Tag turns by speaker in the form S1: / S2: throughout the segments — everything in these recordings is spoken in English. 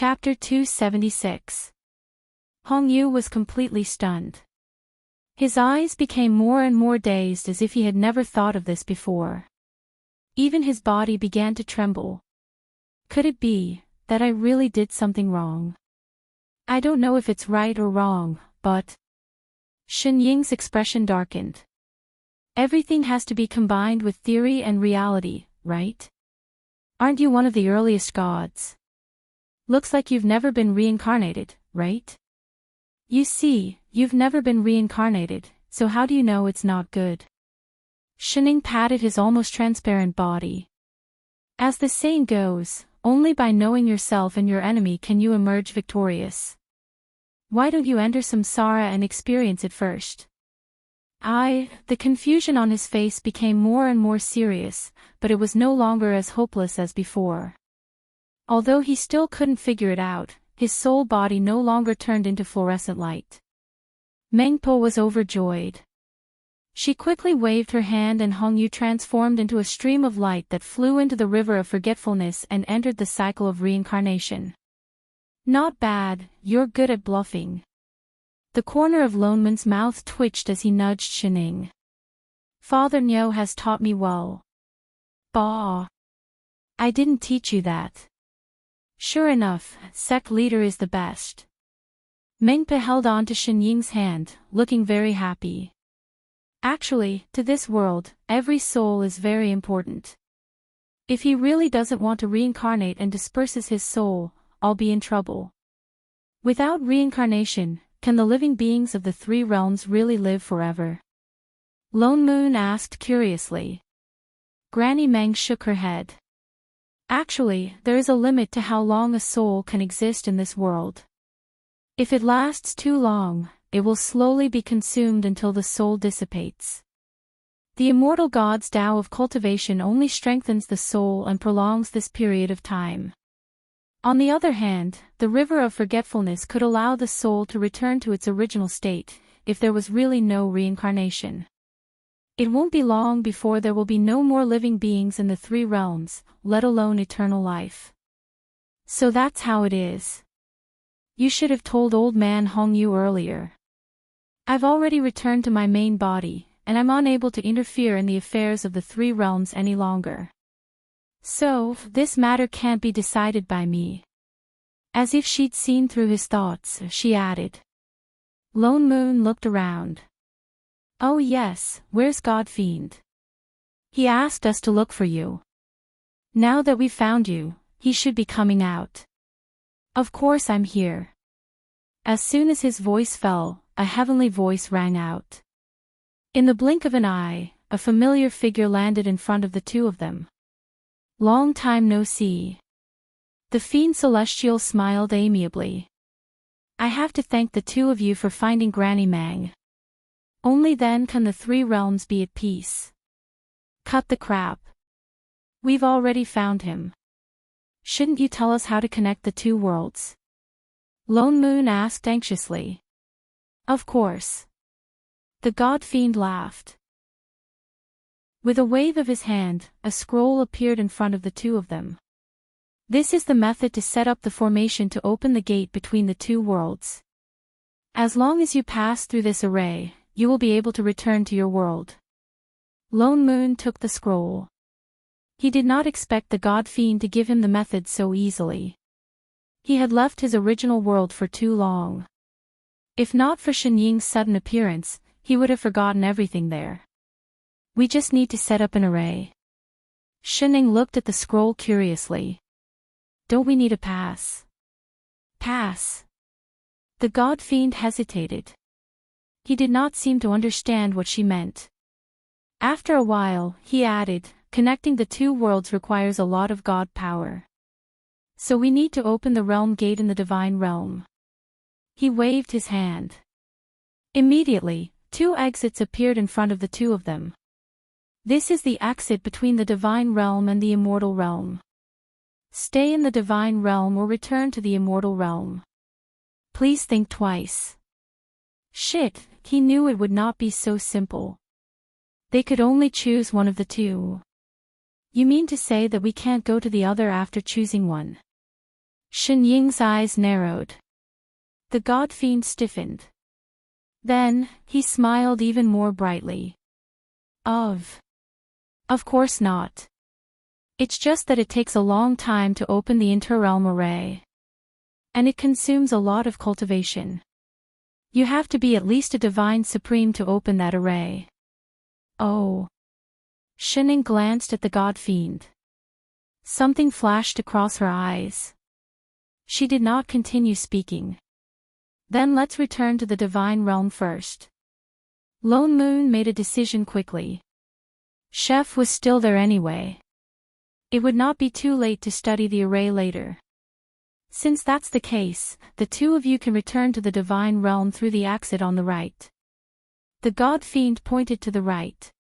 S1: Chapter 276. Hong Yu was completely stunned. His eyes became more and more dazed as if he had never thought of this before. Even his body began to tremble. Could it be that I really did something wrong? I don't know if it's right or wrong, but... Shen Ying's expression darkened. Everything has to be combined with theory and reality, right? Aren't you one of the earliest gods? Looks like you've never been reincarnated, right? You see, you've never been reincarnated, so how do you know it's not good? Shen Ying patted his almost transparent body. As the saying goes, only by knowing yourself and your enemy can you emerge victorious. Why don't you enter samsara and experience it first? The confusion on his face became more and more serious, but it was no longer as hopeless as before. Although he still couldn't figure it out, his soul body no longer turned into fluorescent light. Mengpo was overjoyed. She quickly waved her hand and Hong Yu transformed into a stream of light that flew into the river of forgetfulness and entered the cycle of reincarnation. Not bad, you're good at bluffing. The corner of Lonman's mouth twitched as he nudged Shen Ying. Father Niu has taught me well. Bah! I didn't teach you that. Sure enough, sect leader is the best. Mengpe held on to Shen Ying's hand, looking very happy. Actually, to this world, every soul is very important. If he really doesn't want to reincarnate and disperses his soul, I'll be in trouble. Without reincarnation, can the living beings of the three realms really live forever? Lone Moon asked curiously. Granny Meng shook her head. Actually, there is a limit to how long a soul can exist in this world. If it lasts too long, it will slowly be consumed until the soul dissipates. The immortal God's Tao of cultivation only strengthens the soul and prolongs this period of time. On the other hand, the river of forgetfulness could allow the soul to return to its original state, if there was really no reincarnation. It won't be long before there will be no more living beings in the three realms, let alone eternal life. So that's how it is. You should have told old man Hong Yu earlier. I've already returned to my main body, and I'm unable to interfere in the affairs of the three realms any longer. So, this matter can't be decided by me. As if she'd seen through his thoughts, she added. Lone Moon looked around. Oh yes, where's Godfiend? He asked us to look for you. Now that we've found you, he should be coming out. Of course I'm here. As soon as his voice fell, a heavenly voice rang out. In the blink of an eye, a familiar figure landed in front of the two of them. Long time no see. The fiend celestial smiled amiably. I have to thank the two of you for finding Granny Mang. Only then can the three realms be at peace. Cut the crap. We've already found him. Shouldn't you tell us how to connect the two worlds? Lone Moon asked anxiously. Of course. The god fiend laughed. With a wave of his hand, a scroll appeared in front of the two of them. This is the method to set up the formation to open the gate between the two worlds. As long as you pass through this array, you will be able to return to your world. Lone Moon took the scroll. He did not expect the god fiend to give him the method so easily. He had left his original world for too long. If not for Shen Ying's sudden appearance, he would have forgotten everything there. We just need to set up an array. Shen Ying looked at the scroll curiously. Don't we need a pass? Pass? The god fiend hesitated. He did not seem to understand what she meant. After a while, he added, connecting the two worlds requires a lot of god power. So we need to open the realm gate in the divine realm. He waved his hand. Immediately, two exits appeared in front of the two of them. This is the exit between the divine realm and the immortal realm. Stay in the divine realm or return to the immortal realm. Please think twice. Shit, he knew it would not be so simple. They could only choose one of the two. You mean to say that we can't go to the other after choosing one? Shen Ying's eyes narrowed. The god fiend stiffened. Then, he smiled even more brightly. Of course not. It's just that it takes a long time to open the interrealm array. And it consumes a lot of cultivation. You have to be at least a divine supreme to open that array. Oh. Shen Ying glanced at the god fiend. Something flashed across her eyes. She did not continue speaking. Then let's return to the divine realm first. Lone Moon made a decision quickly. Chef was still there anyway. It would not be too late to study the array later. Since that's the case, the two of you can return to the divine realm through the exit on the right. The god fiend pointed to the right.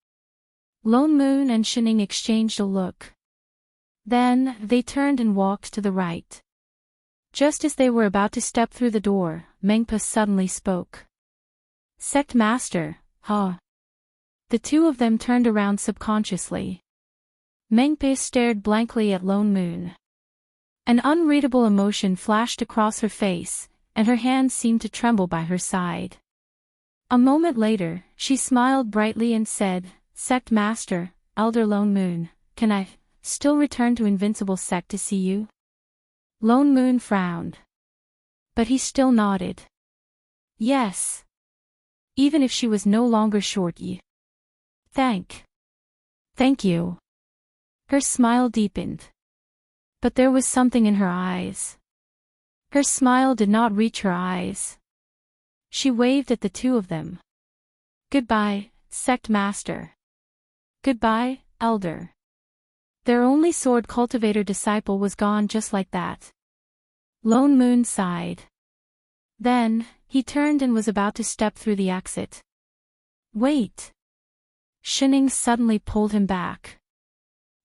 S1: Lone Moon and Shen Ying exchanged a look. Then, they turned and walked to the right. Just as they were about to step through the door, Mengpa suddenly spoke. Sect Master, huh? The two of them turned around subconsciously. Mengpa stared blankly at Lone Moon. An unreadable emotion flashed across her face, and her hands seemed to tremble by her side. A moment later, she smiled brightly and said, Sect Master, Elder Lone Moon, can I still return to Invincible Sect to see you? Lone Moon frowned. But he still nodded. Yes. Even if she was no longer short ye. Thank you. Her smile deepened. But there was something in her eyes. Her smile did not reach her eyes. She waved at the two of them. Goodbye, Sect Master. Goodbye, Elder. Their only sword cultivator disciple was gone just like that. Lone Moon sighed. Then, he turned and was about to step through the exit. Wait. Shen Ying suddenly pulled him back.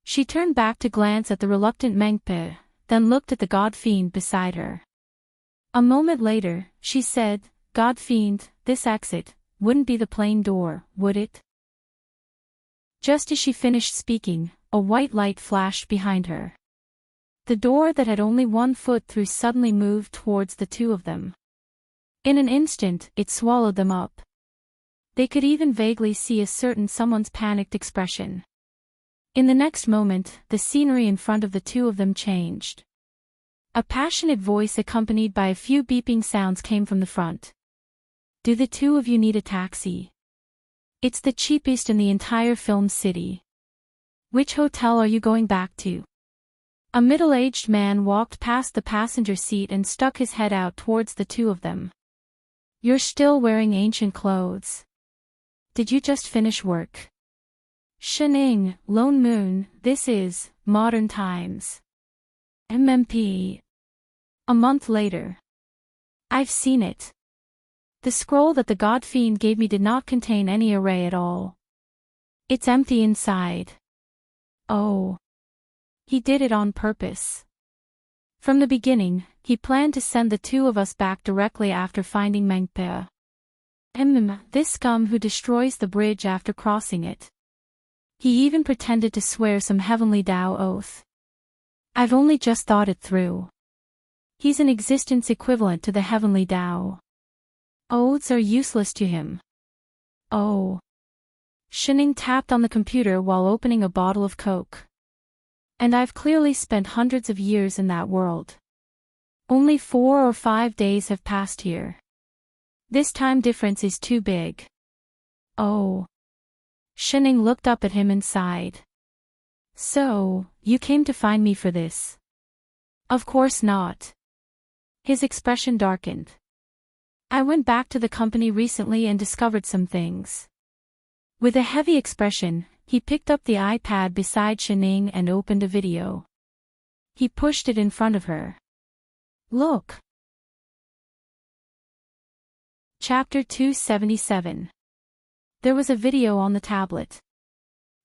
S1: She turned back to glance at the reluctant Mengpa, then looked at the god fiend beside her. A moment later, she said, God fiend, this exit wouldn't be the plain door, would it? Just as she finished speaking, a white light flashed behind her. The door that had only 1 foot through suddenly moved towards the two of them. In an instant, it swallowed them up. They could even vaguely see a certain someone's panicked expression. In the next moment, the scenery in front of the two of them changed. A passionate voice accompanied by a few beeping sounds came from the front. Do the two of you need a taxi? It's the cheapest in the entire film city. Which hotel are you going back to? A middle-aged man walked past the passenger seat and stuck his head out towards the two of them. You're still wearing ancient clothes. Did you just finish work? Shen Ying, Lone Moon, this is modern times. MMP. A month later. I've seen it. The scroll that the god fiend gave me did not contain any array at all. It's empty inside. Oh. He did it on purpose. From the beginning, he planned to send the two of us back directly after finding Mengpa. This scum who destroys the bridge after crossing it. He even pretended to swear some heavenly Tao oath. I've only just thought it through. He's an existence equivalent to the heavenly Tao. Oaths are useless to him. Oh. Shen Ying tapped on the computer while opening a bottle of Coke. And I've clearly spent hundreds of years in that world. Only 4 or 5 days have passed here. This time difference is too big. Oh. Shen Ying looked up at him and sighed. So, you came to find me for this? Of course not. His expression darkened. I went back to the company recently and discovered some things. With a heavy expression, he picked up the iPad beside Shen Ying and opened a video. He pushed it in front of her. Look. Chapter 277. There was a video on the tablet.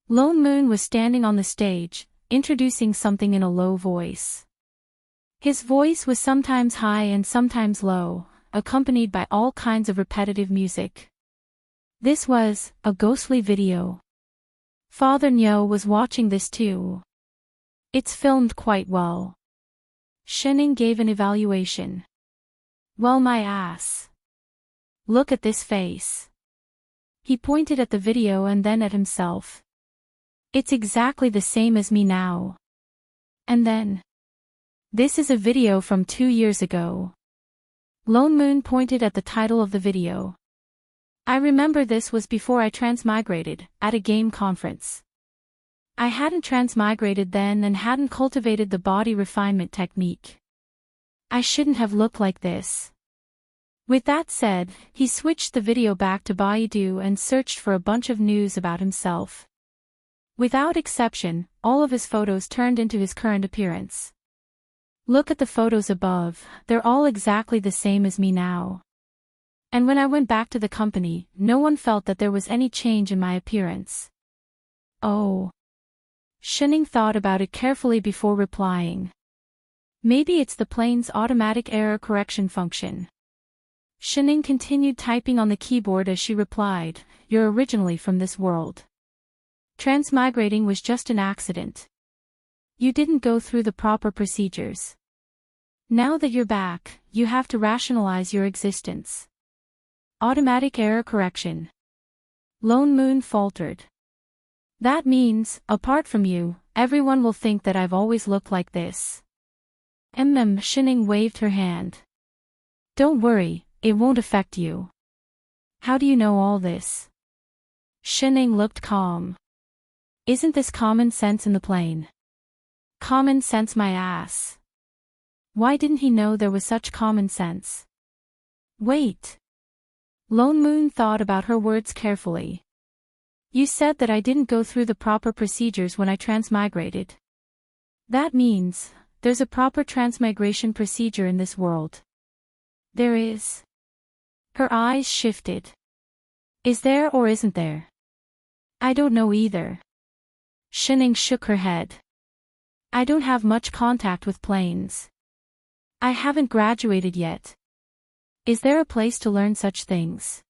S1: Lone Moon was standing on the stage, introducing something in a low voice. His voice was sometimes high and sometimes low, accompanied by all kinds of repetitive music. This was a ghostly video. Father Nyo was watching this too. It's filmed quite well. Shining gave an evaluation. Well, my ass. Look at this face. He pointed at the video and then at himself. It's exactly the same as me now. And then. This is a video from 2 years ago. Lone Moon pointed at the title of the video. I remember this was before I transmigrated, at a game conference. I hadn't transmigrated then and hadn't cultivated the body refinement technique. I shouldn't have looked like this. With that said, he switched the video back to Baidu and searched for a bunch of news about himself. Without exception, all of his photos turned into his current appearance. Look at the photos above, they're all exactly the same as me now. And when I went back to the company, no one felt that there was any change in my appearance. Oh. Shining thought about it carefully before replying. Maybe it's the plane's automatic error correction function. Shining continued typing on the keyboard as she replied, You're originally from this world. Transmigrating was just an accident. You didn't go through the proper procedures. Now that you're back, you have to rationalize your existence. Automatic error correction. Lone Moon faltered. That means, apart from you, everyone will think that I've always looked like this. Shining waved her hand. Don't worry, it won't affect you. How do you know all this? Shining looked calm. Isn't this common sense in the plane? Common sense my ass. Why didn't he know there was such common sense? Wait. Lone Moon thought about her words carefully. You said that I didn't go through the proper procedures when I transmigrated. That means, there's a proper transmigration procedure in this world. There is. Her eyes shifted. Is there or isn't there? I don't know either. Shining shook her head. I don't have much contact with planes. I haven't graduated yet. Is there a place to learn such things?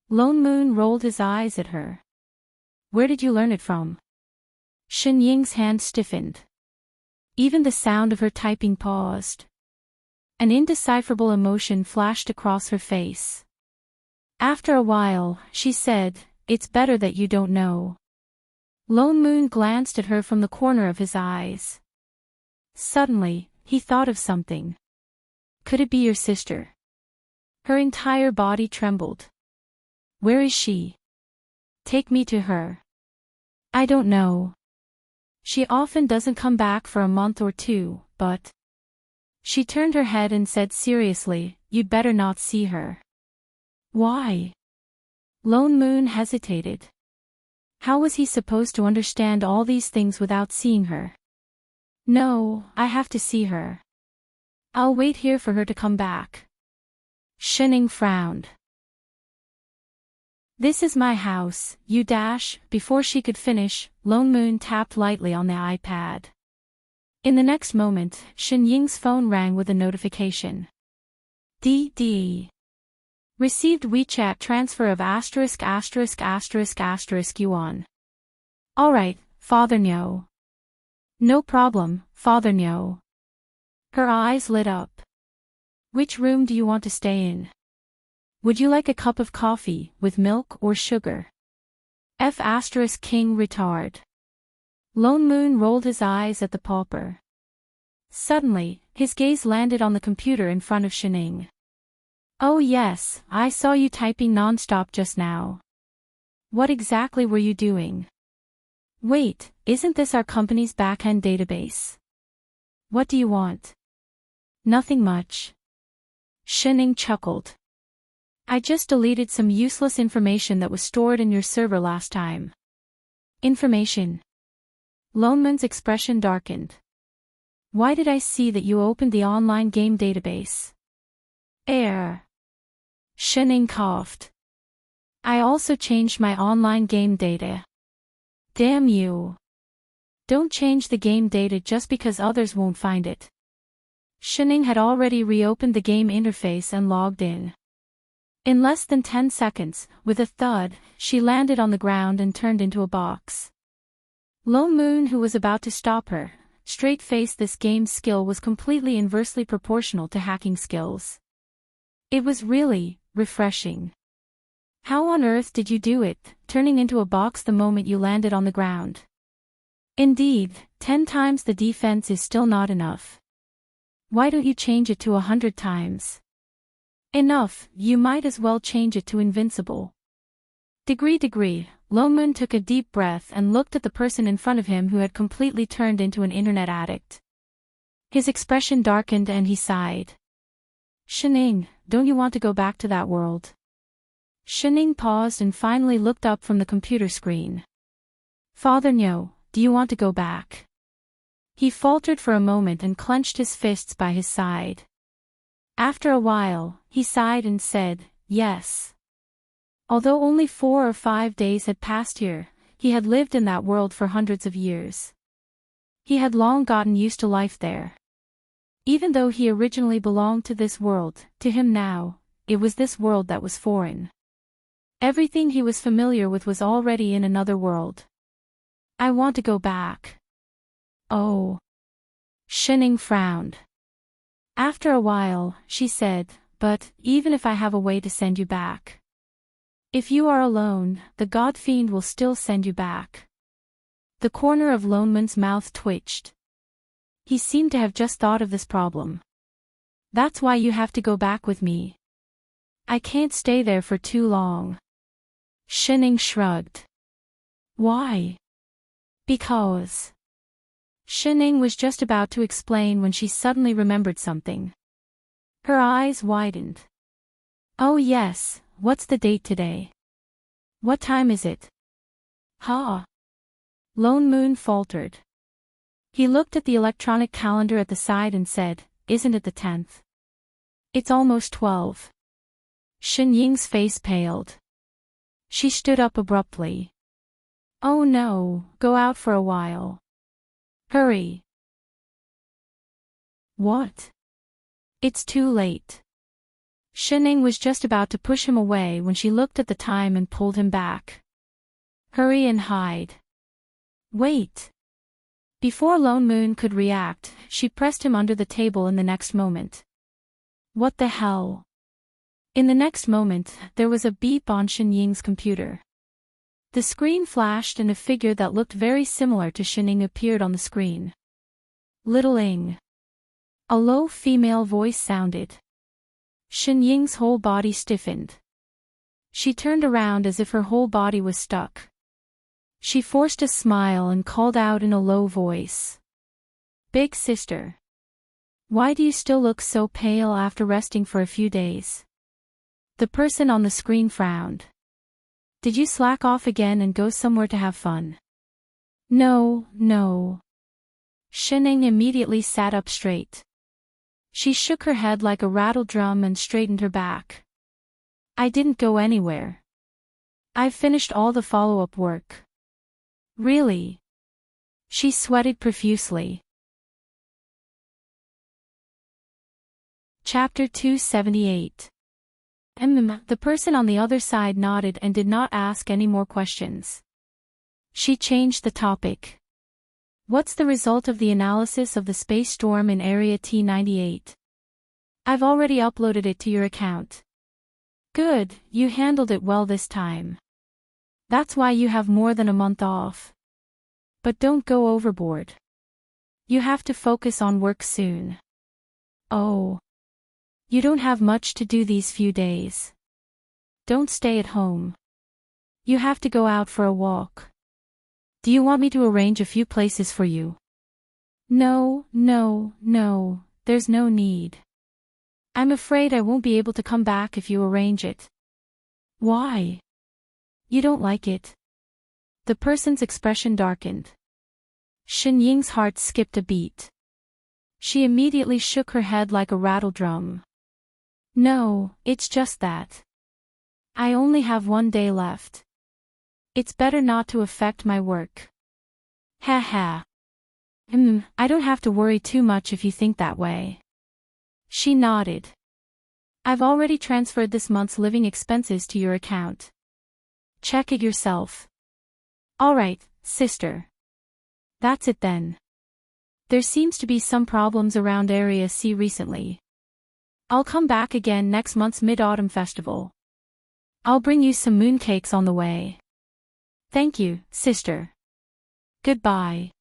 S1: Lone Moon rolled his eyes at her. Where did you learn it from? Shen Ying's hand stiffened. Even the sound of her typing paused. An indecipherable emotion flashed across her face. After a while, she said, It's better that you don't know. Lone Moon glanced at her from the corner of his eyes. Suddenly, he thought of something. Could it be your sister? Her entire body trembled. Where is she? Take me to her. I don't know. She often doesn't come back for a month or two, but... She turned her head and said seriously, You'd better not see her. Why? Lone Moon hesitated. How was he supposed to understand all these things without seeing her? No, I have to see her. I'll wait here for her to come back. Shining frowned. This is my house, you dash. Before she could finish, Lone Moon tapped lightly on the iPad. In the next moment, Shen Ying's phone rang with a notification. DD. Received WeChat transfer of ***** yuan. Alright, Father Nyo. No problem, Father Nyo. Her eyes lit up. Which room do you want to stay in? Would you like a cup of coffee, with milk or sugar? King retard. Lone Moon rolled his eyes at the pauper. Suddenly, his gaze landed on the computer in front of Shining. Oh yes, I saw you typing non-stop just now. What exactly were you doing? Wait, isn't this our company's backend database? What do you want? Nothing much. Shining chuckled. I just deleted some useless information that was stored in your server last time. Information. Lone Moon's expression darkened. Why did I see that you opened the online game database? Shining coughed. I also changed my online game data. Damn you. Don't change the game data just because others won't find it. Shining had already reopened the game interface and logged in. In less than 10 seconds, with a thud, she landed on the ground and turned into a box. Lone Moon, who was about to stop her, straight-face this game's skill was completely inversely proportional to hacking skills. It was really refreshing. How on earth did you do it, turning into a box the moment you landed on the ground? Indeed, 10 times the defense is still not enough. Why don't you change it to 100 times? Enough, you might as well change it to invincible. Degree. LoveMoon took a deep breath and looked at the person in front of him who had completely turned into an internet addict. His expression darkened and he sighed. Shining, don't you want to go back to that world? Shining paused and finally looked up from the computer screen. Father Nyo, do you want to go back? He faltered for a moment and clenched his fists by his side. After a while, he sighed and said, yes. Although only 4 or 5 days had passed here, he had lived in that world for hundreds of years. He had long gotten used to life there. Even though he originally belonged to this world, to him now, it was this world that was foreign. Everything he was familiar with was already in another world. I want to go back. Oh. Shining frowned. After a while, she said, but, even if I have a way to send you back. If you are alone, the God Fiend will still send you back. The corner of LoveMoon's mouth twitched. He seemed to have just thought of this problem. That's why you have to go back with me. I can't stay there for too long. Shining shrugged. Why? Because. Shining was just about to explain when she suddenly remembered something. Her eyes widened. Oh yes, what's the date today? What time is it? LoveMoon faltered. He looked at the electronic calendar at the side and said, isn't it the 10th? It's almost 12. Shinying's face paled. She stood up abruptly. Oh no, go out for a while. Hurry. What? It's too late. Shining was just about to push him away when she looked at the time and pulled him back. Hurry and hide. Wait. Before LoveMoon could react, she pressed him under the table in the next moment. What the hell? In the next moment, there was a beep on Shinying's computer. The screen flashed and a figure that looked very similar to Shining appeared on the screen. Little Ing. A low female voice sounded. Shinying's whole body stiffened. She turned around as if her whole body was stuck. She forced a smile and called out in a low voice. Big sister. Why do you still look so pale after resting for a few days? The person on the screen frowned. Did you slack off again and go somewhere to have fun? No. Shining immediately sat up straight. She shook her head like a rattle drum and straightened her back. I didn't go anywhere. I've finished all the follow-up work. Really? She sweated profusely. Chapter 278. The person on the other side nodded and did not ask any more questions. She changed the topic. What's the result of the analysis of the space storm in Area T98? I've already uploaded it to your account. Good, you handled it well this time. That's why you have more than a month off. But don't go overboard. You have to focus on work soon. Oh. You don't have much to do these few days. Don't stay at home. You have to go out for a walk. Do you want me to arrange a few places for you? No, there's no need. I'm afraid I won't be able to come back if you arrange it. Why? You don't like it? The person's expression darkened. Shinying's heart skipped a beat. She immediately shook her head like a rattle drum. No, it's just that. I only have 1 day left. It's better not to affect my work. Ha. I don't have to worry too much if you think that way. She nodded. I've already transferred this month's living expenses to your account. Check it yourself. All right, sister. That's it then. There seems to be some problems around Area C recently. I'll come back again next month's Mid-Autumn Festival. I'll bring you some mooncakes on the way. Thank you, sister. Goodbye.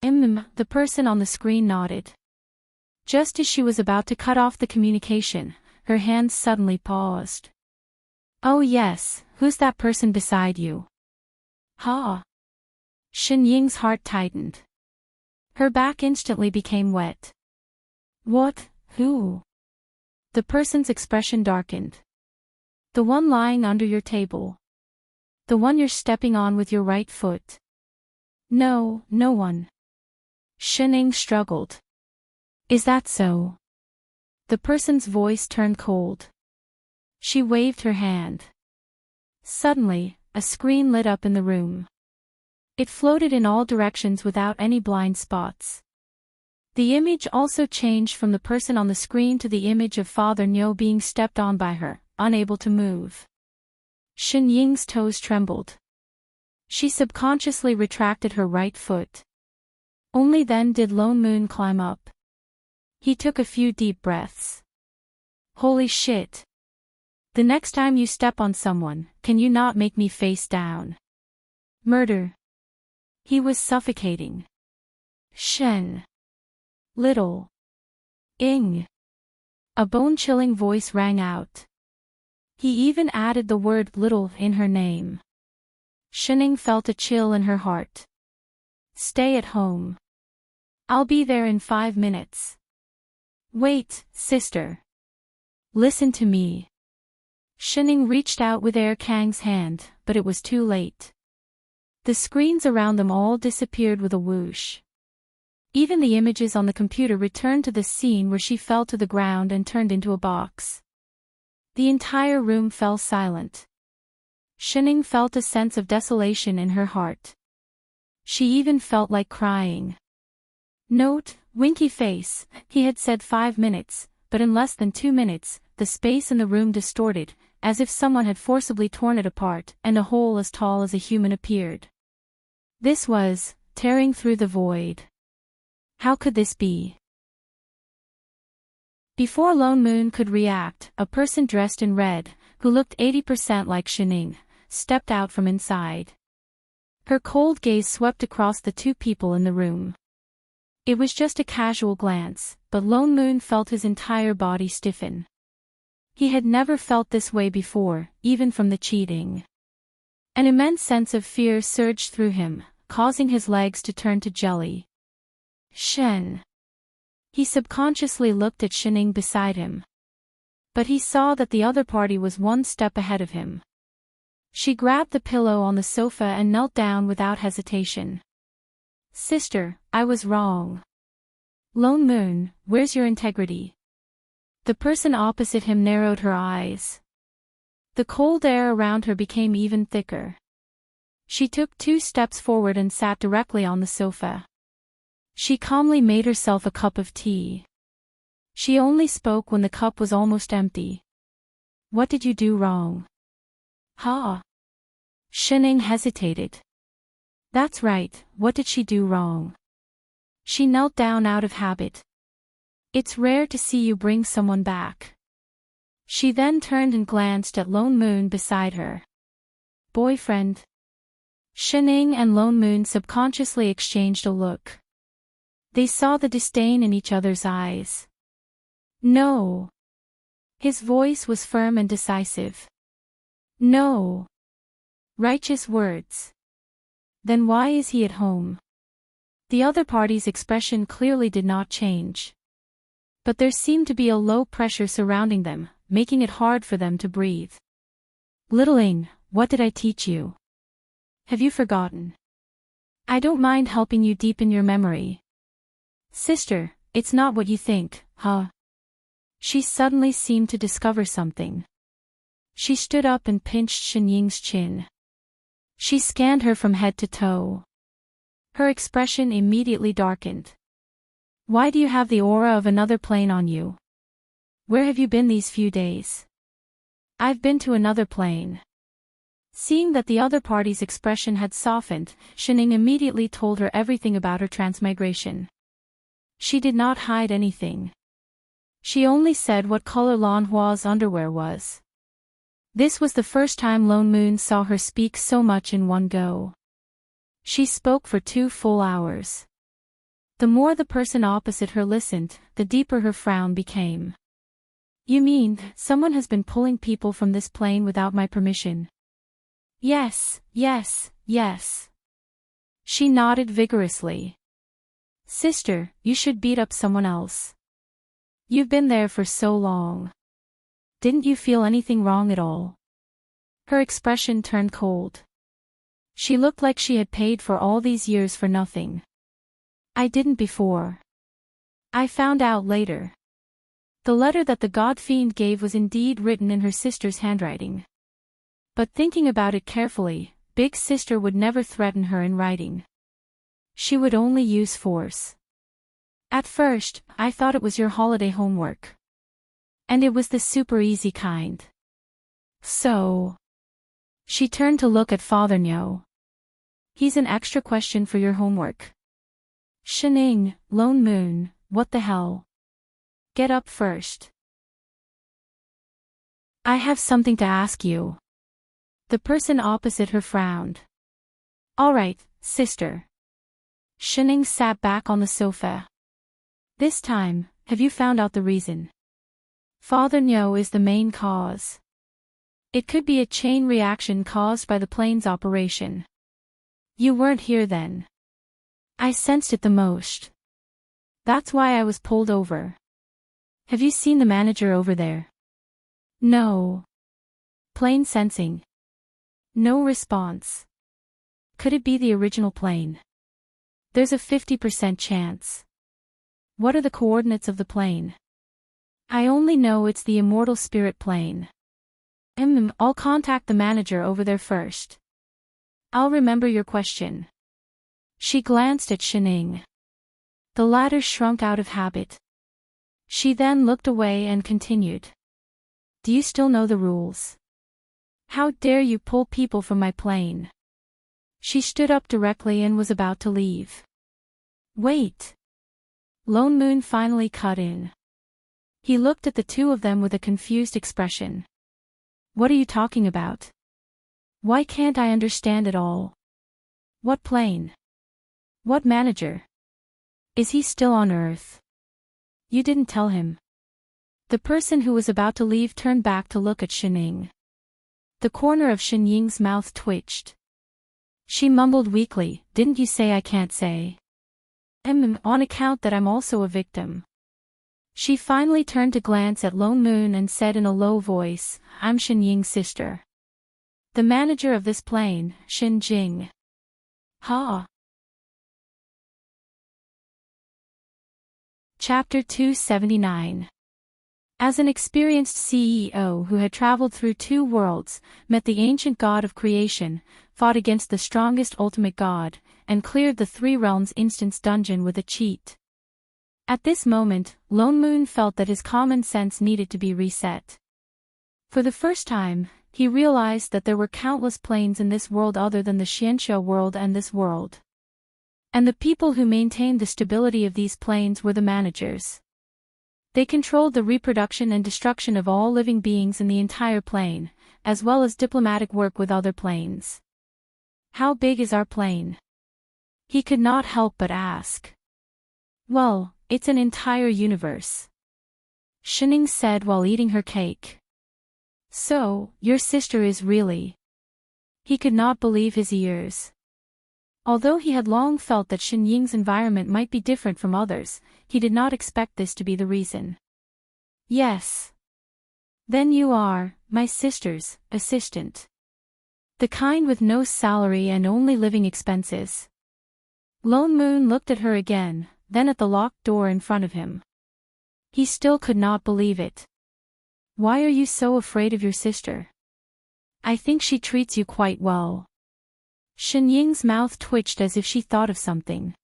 S1: The person on the screen nodded. Just as she was about to cut off the communication, her hands suddenly paused. Oh yes, who's that person beside you? Ha! Shen Ying's heart tightened. Her back instantly became wet. What? Who? The person's expression darkened. The one lying under your table. The one you're stepping on with your right foot. No, no one. Shen Ying struggled. Is that so? The person's voice turned cold. She waved her hand. Suddenly, a screen lit up in the room. It floated in all directions without any blind spots. The image also changed from the person on the screen to the image of Father Nyo being stepped on by her, unable to move. Shen Ying's toes trembled. She subconsciously retracted her right foot. Only then did Lone Moon climb up. He took a few deep breaths. Holy shit. The next time you step on someone, can you not make me face down? Murder. He was suffocating. Shen. Little. Ing. A bone-chilling voice rang out. He even added the word little in her name. Shen Ying felt a chill in her heart. Stay at home. I'll be there in 5 minutes. Wait, sister. Listen to me. Shen Ying reached out with Air Kang's hand, but it was too late. The screens around them all disappeared with a whoosh. Even the images on the computer returned to the scene where she fell to the ground and turned into a box. The entire room fell silent. Shen Ying felt a sense of desolation in her heart. She even felt like crying. Note, winky face, he had said 5 minutes, but in less than 2 minutes, the space in the room distorted, as if someone had forcibly torn it apart, and a hole as tall as a human appeared. This was tearing through the void. How could this be? Before Lone Moon could react, a person dressed in red, who looked 80% like Shen Ying, stepped out from inside. Her cold gaze swept across the two people in the room. It was just a casual glance, but Lone Moon felt his entire body stiffen. He had never felt this way before, even from the cheating. An immense sense of fear surged through him, causing his legs to turn to jelly. Shen. He subconsciously looked at Shen Ying beside him. But he saw that the other party was 1 step ahead of him. She grabbed the pillow on the sofa and knelt down without hesitation. Sister, I was wrong. Lone Moon, where's your integrity? The person opposite him narrowed her eyes. The cold air around her became even thicker. She took 2 steps forward and sat directly on the sofa. She calmly made herself a cup of tea. She only spoke when the cup was almost empty. What did you do wrong? Ha! Shen Ying hesitated. That's right, what did she do wrong? She knelt down out of habit. It's rare to see you bring someone back. She then turned and glanced at Lone Moon beside her. Boyfriend? Shen Ying and Lone Moon subconsciously exchanged a look. They saw the disdain in each other's eyes. No. His voice was firm and decisive. No. Righteous words. Then why is he at home? The other party's expression clearly did not change. But there seemed to be a low pressure surrounding them, making it hard for them to breathe. Little Ying, what did I teach you? Have you forgotten? I don't mind helping you deepen your memory. Sister, it's not what you think, huh? She suddenly seemed to discover something. She stood up and pinched Shen Ying's chin. She scanned her from head to toe. Her expression immediately darkened. Why do you have the aura of another plane on you? Where have you been these few days? I've been to another plane. Seeing that the other party's expression had softened, Shen Ying immediately told her everything about her transmigration. She did not hide anything. She only said what color Lan Hua's underwear was. This was the first time Lone Moon saw her speak so much in one go. She spoke for 2 full hours. The more the person opposite her listened, the deeper her frown became. You mean, someone has been pulling people from this plane without my permission? Yes, yes, yes. She nodded vigorously. Sister, you should beat up someone else. You've been there for so long. Didn't you feel anything wrong at all? Her expression turned cold. She looked like she had paid for all these years for nothing. I didn't before. I found out later. The letter that the God-fiend gave was indeed written in her sister's handwriting. But thinking about it carefully, Big Sister would never threaten her in writing. She would only use force. At first, I thought it was your holiday homework. And it was the super easy kind. So. She turned to look at Father Nyo. He's an extra question for your homework. Shining, Lone Moon, what the hell? Get up first. I have something to ask you. The person opposite her frowned. All right, sister. Shining sat back on the sofa. This time, have you found out the reason? Father Nyo is the main cause. It could be a chain reaction caused by the plane's operation. You weren't here then. I sensed it the most. That's why I was pulled over. Have you seen the manager over there? No. Plane sensing. No response. Could it be the original plane? There's a 50% chance. What are the coordinates of the plane? I only know it's the immortal spirit plane. I'll contact the manager over there first. I'll remember your question. She glanced at Shining. The latter shrunk out of habit. She then looked away and continued. Do you still know the rules? How dare you pull people from my plane? She stood up directly and was about to leave. Wait. Lone Moon finally cut in. He looked at the two of them with a confused expression. What are you talking about? Why can't I understand it all? What plane? What manager? Is he still on Earth? You didn't tell him. The person who was about to leave turned back to look at Shining. The corner of Shinying's mouth twitched. She mumbled weakly, didn't you say I can't say? On account that I'm also a victim. She finally turned to glance at Lone Moon and said in a low voice, I'm Shinying's sister. The manager of this plane, Shin Jing. Ha! Chapter 279. As an experienced CEO who had traveled through 2 worlds, met the ancient god of creation, fought against the strongest ultimate god, and cleared the 3 realms instance dungeon with a cheat. At this moment, Lone Moon felt that his common sense needed to be reset. For the first time, he realized that there were countless planes in this world other than the Xianxia world and this world. And the people who maintained the stability of these planes were the managers. They controlled the reproduction and destruction of all living beings in the entire plane, as well as diplomatic work with other planes. How big is our plane? He could not help but ask. Well, it's an entire universe. Shining said while eating her cake. So, your sister is really... He could not believe his ears. Although he had long felt that Shinying's environment might be different from others, he did not expect this to be the reason. Yes. Then you are, my sister's, assistant. The kind with no salary and only living expenses. Lone Moon looked at her again, then at the locked door in front of him. He still could not believe it. Why are you so afraid of your sister? I think she treats you quite well. Shinying's mouth twitched as if she thought of something.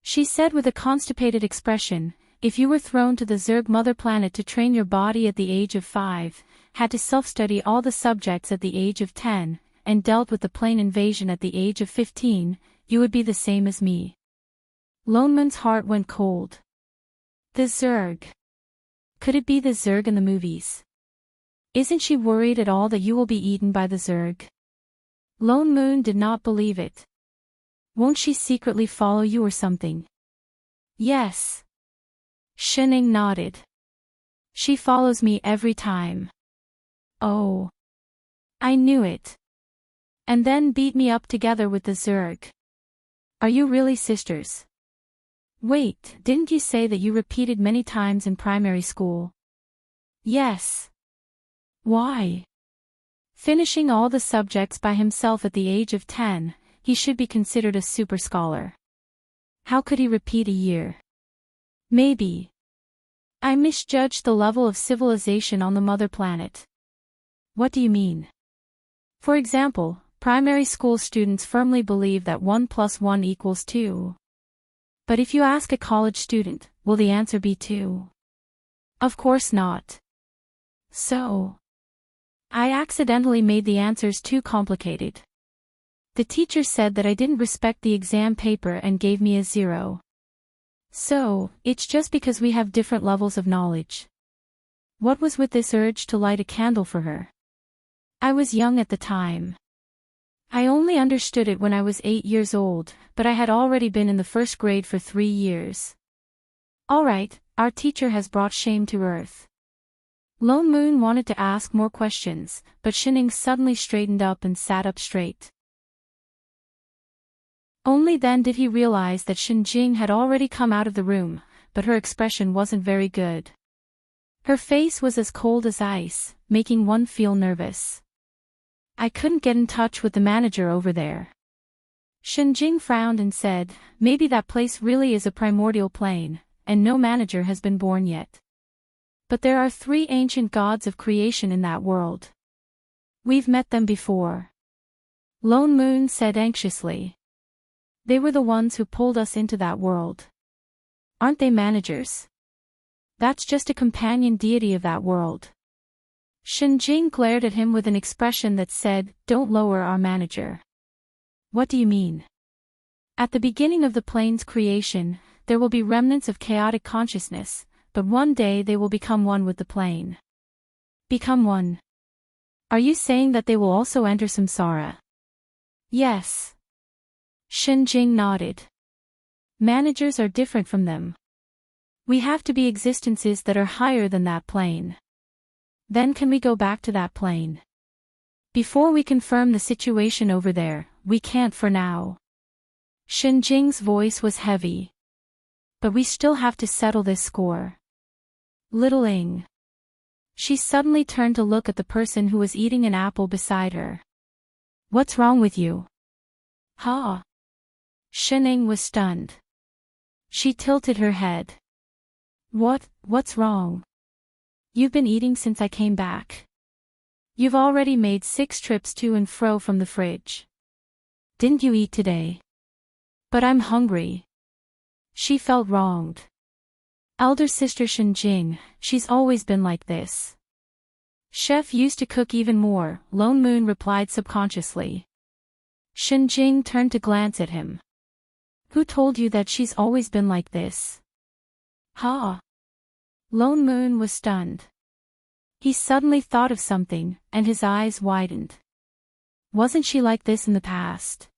S1: She said with a constipated expression, if you were thrown to the Zerg mother planet to train your body at the age of 5, had to self-study all the subjects at the age of 10, and dealt with the plane invasion at the age of 15, you would be the same as me. Lone Moon's heart went cold. The Zerg. Could it be the Zerg in the movies? Isn't she worried at all that you will be eaten by the Zerg? Lone Moon did not believe it. Won't she secretly follow you or something? Yes. Shining nodded. She follows me every time. Oh. I knew it. And then beat me up together with the Zerg. Are you really sisters? Wait, didn't you say that you repeated many times in primary school? Yes. Why? Finishing all the subjects by himself at the age of 10, he should be considered a super scholar. How could he repeat a year? Maybe. I misjudged the level of civilization on the mother planet. What do you mean? For example, primary school students firmly believe that 1 + 1 = 2. But if you ask a college student, will the answer be 2? Of course not. So, I accidentally made the answers too complicated. The teacher said that I didn't respect the exam paper and gave me a 0. So, it's just because we have different levels of knowledge. What was with this urge to light a candle for her? I was young at the time. I only understood it when I was 8 years old, but I had already been in the first grade for 3 years. All right, our teacher has brought shame to earth. Lone Moon wanted to ask more questions, but Shining suddenly straightened up and sat up straight. Only then did he realize that Shinjing had already come out of the room, but her expression wasn't very good. Her face was as cold as ice, making one feel nervous. I couldn't get in touch with the manager over there. Shinjing frowned and said, maybe that place really is a primordial plane, and no manager has been born yet. But there are 3 ancient gods of creation in that world. We've met them before. Lone Moon said anxiously. They were the ones who pulled us into that world. Aren't they managers? That's just a companion deity of that world. Shinjing glared at him with an expression that said, don't lower our manager. What do you mean? At the beginning of the plane's creation, there will be remnants of chaotic consciousness, but one day they will become one with the plane. Become one? Are you saying that they will also enter samsara? Yes. Shinjing nodded. Managers are different from them. We have to be existences that are higher than that plane. Then can we go back to that plane? Before we confirm the situation over there, we can't for now. Shinjing's voice was heavy. But we still have to settle this score. Little Ing. She suddenly turned to look at the person who was eating an apple beside her. What's wrong with you? Huh? Shining was stunned. She tilted her head. What's wrong? You've been eating since I came back. You've already made 6 trips to and fro from the fridge. Didn't you eat today? But I'm hungry. She felt wronged. Elder sister Shinjing, she's always been like this. Chef used to cook even more, Lone Moon replied subconsciously. Shinjing turned to glance at him. Who told you that she's always been like this? Huh? Lone Moon was stunned. He suddenly thought of something, and his eyes widened. Wasn't she like this in the past?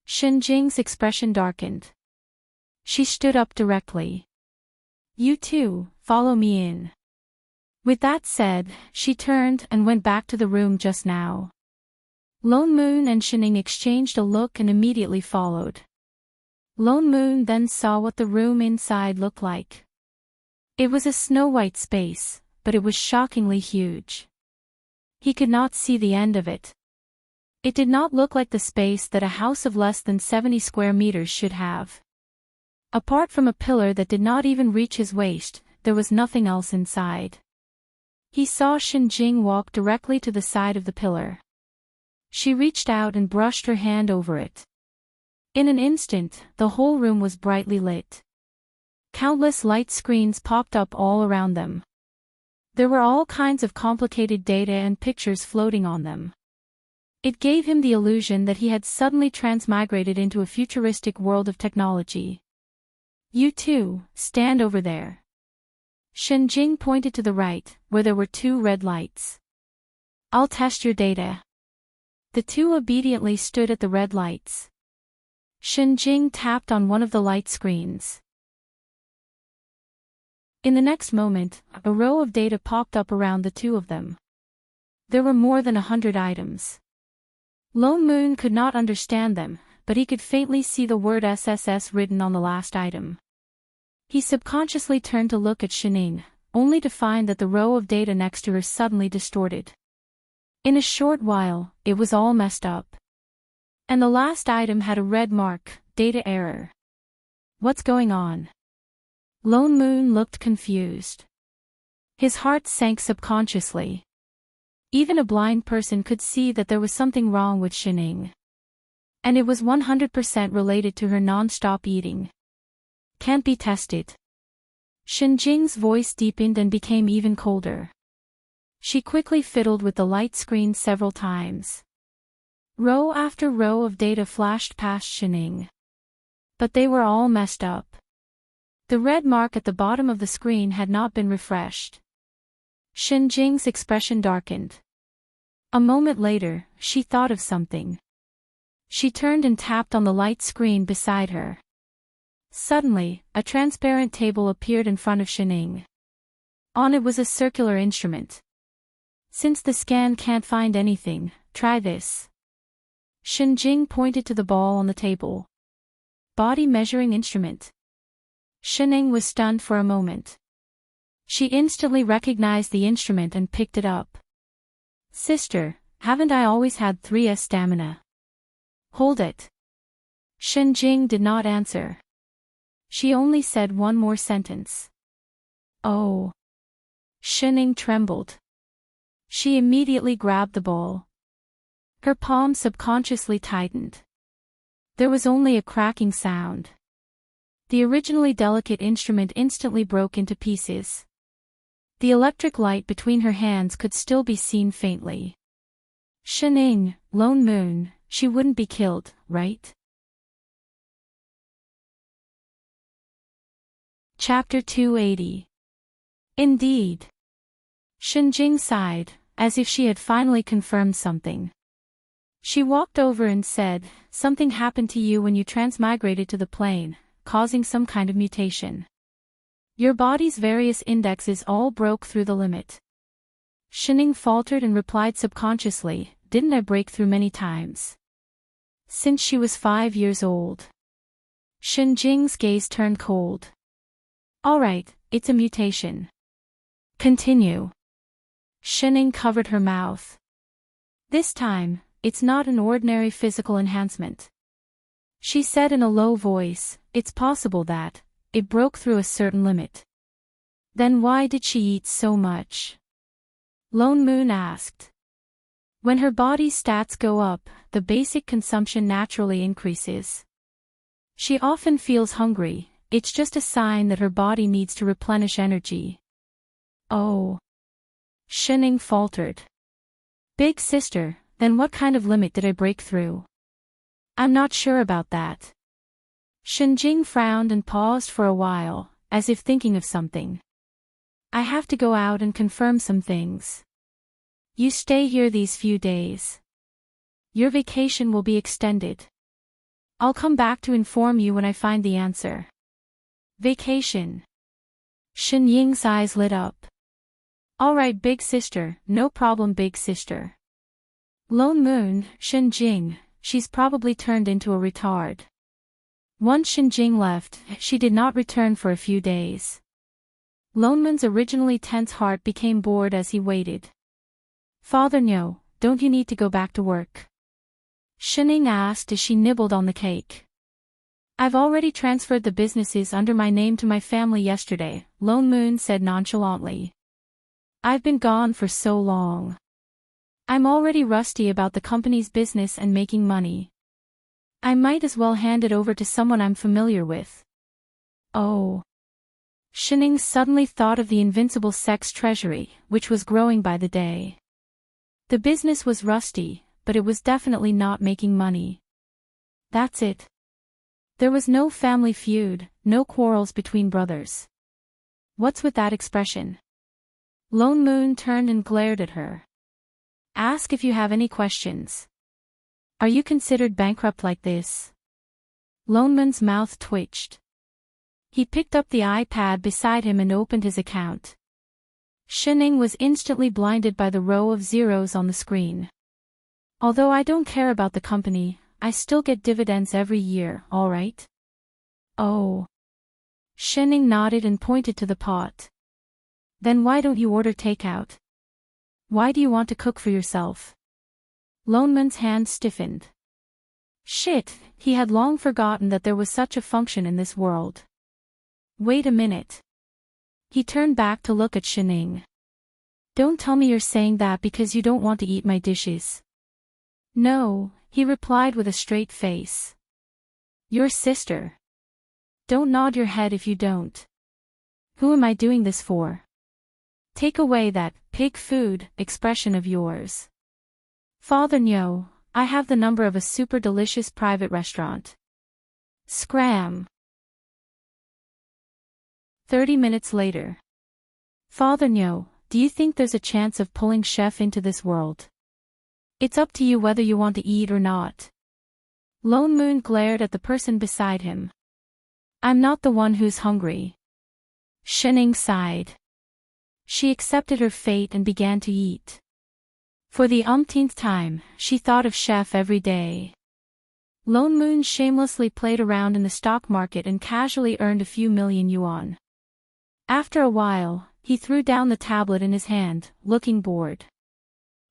S1: Shinjing's expression darkened. She stood up directly. You too, follow me in. With that said, she turned and went back to the room just now. Lone Moon and Shining exchanged a look and immediately followed. Lone Moon then saw what the room inside looked like. It was a snow-white space, but it was shockingly huge. He could not see the end of it. It did not look like the space that a house of less than 70 square meters should have. Apart from a pillar that did not even reach his waist, there was nothing else inside. He saw Shinjing walk directly to the side of the pillar. She reached out and brushed her hand over it. In an instant, the whole room was brightly lit. Countless light screens popped up all around them. There were all kinds of complicated data and pictures floating on them. It gave him the illusion that he had suddenly transmigrated into a futuristic world of technology. You too, stand over there. Shenjing pointed to the right, where there were two red lights. I'll test your data. The two obediently stood at the red lights. Shenjing tapped on one of the light screens. In the next moment, a row of data popped up around the two of them. There were more than 100 items. Lone Moon could not understand them, but he could faintly see the word SSS written on the last item. He subconsciously turned to look at Shining, only to find that the row of data next to her suddenly distorted. In a short while, it was all messed up. And the last item had a red mark, data error. What's going on? Lone Moon looked confused. His heart sank subconsciously. Even a blind person could see that there was something wrong with Shining. And it was 100% related to her non-stop eating. Can't be tested. Shenjing's voice deepened and became even colder. She quickly fiddled with the light screen several times. Row after row of data flashed past Shining. But they were all messed up. The red mark at the bottom of the screen had not been refreshed. Shenjing's expression darkened. A moment later, she thought of something. She turned and tapped on the light screen beside her. Suddenly, a transparent table appeared in front of Shining. On it was a circular instrument. Since the scan can't find anything, try this. Shenjing pointed to the ball on the table. Body measuring instrument. Shining was stunned for a moment. She instantly recognized the instrument and picked it up. Sister, haven't I always had 3S stamina? Hold it. Shenjing did not answer. She only said one more sentence. Oh. Shining trembled. She immediately grabbed the ball. Her palm subconsciously tightened. There was only a cracking sound. The originally delicate instrument instantly broke into pieces. The electric light between her hands could still be seen faintly. Shining, Lone Moon, she wouldn't be killed, right? Chapter 280. Indeed. Shenjing sighed, as if she had finally confirmed something. She walked over and said, something happened to you when you transmigrated to the plane, causing some kind of mutation. Your body's various indexes all broke through the limit. Shining faltered and replied subconsciously, didn't I break through many times? Since she was 5 years old. Shenjing's gaze turned cold. Alright, it's a mutation. Continue. Shining covered her mouth. This time, it's not an ordinary physical enhancement. She said in a low voice, it's possible that it broke through a certain limit. Then why did she eat so much? Lone Moon asked. When her body's stats go up, the basic consumption naturally increases. She often feels hungry, it's just a sign that her body needs to replenish energy. Oh. Shining faltered. Big sister, then what kind of limit did I break through? I'm not sure about that. Shenjing frowned and paused for a while, as if thinking of something. I have to go out and confirm some things. You stay here these few days. Your vacation will be extended. I'll come back to inform you when I find the answer. Vacation. Shenying's eyes lit up. Alright big sister, no problem big sister. Lone Moon, Shenjing, she's probably turned into a retard. Once Shenjing left, she did not return for a few days. Lone Moon's originally tense heart became bored as he waited. Father no, don't you need to go back to work? Shening asked as she nibbled on the cake. I've already transferred the businesses under my name to my family yesterday, Lone Moon said nonchalantly. I've been gone for so long. I'm already rusty about the company's business and making money. I might as well hand it over to someone I'm familiar with. Oh. Shining suddenly thought of the invincible sex treasury, which was growing by the day. The business was rusty, but it was definitely not making money. That's it. There was no family feud, no quarrels between brothers. What's with that expression? Lone Moon turned and glared at her. Ask if you have any questions. Are you considered bankrupt like this? Lone Moon's mouth twitched. He picked up the iPad beside him and opened his account. Shining was instantly blinded by the row of zeros on the screen. Although I don't care about the company, I still get dividends every year, all right? Oh. Shining nodded and pointed to the pot. Then why don't you order takeout? Why do you want to cook for yourself? Lone Moon's hand stiffened. Shit, he had long forgotten that there was such a function in this world. Wait a minute. He turned back to look at Shining. Don't tell me you're saying that because you don't want to eat my dishes. No, he replied with a straight face. Your sister. Don't nod your head if you don't. Who am I doing this for? Take away that pig food expression of yours. Father Nyo, I have the number of a super delicious private restaurant. Scram. 30 minutes later. Father Nyo, do you think there's a chance of pulling Chef into this world? It's up to you whether you want to eat or not. Lone Moon glared at the person beside him. I'm not the one who's hungry. Shining sighed. She accepted her fate and began to eat. For the umpteenth time, she thought of Chef every day. Lone Moon shamelessly played around in the stock market and casually earned a few million yuan. After a while, he threw down the tablet in his hand, looking bored.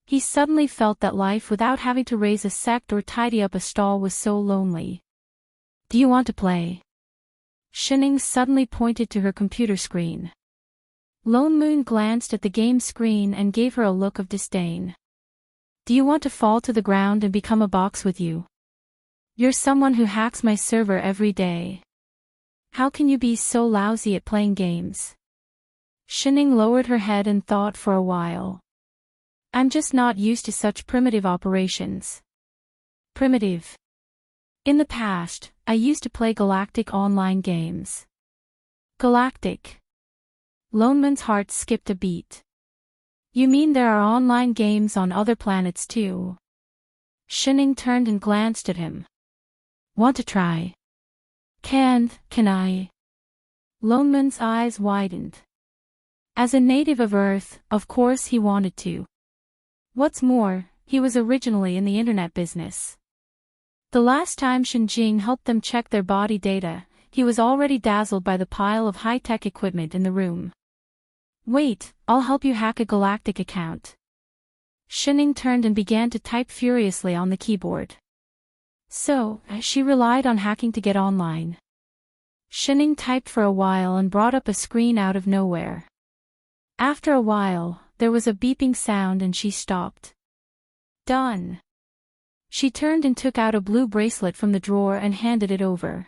S1: He suddenly felt that life without having to raise a sect or tidy up a stall was so lonely. Do you want to play? Shining suddenly pointed to her computer screen. Lone Moon glanced at the game screen and gave her a look of disdain. Do you want to fall to the ground and become a box with you? You're someone who hacks my server every day. How can you be so lousy at playing games? Shining lowered her head and thought for a while. I'm just not used to such primitive operations. Primitive. In the past, I used to play galactic online games. Galactic. Lone Moon's heart skipped a beat. You mean there are online games on other planets too? Shining turned and glanced at him. Want to try? Can I? Lone Moon's eyes widened. As a native of Earth, of course he wanted to. What's more, he was originally in the internet business. The last time Shinjing helped them check their body data, he was already dazzled by the pile of high-tech equipment in the room. Wait, I'll help you hack a galactic account. Shining turned and began to type furiously on the keyboard. So, she relied on hacking to get online. Shining typed for a while and brought up a screen out of nowhere. After a while, there was a beeping sound and she stopped. Done. She turned and took out a blue bracelet from the drawer and handed it over.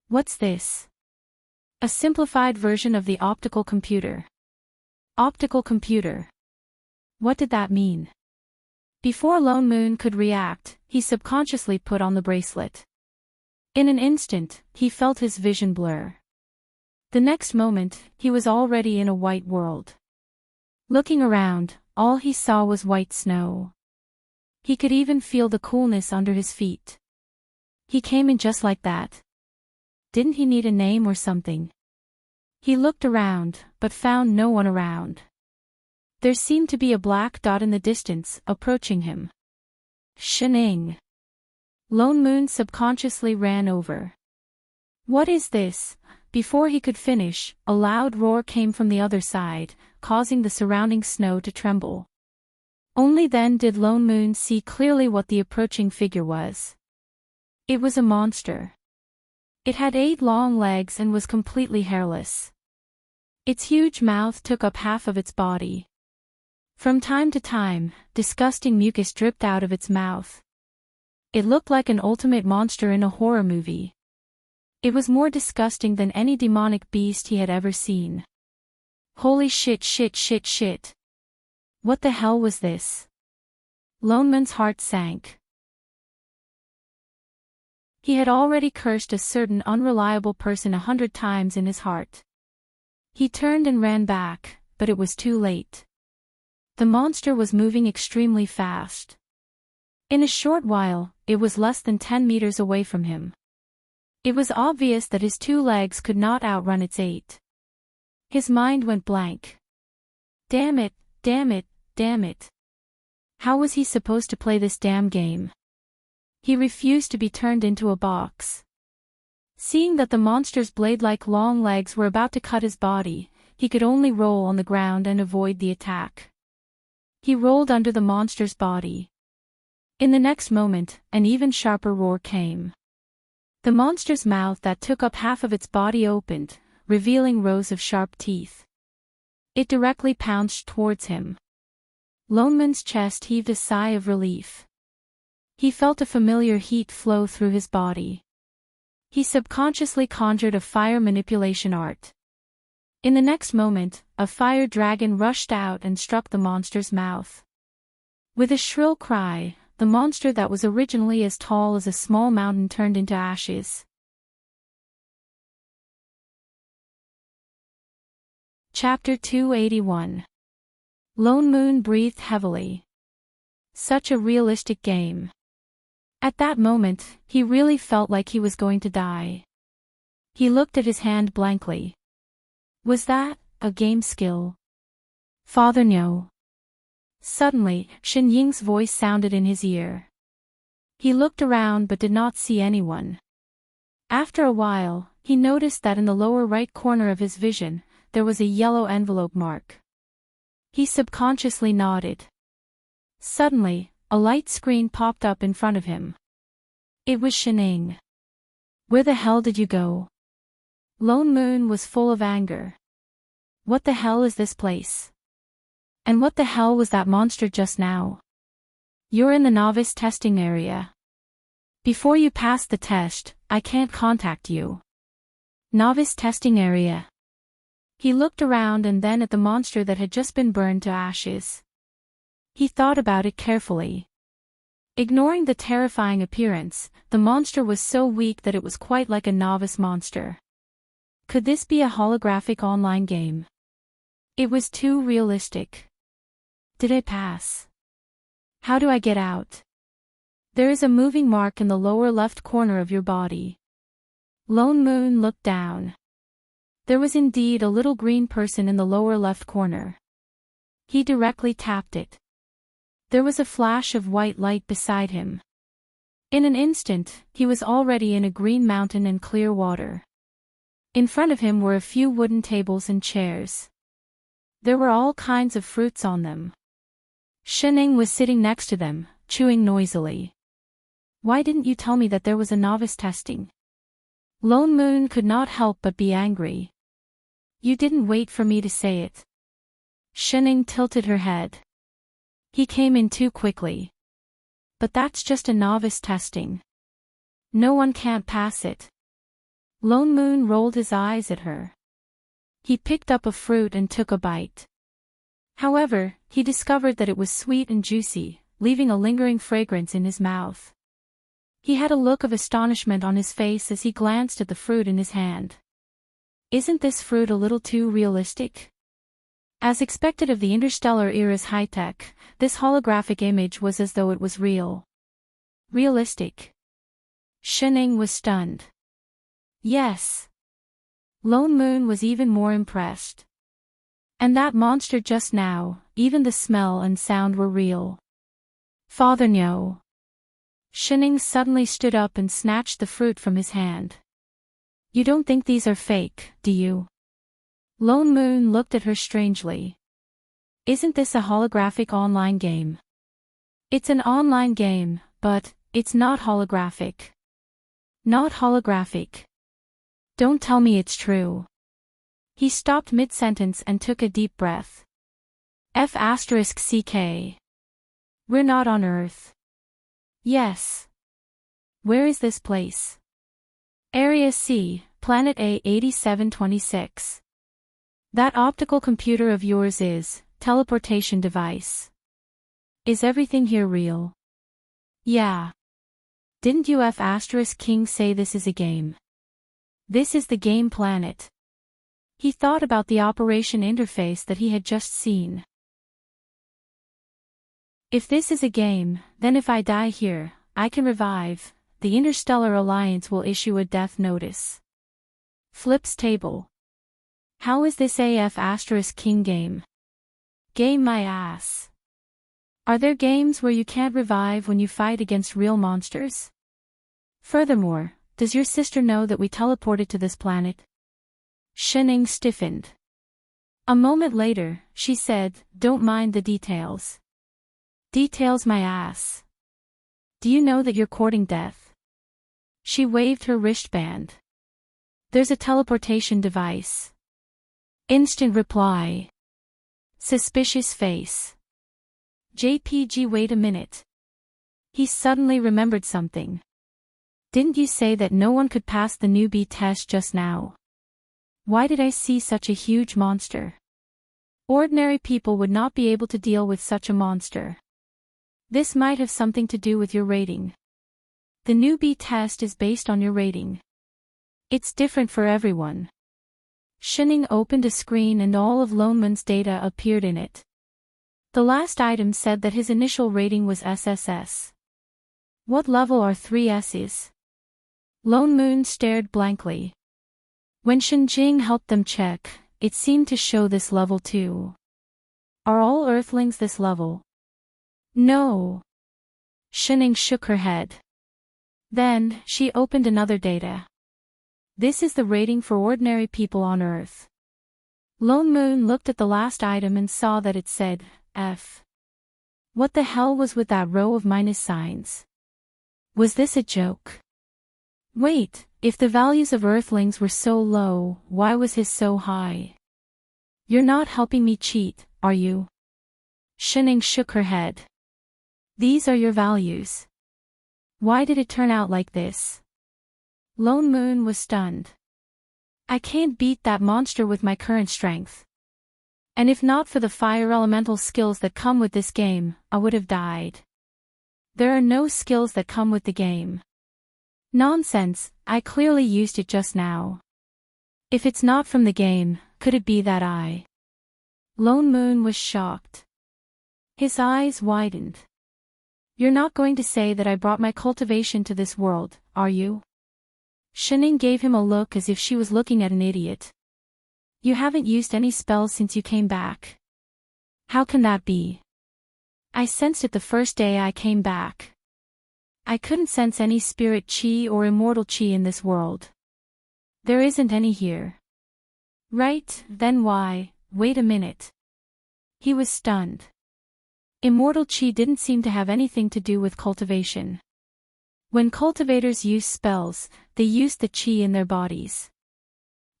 S1: What's this? A simplified version of the optical computer. Optical computer. What did that mean? Before Lone Moon could react, he subconsciously put on the bracelet. In an instant, he felt his vision blur. The next moment, he was already in a white world. Looking around, all he saw was white snow. He could even feel the coolness under his feet. He came in just like that. Didn't he need a name or something? He looked around, but found no one around. There seemed to be a black dot in the distance, approaching him. Shining. Lone Moon subconsciously ran over. What is this? Before he could finish, a loud roar came from the other side, causing the surrounding snow to tremble. Only then did Lone Moon see clearly what the approaching figure was. It was a monster. It had 8 long legs and was completely hairless. Its huge mouth took up half of its body. From time to time, disgusting mucus dripped out of its mouth. It looked like an ultimate monster in a horror movie. It was more disgusting than any demonic beast he had ever seen. Holy shit. What the hell was this? Lone Moon's heart sank. He had already cursed a certain unreliable person 100 times in his heart. He turned and ran back, but it was too late. The monster was moving extremely fast. In a short while, it was less than 10 meters away from him. It was obvious that his 2 legs could not outrun its 8. His mind went blank. Damn it, damn it, damn it. How was he supposed to play this damn game? He refused to be turned into a box. Seeing that the monster's blade-like long legs were about to cut his body, he could only roll on the ground and avoid the attack. He rolled under the monster's body. In the next moment, an even sharper roar came. The monster's mouth that took up half of its body opened, revealing rows of sharp teeth. It directly pounced towards him. Loneman's chest heaved a sigh of relief. He felt a familiar heat flow through his body. He subconsciously conjured a fire manipulation art. In the next moment, a fire dragon rushed out and struck the monster's mouth. With a shrill cry, the monster that was originally as tall as a small mountain turned into ashes. Chapter 281. Lone Moon breathed heavily. Such a realistic game. At that moment, he really felt like he was going to die. He looked at his hand blankly. Was that a game skill? Father, no. Suddenly, Shen Ying's voice sounded in his ear. He looked around but did not see anyone. After a while, he noticed that in the lower right corner of his vision, there was a yellow envelope mark. He subconsciously nodded. Suddenly, a light screen popped up in front of him. It was Shen Ying. Where the hell did you go? Lone Moon was full of anger. What the hell is this place? And what the hell was that monster just now? You're in the novice testing area. Before you pass the test, I can't contact you. Novice testing area. He looked around and then at the monster that had just been burned to ashes. He thought about it carefully. Ignoring the terrifying appearance, the monster was so weak that it was quite like a novice monster. Could this be a holographic online game? It was too realistic. Did I pass? How do I get out? There is a moving mark in the lower left corner of your body. Lone Moon looked down. There was indeed a little green person in the lower left corner. He directly tapped it. There was a flash of white light beside him. In an instant, he was already in a green mountain and clear water. In front of him were a few wooden tables and chairs. There were all kinds of fruits on them. Shen Ying was sitting next to them, chewing noisily. Why didn't you tell me that there was a novice testing? Lone Moon could not help but be angry. You didn't wait for me to say it. Shen Ying tilted her head. He came in too quickly. But that's just a novice testing. No one can't pass it. Lone Moon rolled his eyes at her. He picked up a fruit and took a bite. However, he discovered that it was sweet and juicy, leaving a lingering fragrance in his mouth. He had a look of astonishment on his face as he glanced at the fruit in his hand. Isn't this fruit a little too realistic? As expected of the interstellar era's high-tech, this holographic image was as though it was real. Realistic. Shen Ying was stunned. Yes. Lone Moon was even more impressed. And that monster just now, even the smell and sound were real. Father, no. Shen Ying suddenly stood up and snatched the fruit from his hand. You don't think these are fake, do you? Lone Moon looked at her strangely. Isn't this a holographic online game? It's an online game, but it's not holographic. Not holographic. Don't tell me it's true. He stopped mid-sentence and took a deep breath. F***CK. We're not on Earth. Yes. Where is this place? Area C, Planet A 8726. That optical computer of yours is, teleportation device. Is everything here real? Yeah. Didn't you F***King say this is a game? This is the game planet. He thought about the operation interface that he had just seen. If this is a game, then if I die here, I can revive. The Interstellar Alliance will issue a death notice. Flips table. How is this *King game? Game my ass. Are there games where you can't revive when you fight against real monsters? Furthermore, does your sister know that we teleported to this planet? Shining stiffened. A moment later, she said, "Don't mind the details." Details my ass. Do you know that you're courting death? She waved her wristband. There's a teleportation device. Instant reply. Suspicious face. JPG, wait a minute. He suddenly remembered something. Didn't you say that no one could pass the newbie test just now? Why did I see such a huge monster? Ordinary people would not be able to deal with such a monster. This might have something to do with your rating. The newbie test is based on your rating. It's different for everyone. Shining opened a screen and all of Lonemoon's data appeared in it. The last item said that his initial rating was SSS. What level are 3 S's? Lonemoon stared blankly. When Shinjing helped them check, it seemed to show this level too. Are all Earthlings this level? No. Shining shook her head. Then, she opened another data. This is the rating for ordinary people on Earth. Lonemoon looked at the last item and saw that it said, F. What the hell was with that row of minus signs? Was this a joke? Wait, if the values of Earthlings were so low, why was his so high? You're not helping me cheat, are you? Shining shook her head. These are your values. Why did it turn out like this? Lonemoon was stunned. I can't beat that monster with my current strength. And if not for the fire elemental skills that come with this game, I would have died. There are no skills that come with the game. Nonsense, I clearly used it just now. If it's not from the game, could it be that I? Lonemoon was shocked. His eyes widened. You're not going to say that I brought my cultivation to this world, are you? Shining gave him a look as if she was looking at an idiot. You haven't used any spells since you came back. How can that be? I sensed it the first day I came back. I couldn't sense any spirit chi or immortal chi in this world. There isn't any here. Right, then why? Wait a minute. He was stunned. Immortal chi didn't seem to have anything to do with cultivation. When cultivators use spells, they use the chi in their bodies.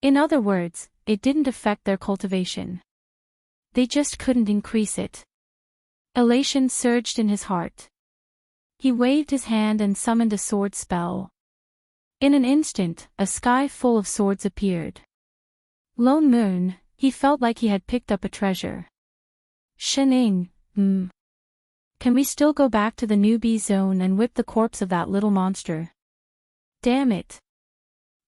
S1: In other words, it didn't affect their cultivation. They just couldn't increase it. Elation surged in his heart. He waved his hand and summoned a sword spell. In an instant, a sky full of swords appeared. Lonemoon, he felt like he had picked up a treasure. Shining, Can we still go back to the newbie zone and whip the corpse of that little monster? Damn it.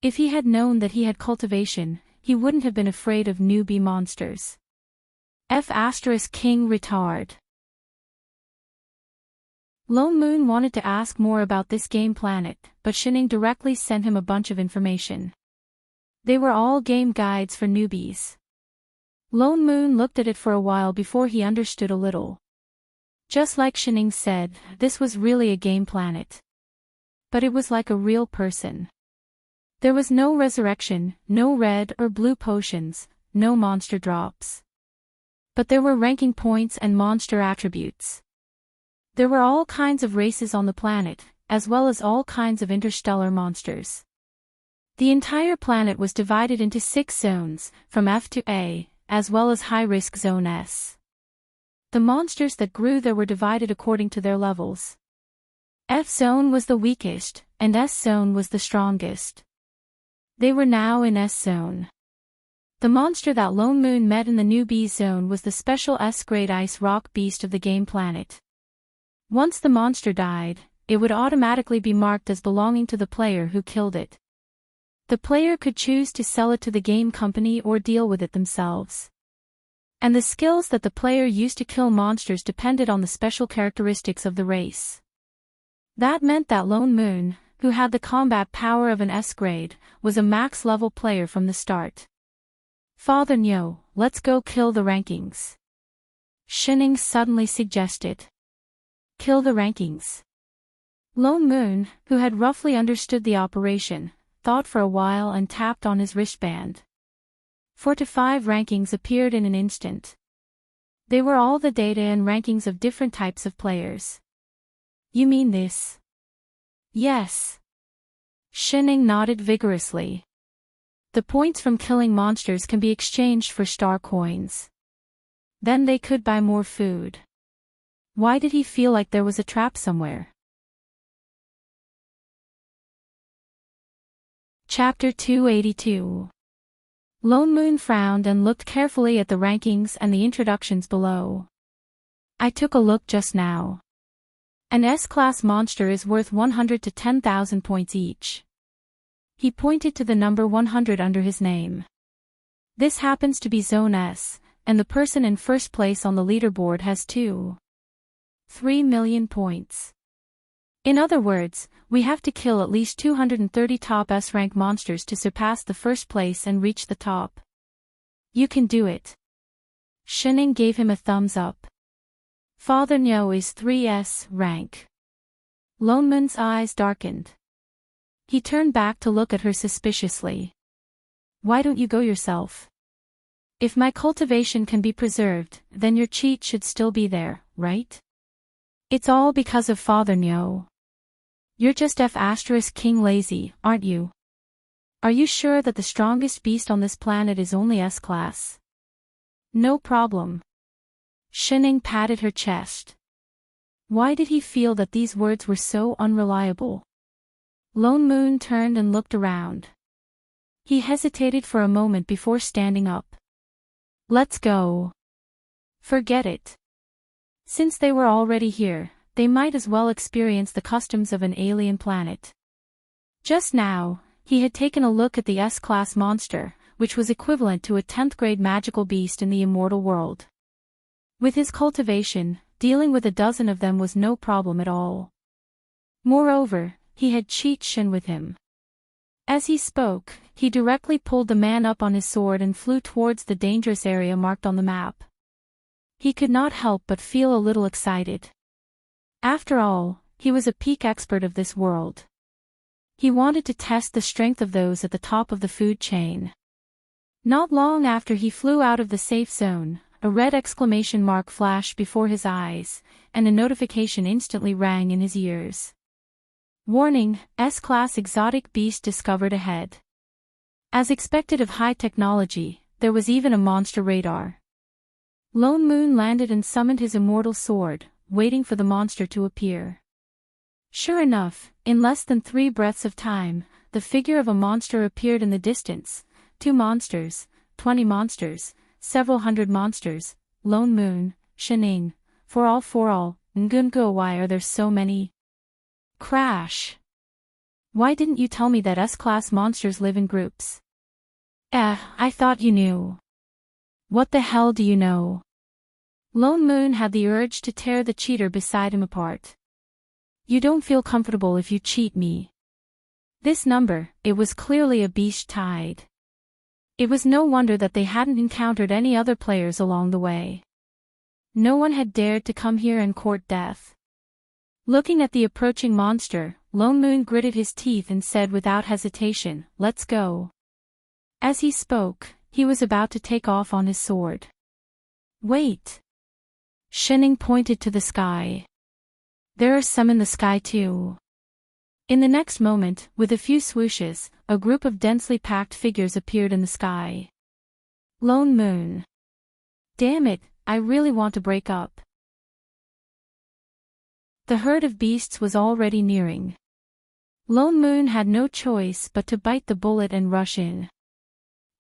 S1: If he had known that he had cultivation, he wouldn't have been afraid of newbie monsters. King retard. Lonemoon wanted to ask more about this game planet, but Shining directly sent him a bunch of information. They were all game guides for newbies. Lonemoon looked at it for a while before he understood a little. Just like Shining said, this was really a game planet. But it was like a real person. There was no resurrection, no red or blue potions, no monster drops. But there were ranking points and monster attributes. There were all kinds of races on the planet, as well as all kinds of interstellar monsters. The entire planet was divided into 6 zones, from F to A, as well as high-risk Zone S. The monsters that grew there were divided according to their levels. F zone was the weakest, and S zone was the strongest. They were now in S zone. The monster that Lonemoon met in the newbie zone was the special S-grade ice rock beast of the game planet. Once the monster died, it would automatically be marked as belonging to the player who killed it. The player could choose to sell it to the game company or deal with it themselves. And the skills that the player used to kill monsters depended on the special characteristics of the race. That meant that Lone Moon, who had the combat power of an S grade, was a max-level player from the start. Father Nyo, let's go kill the rankings. Shining suddenly suggested. Kill the rankings. Lone Moon, who had roughly understood the operation, thought for a while and tapped on his wristband. 4 to 5 rankings appeared in an instant. They were all the data and rankings of different types of players. You mean this? Yes. Shining nodded vigorously. The points from killing monsters can be exchanged for star coins. Then they could buy more food. Why did he feel like there was a trap somewhere? Chapter 282. Lone Moon frowned and looked carefully at the rankings and the introductions below. I took a look just now. An S-class monster is worth 100 to 10,000 points each. He pointed to the number 100 under his name. This happens to be Zone S, and the person in first place on the leaderboard has 3 million points. In other words, we have to kill at least 230 top S-rank monsters to surpass the first place and reach the top. You can do it. Shining gave him a thumbs up. Father Nyo is 3S rank. Lone Moon's eyes darkened. He turned back to look at her suspiciously. Why don't you go yourself? If my cultivation can be preserved, then your cheat should still be there, right? It's all because of Father Nyo. You're just F*King lazy, aren't you? Are you sure that the strongest beast on this planet is only S-class? No problem. Shining patted her chest. Why did he feel that these words were so unreliable? Lone Moon turned and looked around. He hesitated for a moment before standing up. Let's go. Forget it. Since they were already here, they might as well experience the customs of an alien planet. Just now, he had taken a look at the S-class monster, which was equivalent to a 10th grade magical beast in the immortal world. With his cultivation, dealing with a dozen of them was no problem at all. Moreover, he had Cheat Shin with him. As he spoke, he directly pulled the man up on his sword and flew towards the dangerous area marked on the map. He could not help but feel a little excited. After all, he was a peak expert of this world. He wanted to test the strength of those at the top of the food chain. Not long after he flew out of the safe zone, a red exclamation mark flashed before his eyes, and a notification instantly rang in his ears. Warning, S-class exotic beast discovered ahead. As expected of high technology, there was even a monster radar. Lone Moon landed and summoned his immortal sword, waiting for the monster to appear. Sure enough, in less than 3 breaths of time, the figure of a monster appeared in the distance. 2 monsters, 20 monsters, several hundred monsters, Lone Moon, Shining, for all, Ngungo, why are there so many? Crash. Why didn't you tell me that S-class monsters live in groups? I thought you knew. What the hell do you know? Lone Moon had the urge to tear the cheater beside him apart. You don't feel comfortable if you cheat me. This number, it was clearly a beast tied. It was no wonder that they hadn't encountered any other players along the way. No one had dared to come here and court death. Looking at the approaching monster, Lone Moon gritted his teeth and said without hesitation, "Let's go." As he spoke, he was about to take off on his sword. Wait. Shining pointed to the sky. There are some in the sky too. In the next moment, with a few swooshes, a group of densely packed figures appeared in the sky. Lone Moon. Damn it, I really want to break up. The herd of beasts was already nearing. Lone Moon had no choice but to bite the bullet and rush in.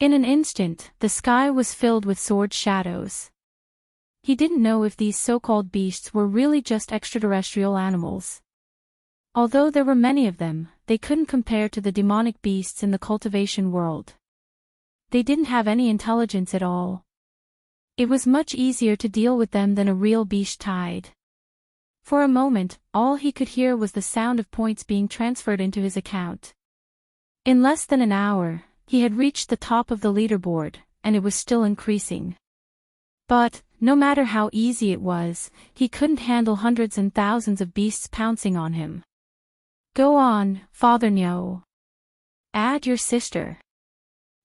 S1: In an instant, the sky was filled with sword shadows. He didn't know if these so-called beasts were really just extraterrestrial animals. Although there were many of them, they couldn't compare to the demonic beasts in the cultivation world. They didn't have any intelligence at all. It was much easier to deal with them than a real beast tide. For a moment, all he could hear was the sound of points being transferred into his account. In less than an hour, he had reached the top of the leaderboard, and it was still increasing. But, no matter how easy it was, he couldn't handle hundreds and thousands of beasts pouncing on him. Go on, Father Nyo. Add your sister.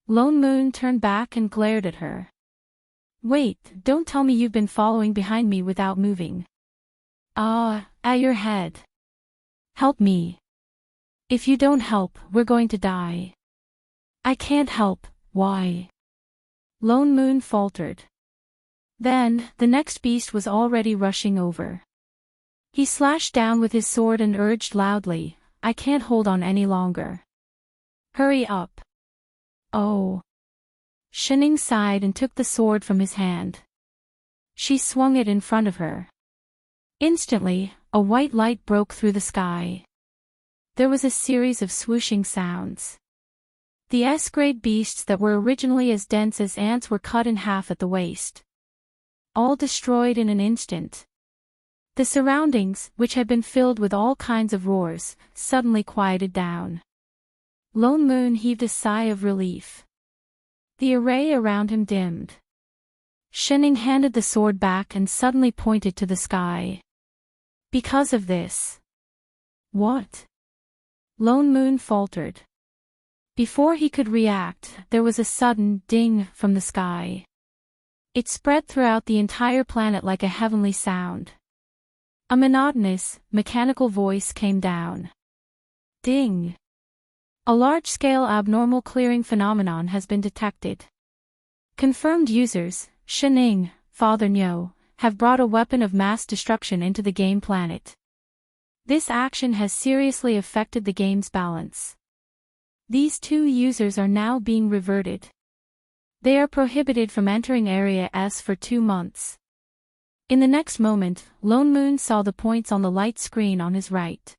S1: Lone Moon turned back and glared at her. Wait, don't tell me you've been following behind me without moving. At your head. Help me. If you don't help, we're going to die. I can't help, why? Lone Moon faltered. Then, the next beast was already rushing over. He slashed down with his sword and urged loudly, I can't hold on any longer. Hurry up. Oh. Shining sighed and took the sword from his hand. She swung it in front of her. Instantly, a white light broke through the sky. There was a series of swooshing sounds. The S-grade beasts that were originally as dense as ants were cut in half at the waist. All destroyed in an instant. The surroundings, which had been filled with all kinds of roars, suddenly quieted down. Lone Moon heaved a sigh of relief. The array around him dimmed. Shining handed the sword back and suddenly pointed to the sky. Because of this. What? Lone Moon faltered. Before he could react, there was a sudden ding from the sky. It spread throughout the entire planet like a heavenly sound. A monotonous, mechanical voice came down. Ding! A large-scale abnormal clearing phenomenon has been detected. Confirmed users, Shining, Father Nyo, have brought a weapon of mass destruction into the game planet. This action has seriously affected the game's balance. These two users are now being reverted. They are prohibited from entering Area S for 2 months. In the next moment, Lone Moon saw the points on the light screen on his right.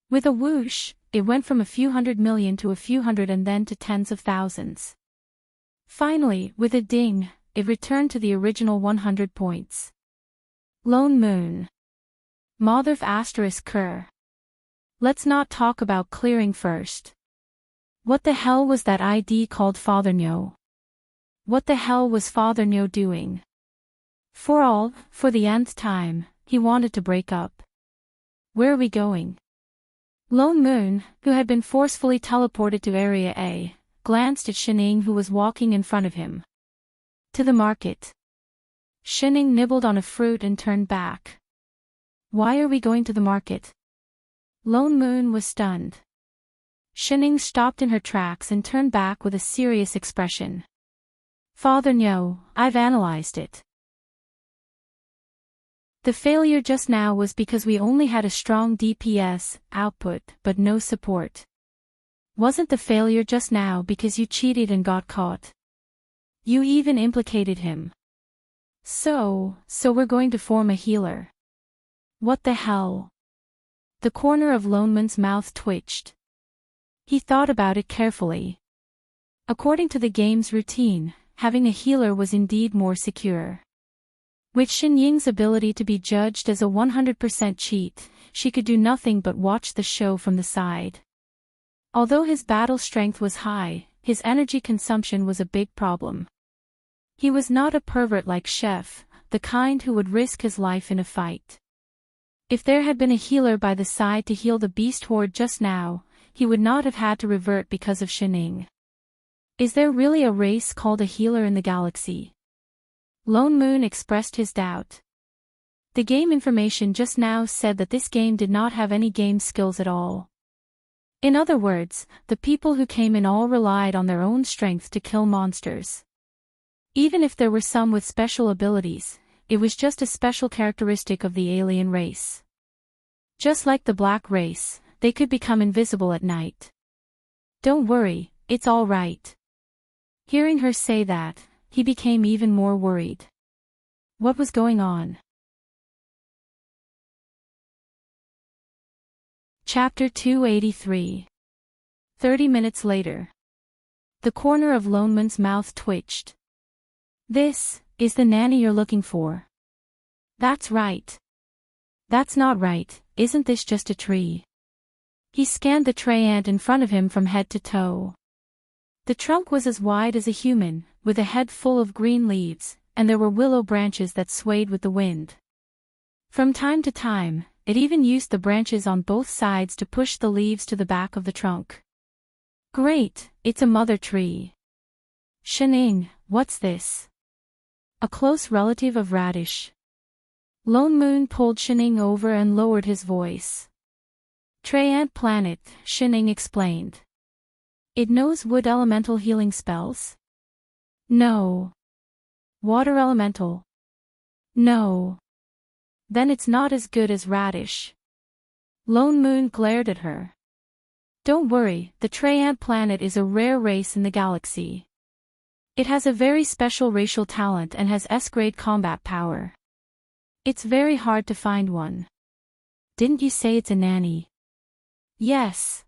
S1: With a whoosh, it went from a few 100 million to a few hundred and then to tens of thousands. Finally, with a ding, it returned to the original 100 points. Lone Moon. Motherf asterisk cur. Let's not talk about clearing first. What the hell was that ID called Father Nyo? What the hell was Father Nyo doing? For the nth time, he wanted to break up. Where are we going? Lone Moon, who had been forcefully teleported to Area A, glanced at Shining who was walking in front of him. To the market. Shining nibbled on a fruit and turned back. Why are we going to the market? Lone Moon was stunned. Shining stopped in her tracks and turned back with a serious expression. Father Nyo, I've analyzed it. The failure just now was because we only had a strong DPS output but no support. Wasn't the failure just now because you cheated and got caught? You even implicated him. So we're going to form a healer. What the hell? The corner of Lone Moon's mouth twitched. He thought about it carefully. According to the game's routine, having a healer was indeed more secure. With Xin Ying's ability to be judged as a 100% cheat, she could do nothing but watch the show from the side. Although his battle strength was high, his energy consumption was a big problem. He was not a pervert like Chef, the kind who would risk his life in a fight. If there had been a healer by the side to heal the beast horde just now, he would not have had to revert because of Shining. Is there really a race called a healer in the galaxy? Lone Moon expressed his doubt. The game information just now said that this game did not have any game skills at all. In other words, the people who came in all relied on their own strength to kill monsters. Even if there were some with special abilities, it was just a special characteristic of the alien race. Just like the black race, they could become invisible at night. Don't worry, it's all right. Hearing her say that, he became even more worried. What was going on? Chapter 283. 30 minutes later. The corner of Lone Moon's mouth twitched. This is the nanny you're looking for. That's right. That's not right, isn't this just a tree? He scanned the tray ant in front of him from head to toe. The trunk was as wide as a human, with a head full of green leaves, and there were willow branches that swayed with the wind. From time to time, it even used the branches on both sides to push the leaves to the back of the trunk. Great, it's a mother tree. Shining, what's this? A close relative of radish. Lone Moon pulled Shining over and lowered his voice. Tray ant planet, Shining explained. It knows wood elemental healing spells? No. Water elemental? No. Then it's not as good as radish. Lone Moon glared at her. Don't worry, the tray ant planet is a rare race in the galaxy. It has a very special racial talent and has S-grade combat power. It's very hard to find one. Didn't you say it's a nanny? Yes.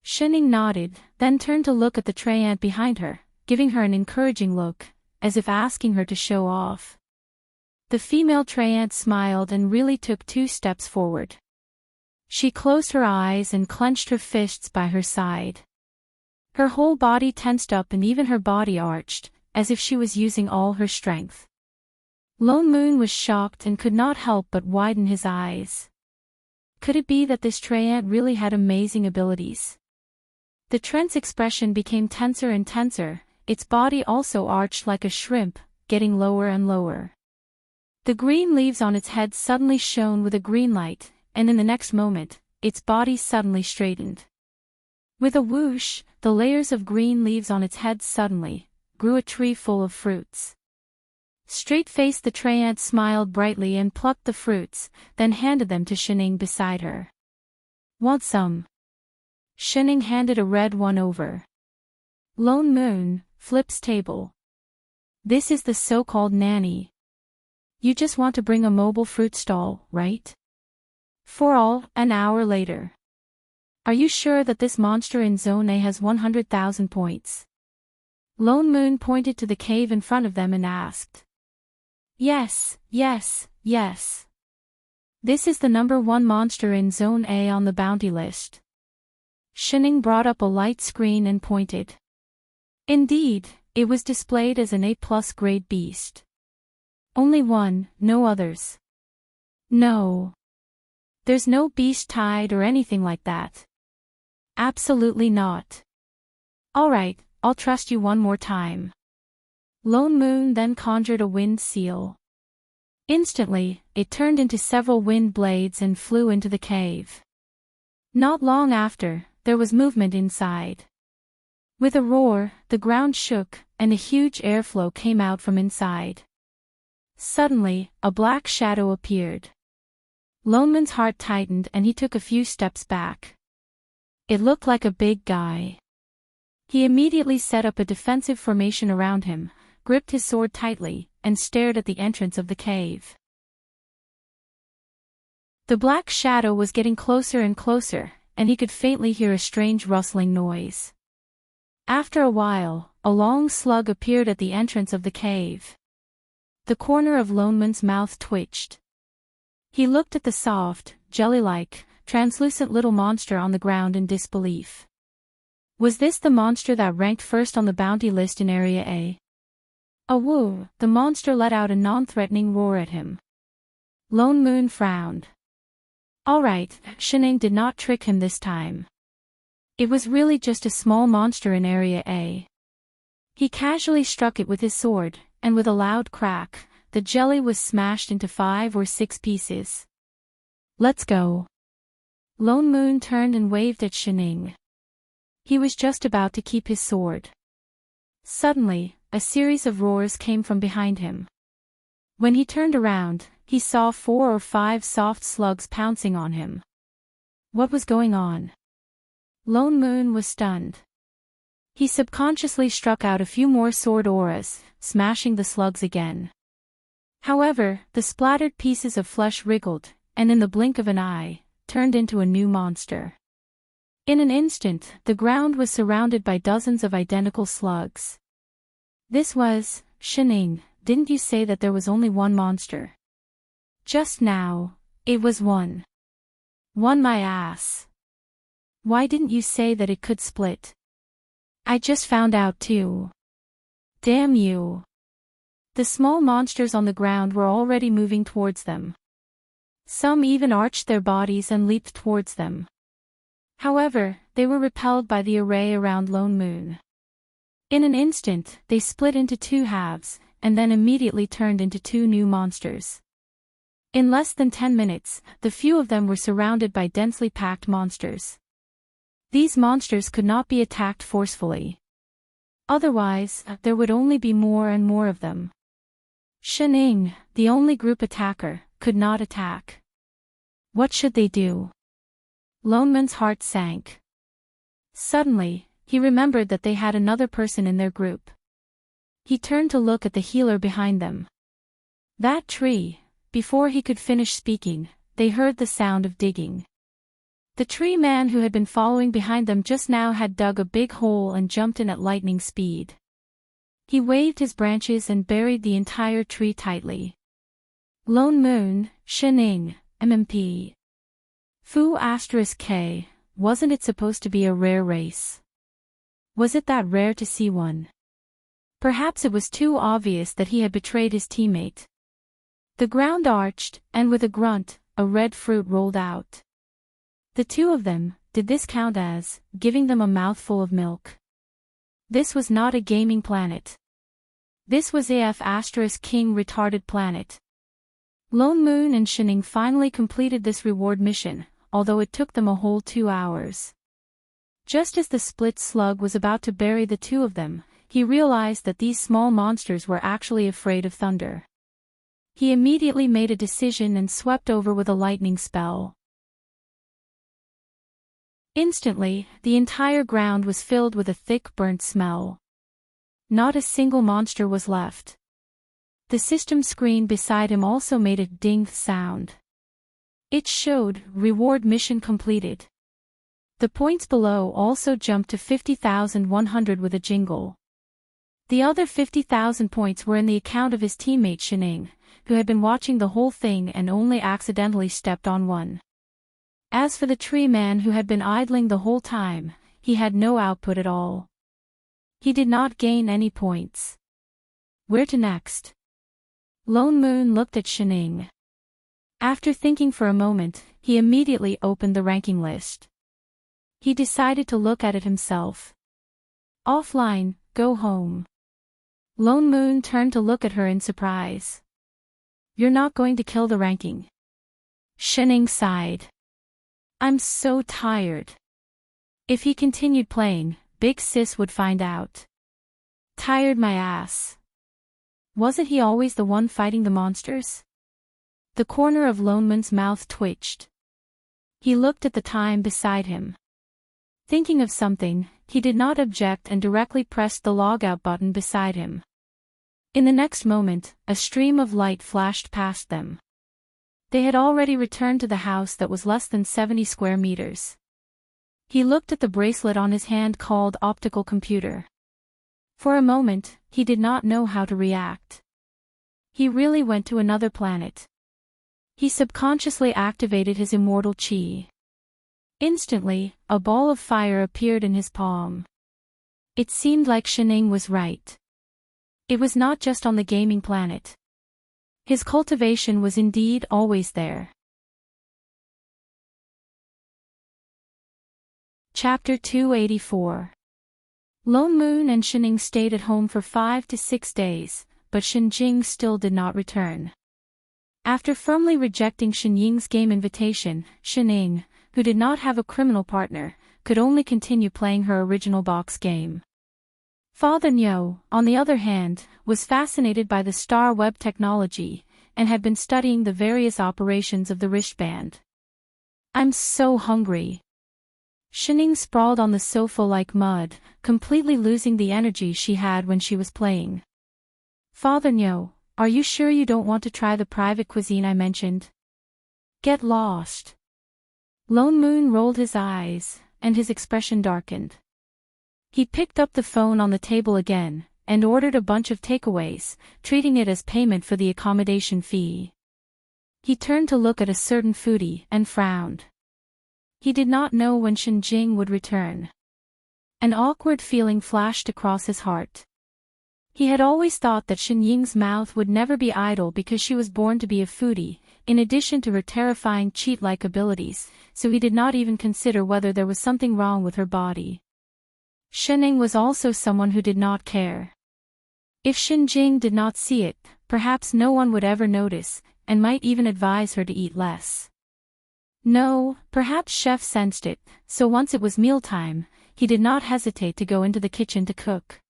S1: Shining nodded, then turned to look at the tray ant behind her, giving her an encouraging look, as if asking her to show off. The female tray ant smiled and really took 2 steps forward. She closed her eyes and clenched her fists by her side. Her whole body tensed up and even her body arched, as if she was using all her strength. Lone Moon was shocked and could not help but widen his eyes. Could it be that this tray ant really had amazing abilities? The trent's expression became tenser and tenser, its body also arched like a shrimp, getting lower and lower. The green leaves on its head suddenly shone with a green light, and in the next moment, its body suddenly straightened. With a whoosh, the layers of green leaves on its head suddenly grew a tree full of fruits. Straight-faced the tray ant smiled brightly and plucked the fruits, then handed them to Shining beside her. Want some? Shining handed a red one over. Lone Moon, flips table. This is the so-called nanny. You just want to bring a mobile fruit stall, right? For all, an hour later. Are you sure that this monster in Zone A has 100,000 points? Lone Moon pointed to the cave in front of them and asked. Yes, yes, yes. This is the #1 monster in Zone A on the bounty list. Shining brought up a light screen and pointed. Indeed, it was displayed as an A+ grade beast. Only one, no others. No. There's no beast tide or anything like that. Absolutely not. Alright, I'll trust you one more time. Lone Moon then conjured a wind seal. Instantly, it turned into several wind blades and flew into the cave. Not long after, there was movement inside. With a roar, the ground shook, and a huge airflow came out from inside. Suddenly, a black shadow appeared. Lone Moon's heart tightened and he took a few steps back. It looked like a big guy. He immediately set up a defensive formation around him, gripped his sword tightly, and stared at the entrance of the cave. The black shadow was getting closer and closer, and he could faintly hear a strange rustling noise. After a while, a long slug appeared at the entrance of the cave. The corner of Lone Moon's mouth twitched. He looked at the soft, jelly-like, translucent little monster on the ground in disbelief. Was this the monster that ranked first on the bounty list in Area A? A woo! The monster let out a non-threatening roar at him. Lone Moon frowned. Alright, Shining did not trick him this time. It was really just a small monster in Area A. He casually struck it with his sword, and with a loud crack, the jelly was smashed into 5 or 6 pieces. Let's go. Lone Moon turned and waved at Shining. He was just about to keep his sword. Suddenly, a series of roars came from behind him. When he turned around, he saw 4 or 5 soft slugs pouncing on him. What was going on? Lone Moon was stunned. He subconsciously struck out a few more sword auras, smashing the slugs again. However, the splattered pieces of flesh wriggled, and in the blink of an eye, turned into a new monster. In an instant, the ground was surrounded by dozens of identical slugs. This was, Shining, didn't you say that there was only one monster? Just now, it was one. One my ass. Why didn't you say that it could split? I just found out too. Damn you. The small monsters on the ground were already moving towards them. Some even arched their bodies and leaped towards them. However, they were repelled by the array around Lone Moon. In an instant, they split into two halves, and then immediately turned into two new monsters. In less than 10 minutes, the few of them were surrounded by densely packed monsters. These monsters could not be attacked forcefully. Otherwise, there would only be more and more of them. Shining, the only group attacker, could not attack. What should they do? Lone Moon's heart sank. Suddenly, he remembered that they had another person in their group. He turned to look at the healer behind them. That tree. Before he could finish speaking, they heard the sound of digging. The tree man who had been following behind them just now had dug a big hole and jumped in at lightning speed. He waved his branches and buried the entire tree tightly. Lone Moon, Shining, MMP. Fu *K, wasn't it supposed to be a rare race? Was it that rare to see one? Perhaps it was too obvious that he had betrayed his teammate. The ground arched, and with a grunt, a red fruit rolled out. The two of them, did this count as giving them a mouthful of milk? This was not a gaming planet. This was AF * King retarded planet. Lone Moon and Shining finally completed this reward mission, although it took them a whole 2 hours. Just as the split slug was about to bury the two of them, he realized that these small monsters were actually afraid of thunder. He immediately made a decision and swept over with a lightning spell. Instantly, the entire ground was filled with a thick burnt smell. Not a single monster was left. The system screen beside him also made a ding sound. It showed, reward mission completed. The points below also jumped to 50,100 with a jingle. The other 50,000 points were in the account of his teammate Shining, who had been watching the whole thing and only accidentally stepped on one. As for the tree man who had been idling the whole time, he had no output at all. He did not gain any points. Where to next? Lone Moon looked at Shining. After thinking for a moment, he immediately opened the ranking list. He decided to look at it himself. Offline, go home. Lone Moon turned to look at her in surprise. You're not going to kill the ranking? Shining sighed. I'm so tired. If he continued playing, Big Sis would find out. Tired my ass. Wasn't he always the one fighting the monsters? The corner of Lone Moon's mouth twitched. He looked at the time beside him. Thinking of something, he did not object and directly pressed the logout button beside him. In the next moment, a stream of light flashed past them. They had already returned to the house that was less than 70 square meters. He looked at the bracelet on his hand called optical computer. For a moment, he did not know how to react. He really went to another planet. He subconsciously activated his immortal chi. Instantly, a ball of fire appeared in his palm. It seemed like Shining was right. It was not just on the gaming planet. His cultivation was indeed always there. Chapter 284. Lone Moon and Shining stayed at home for 5 to 6 days, but Shinjing still did not return. After firmly rejecting Shinying's game invitation, Shining, who did not have a criminal partner, could only continue playing her original box game. Father Nyo, on the other hand, was fascinated by the star web technology, and had been studying the various operations of the wristband. I'm so hungry. Shining sprawled on the sofa like mud, completely losing the energy she had when she was playing. Father Nyo, are you sure you don't want to try the private cuisine I mentioned? Get lost. Lone Moon rolled his eyes, and his expression darkened. He picked up the phone on the table again, and ordered a bunch of takeaways, treating it as payment for the accommodation fee. He turned to look at a certain foodie and frowned. He did not know when Shenjing would return. An awkward feeling flashed across his heart. He had always thought that Shenying's mouth would never be idle because she was born to be a foodie, in addition to her terrifying cheat-like abilities, so he did not even consider whether there was something wrong with her body. Shenying was also someone who did not care. If Shenjing did not see it, perhaps no one would ever notice, and might even advise her to eat less. No, perhaps Chef sensed it, so once it was mealtime, he did not hesitate to go into the kitchen to cook.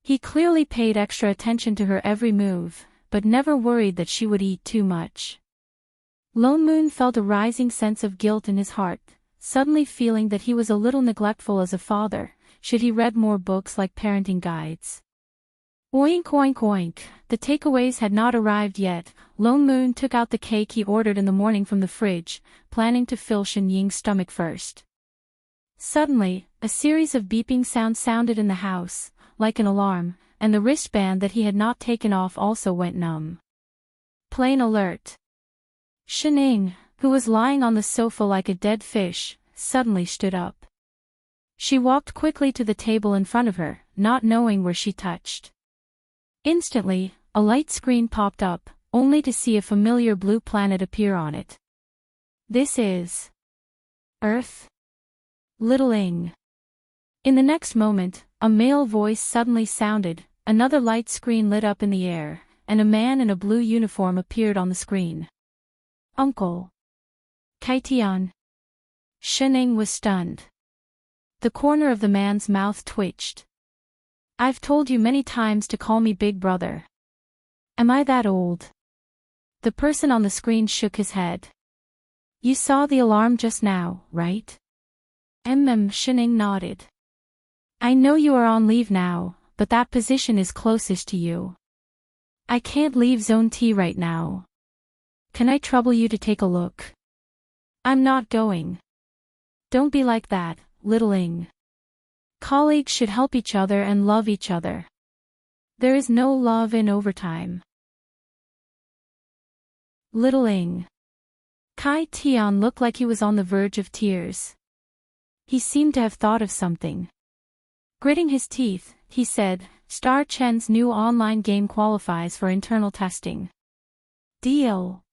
S1: He clearly paid extra attention to her every move, but never worried that she would eat too much. Lone Moon felt a rising sense of guilt in his heart, suddenly feeling that he was a little neglectful as a father, should he read more books like parenting guides. Oink oink oink, the takeaways had not arrived yet. Lone Moon took out the cake he ordered in the morning from the fridge, planning to fill Shenying's stomach first. Suddenly, a series of beeping sounds sounded in the house, like an alarm, and the wristband that he had not taken off also went numb. Plane alert. Shenying, who was lying on the sofa like a dead fish, suddenly stood up. She walked quickly to the table in front of her, not knowing where she touched. Instantly, a light screen popped up, only to see a familiar blue planet appear on it. This is Earth? Little Ing. In the next moment, a male voice suddenly sounded, another light screen lit up in the air, and a man in a blue uniform appeared on the screen. Uncle. Kaitian. Shenying was stunned. The corner of the man's mouth twitched. I've told you many times to call me Big Brother. Am I that old? The person on the screen shook his head. You saw the alarm just now, right? Shenying nodded. I know you are on leave now, but that position is closest to you. I can't leave Zone T right now. Can I trouble you to take a look? I'm not going. Don't be like that, Little Ing. Colleagues should help each other and love each other. There is no love in overtime. Little Ing. Kai Tian looked like he was on the verge of tears. He seemed to have thought of something. Gritting his teeth, he said, Star Chen's new online game qualifies for internal testing. Deal.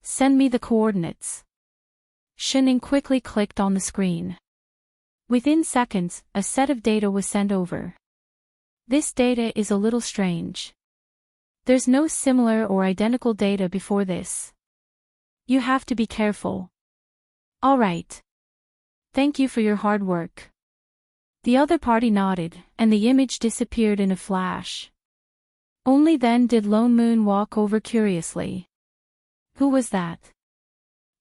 S1: Send me the coordinates. Shenying quickly clicked on the screen. Within seconds, a set of data was sent over. This data is a little strange. There's no similar or identical data before this. You have to be careful. All right. Thank you for your hard work. The other party nodded, and the image disappeared in a flash. Only then did Lone Moon walk over curiously. Who was that?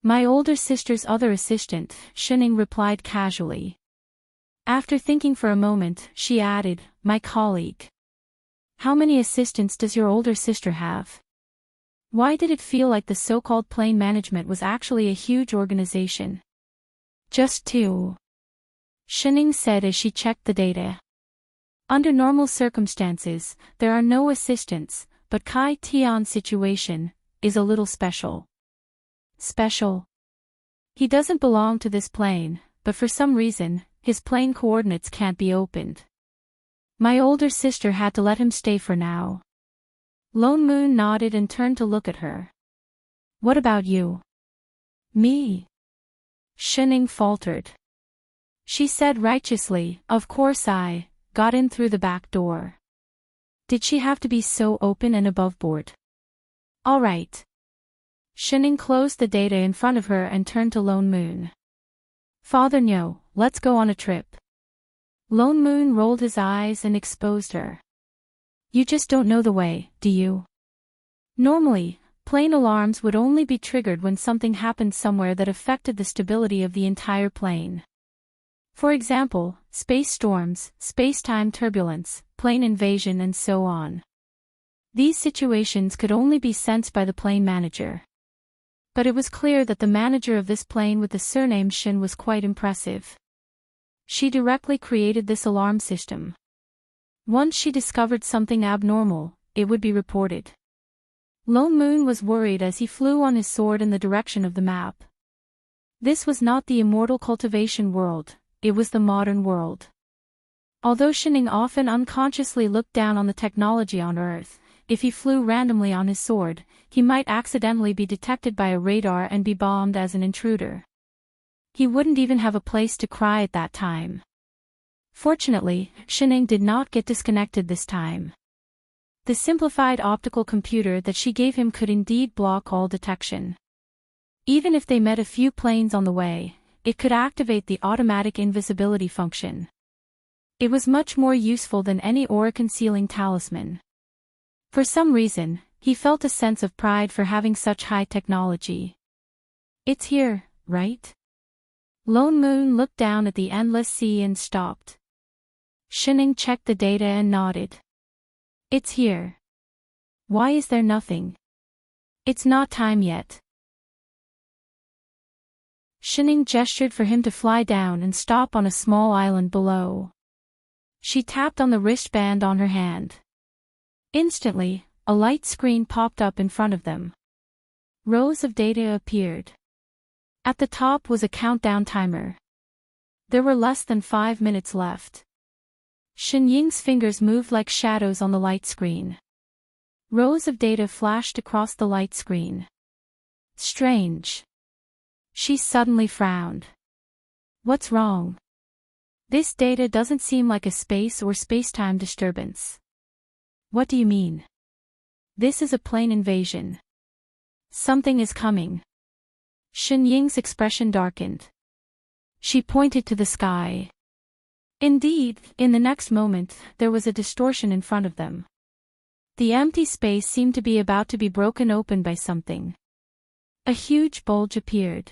S1: My older sister's other assistant, Shenying replied casually. After thinking for a moment, she added, my colleague. How many assistants does your older sister have? Why did it feel like the so-called plane management was actually a huge organization? Just 2. Shenying said as she checked the data. Under normal circumstances, there are no assistants, but Kai Tian's situation is a little special. Special? He doesn't belong to this plane, but for some reason, his plane coordinates can't be opened. My older sister had to let him stay for now. Lone Moon nodded and turned to look at her. What about you? Me? Shenying faltered. She said righteously, of course I got in through the back door. Did she have to be so open and aboveboard? All right. Shenying closed the data in front of her and turned to Lone Moon. Father Nyo, let's go on a trip. Lone Moon rolled his eyes and exposed her. You just don't know the way, do you? Normally, plane alarms would only be triggered when something happened somewhere that affected the stability of the entire plane. For example, space storms, space-time turbulence, plane invasion and so on. These situations could only be sensed by the plane manager. But it was clear that the manager of this plane with the surname Shin was quite impressive. She directly created this alarm system. Once she discovered something abnormal, it would be reported. Lone Moon was worried as he flew on his sword in the direction of the map. This was not the immortal cultivation world, it was the modern world. Although Shining often unconsciously looked down on the technology on Earth, if he flew randomly on his sword, he might accidentally be detected by a radar and be bombed as an intruder. He wouldn't even have a place to cry at that time. Fortunately, Shining did not get disconnected this time. The simplified optical computer that she gave him could indeed block all detection. Even if they met a few planes on the way, it could activate the automatic invisibility function. It was much more useful than any aura-concealing talisman. For some reason, he felt a sense of pride for having such high technology. It's here, right? Lone Moon looked down at the endless sea and stopped. Shining checked the data and nodded. It's here. Why is there nothing? It's not time yet. Shining gestured for him to fly down and stop on a small island below. She tapped on the wristband on her hand. Instantly, a light screen popped up in front of them. Rows of data appeared. At the top was a countdown timer. There were less than 5 minutes left. Shen Ying's fingers moved like shadows on the light screen. Rows of data flashed across the light screen. Strange. She suddenly frowned. What's wrong? This data doesn't seem like a space or spacetime disturbance. What do you mean? This is a plane invasion. Something is coming. Shen Ying's expression darkened. She pointed to the sky. Indeed, in the next moment, there was a distortion in front of them. The empty space seemed to be about to be broken open by something. A huge bulge appeared.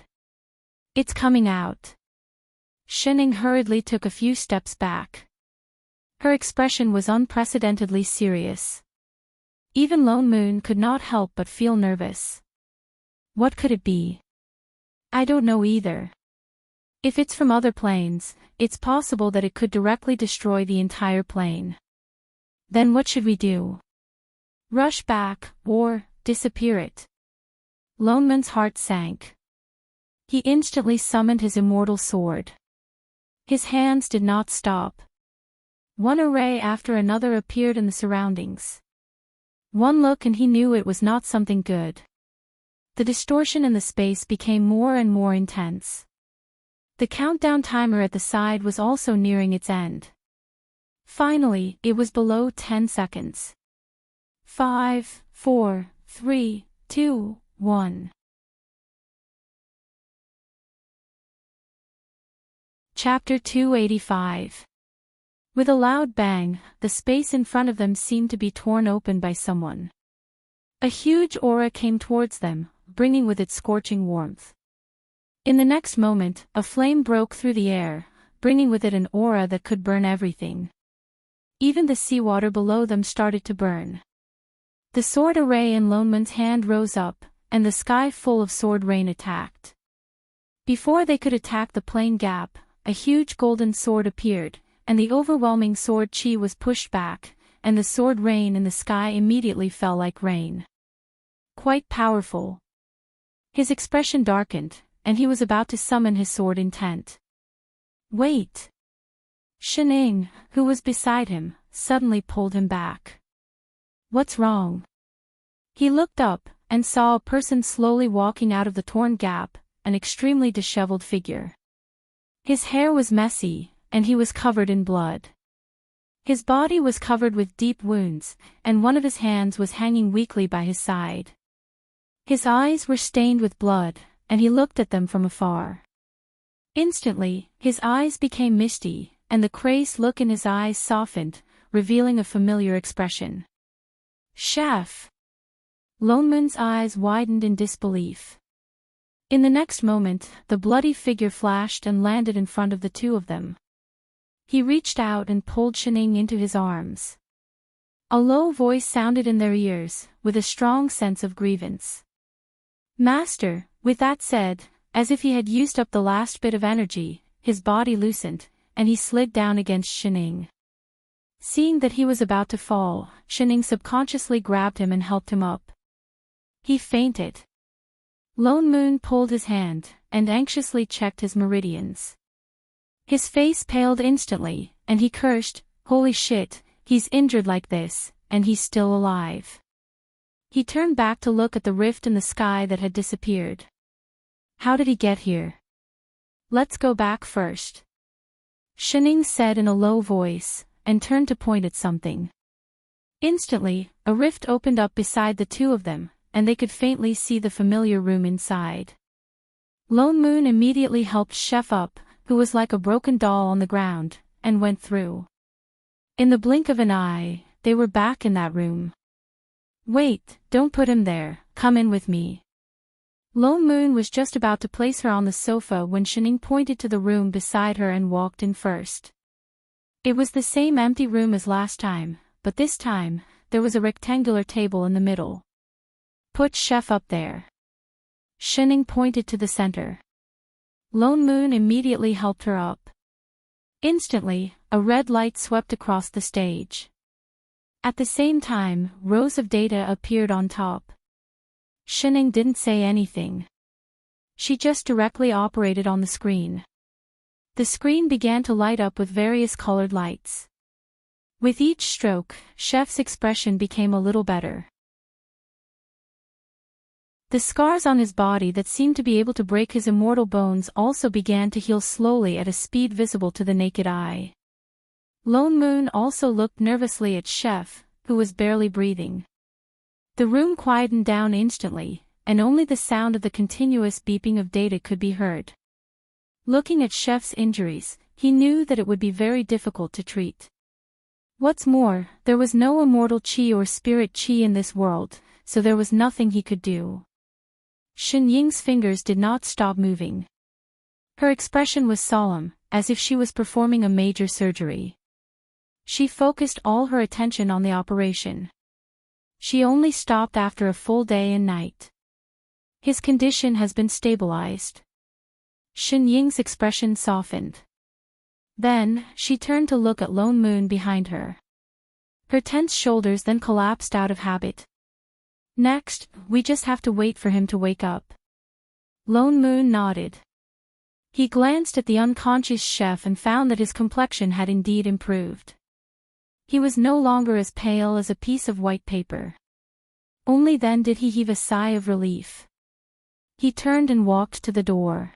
S1: It's coming out. Shen Ying hurriedly took a few steps back. Her expression was unprecedentedly serious. Even Lone Moon could not help but feel nervous. What could it be? I don't know either. If it's from other planes, it's possible that it could directly destroy the entire plane. Then what should we do? Rush back, or disappear it? Lone Moon's heart sank. He instantly summoned his immortal sword. His hands did not stop. One array after another appeared in the surroundings. One look and he knew it was not something good. The distortion in the space became more and more intense. The countdown timer at the side was also nearing its end. Finally, it was below 10 seconds. 5, 4, 3, 2, 1. Chapter 285. With a loud bang, the space in front of them seemed to be torn open by someone. A huge aura came towards them, bringing with it scorching warmth. In the next moment, a flame broke through the air, bringing with it an aura that could burn everything. Even the seawater below them started to burn. The sword array in Lone Moon's hand rose up, and the sky full of sword rain attacked. Before they could attack the plane gap, a huge golden sword appeared, and the overwhelming sword chi was pushed back, and the sword rain in the sky immediately fell like rain. Quite powerful. His expression darkened, and he was about to summon his sword intent. Wait! Shen Ying, who was beside him, suddenly pulled him back. What's wrong? He looked up, and saw a person slowly walking out of the torn gap, an extremely disheveled figure. His hair was messy, and he was covered in blood. His body was covered with deep wounds, and one of his hands was hanging weakly by his side. His eyes were stained with blood, and he looked at them from afar. Instantly, his eyes became misty, and the crazed look in his eyes softened, revealing a familiar expression. Chef! Lone Moon's eyes widened in disbelief. In the next moment, the bloody figure flashed and landed in front of the two of them. He reached out and pulled Shen Ying into his arms. A low voice sounded in their ears, with a strong sense of grievance. Master, with that said, as if he had used up the last bit of energy, his body loosened, and he slid down against Shining. Seeing that he was about to fall, Shining subconsciously grabbed him and helped him up. He fainted. Lone Moon pulled his hand, and anxiously checked his meridians. His face paled instantly, and he cursed, "Holy shit, he's injured like this, and he's still alive." He turned back to look at the rift in the sky that had disappeared. How did he get here? Let's go back first, Shining said in a low voice, and turned to point at something. Instantly, a rift opened up beside the two of them, and they could faintly see the familiar room inside. Lone Moon immediately helped Chef up, who was like a broken doll on the ground, and went through. In the blink of an eye, they were back in that room. Wait, don't put him there, come in with me. Lone Moon was just about to place her on the sofa when Shining pointed to the room beside her and walked in first. It was the same empty room as last time, but this time, there was a rectangular table in the middle. Put Chef up there. Shining pointed to the center. Lone Moon immediately helped her up. Instantly, a red light swept across the stage. At the same time, rows of data appeared on top. Shining didn't say anything. She just directly operated on the screen. The screen began to light up with various colored lights. With each stroke, Chef's expression became a little better. The scars on his body that seemed to be able to break his immortal bones also began to heal slowly at a speed visible to the naked eye. Lone Moon also looked nervously at Chef, who was barely breathing. The room quietened down instantly, and only the sound of the continuous beeping of data could be heard. Looking at Chef's injuries, he knew that it would be very difficult to treat. What's more, there was no immortal chi or spirit chi in this world, so there was nothing he could do. Shen Ying's fingers did not stop moving. Her expression was solemn, as if she was performing a major surgery. She focused all her attention on the operation. She only stopped after a full day and night. His condition has been stabilized. Shen Ying's expression softened. Then, she turned to look at Lone Moon behind her. Her tense shoulders then collapsed out of habit. Next, we just have to wait for him to wake up. Lone Moon nodded. He glanced at the unconscious Chef and found that his complexion had indeed improved. He was no longer as pale as a piece of white paper. Only then did he heave a sigh of relief. He turned and walked to the door.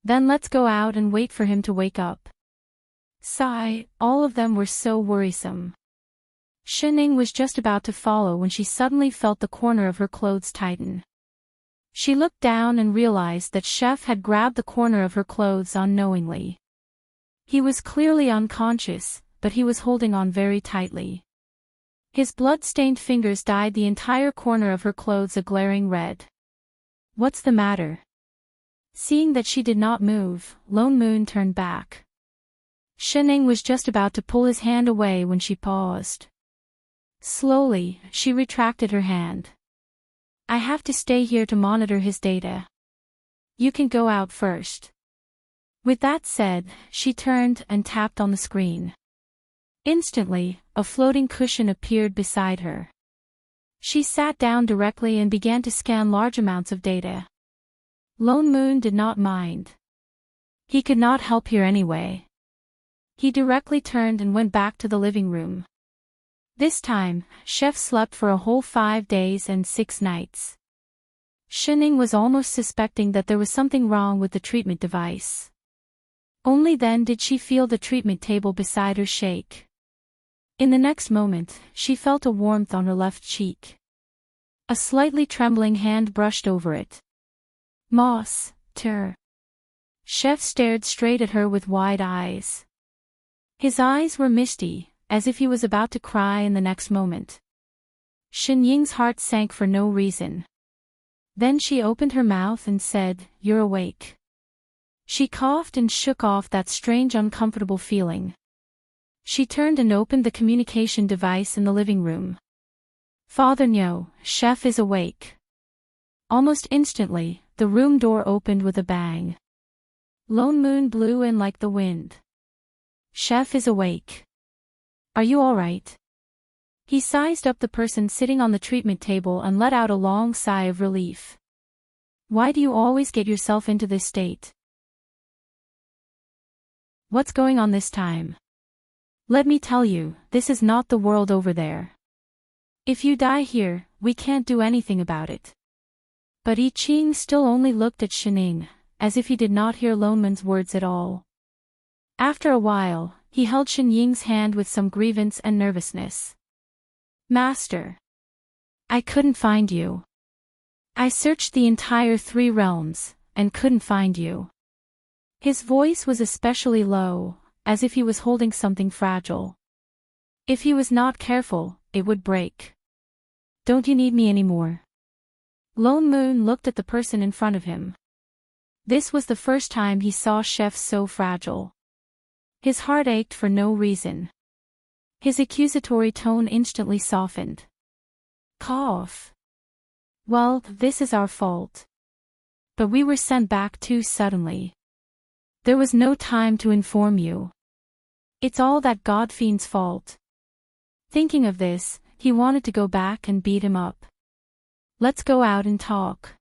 S1: Then let's go out and wait for him to wake up. Sigh, all of them were so worrisome. Shining was just about to follow when she suddenly felt the corner of her clothes tighten. She looked down and realized that Chef had grabbed the corner of her clothes unknowingly. He was clearly unconscious, but he was holding on very tightly. His blood-stained fingers dyed the entire corner of her clothes a glaring red. What's the matter? Seeing that she did not move, Lone Moon turned back. Shining was just about to pull his hand away when she paused. Slowly, she retracted her hand. I have to stay here to monitor his data. You can go out first. With that said, she turned and tapped on the screen. Instantly, a floating cushion appeared beside her. She sat down directly and began to scan large amounts of data. Lone Moon did not mind. He could not help here anyway. He directly turned and went back to the living room. This time, Chef slept for a whole 5 days and 6 nights. Shining was almost suspecting that there was something wrong with the treatment device. Only then did she feel the treatment table beside her shake. In the next moment, she felt a warmth on her left cheek. A slightly trembling hand brushed over it. Moss, Ter. Chef stared straight at her with wide eyes. His eyes were misty, as if he was about to cry in the next moment. Shen Ying's heart sank for no reason. Then she opened her mouth and said, "You're awake." She coughed and shook off that strange uncomfortable feeling. She turned and opened the communication device in the living room. Father Nyo, Chef is awake. Almost instantly, the room door opened with a bang. Lone Moon blew in like the wind. "Chef is awake. Are you all right?" He sized up the person sitting on the treatment table and let out a long sigh of relief. "Why do you always get yourself into this state? What's going on this time? Let me tell you, this is not the world over there. If you die here, we can't do anything about it." But I Ching still only looked at Shining, as if he did not hear Lone Moon's words at all. After a while, he held Shen Ying's hand with some grievance and nervousness. "Master, I couldn't find you. I searched the entire 3 realms, and couldn't find you." His voice was especially low, as if he was holding something fragile. If he was not careful, it would break. "Don't you need me anymore?" Lone Moon looked at the person in front of him. This was the first time he saw Chef so fragile. His heart ached for no reason. His accusatory tone instantly softened. "Cough. Well, this is our fault. But we were sent back too suddenly. There was no time to inform you. It's all that Godfiend's fault." Thinking of this, he wanted to go back and beat him up. "Let's go out and talk."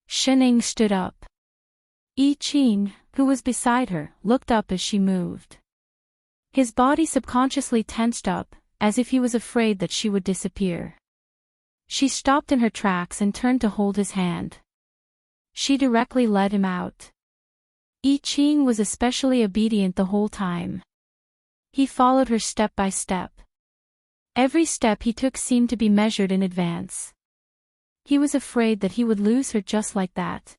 S1: Shining stood up. I Ching, who was beside her, looked up as she moved. His body subconsciously tensed up, as if he was afraid that she would disappear. She stopped in her tracks and turned to hold his hand. She directly led him out. I Ching was especially obedient the whole time. He followed her step by step. Every step he took seemed to be measured in advance. He was afraid that he would lose her just like that.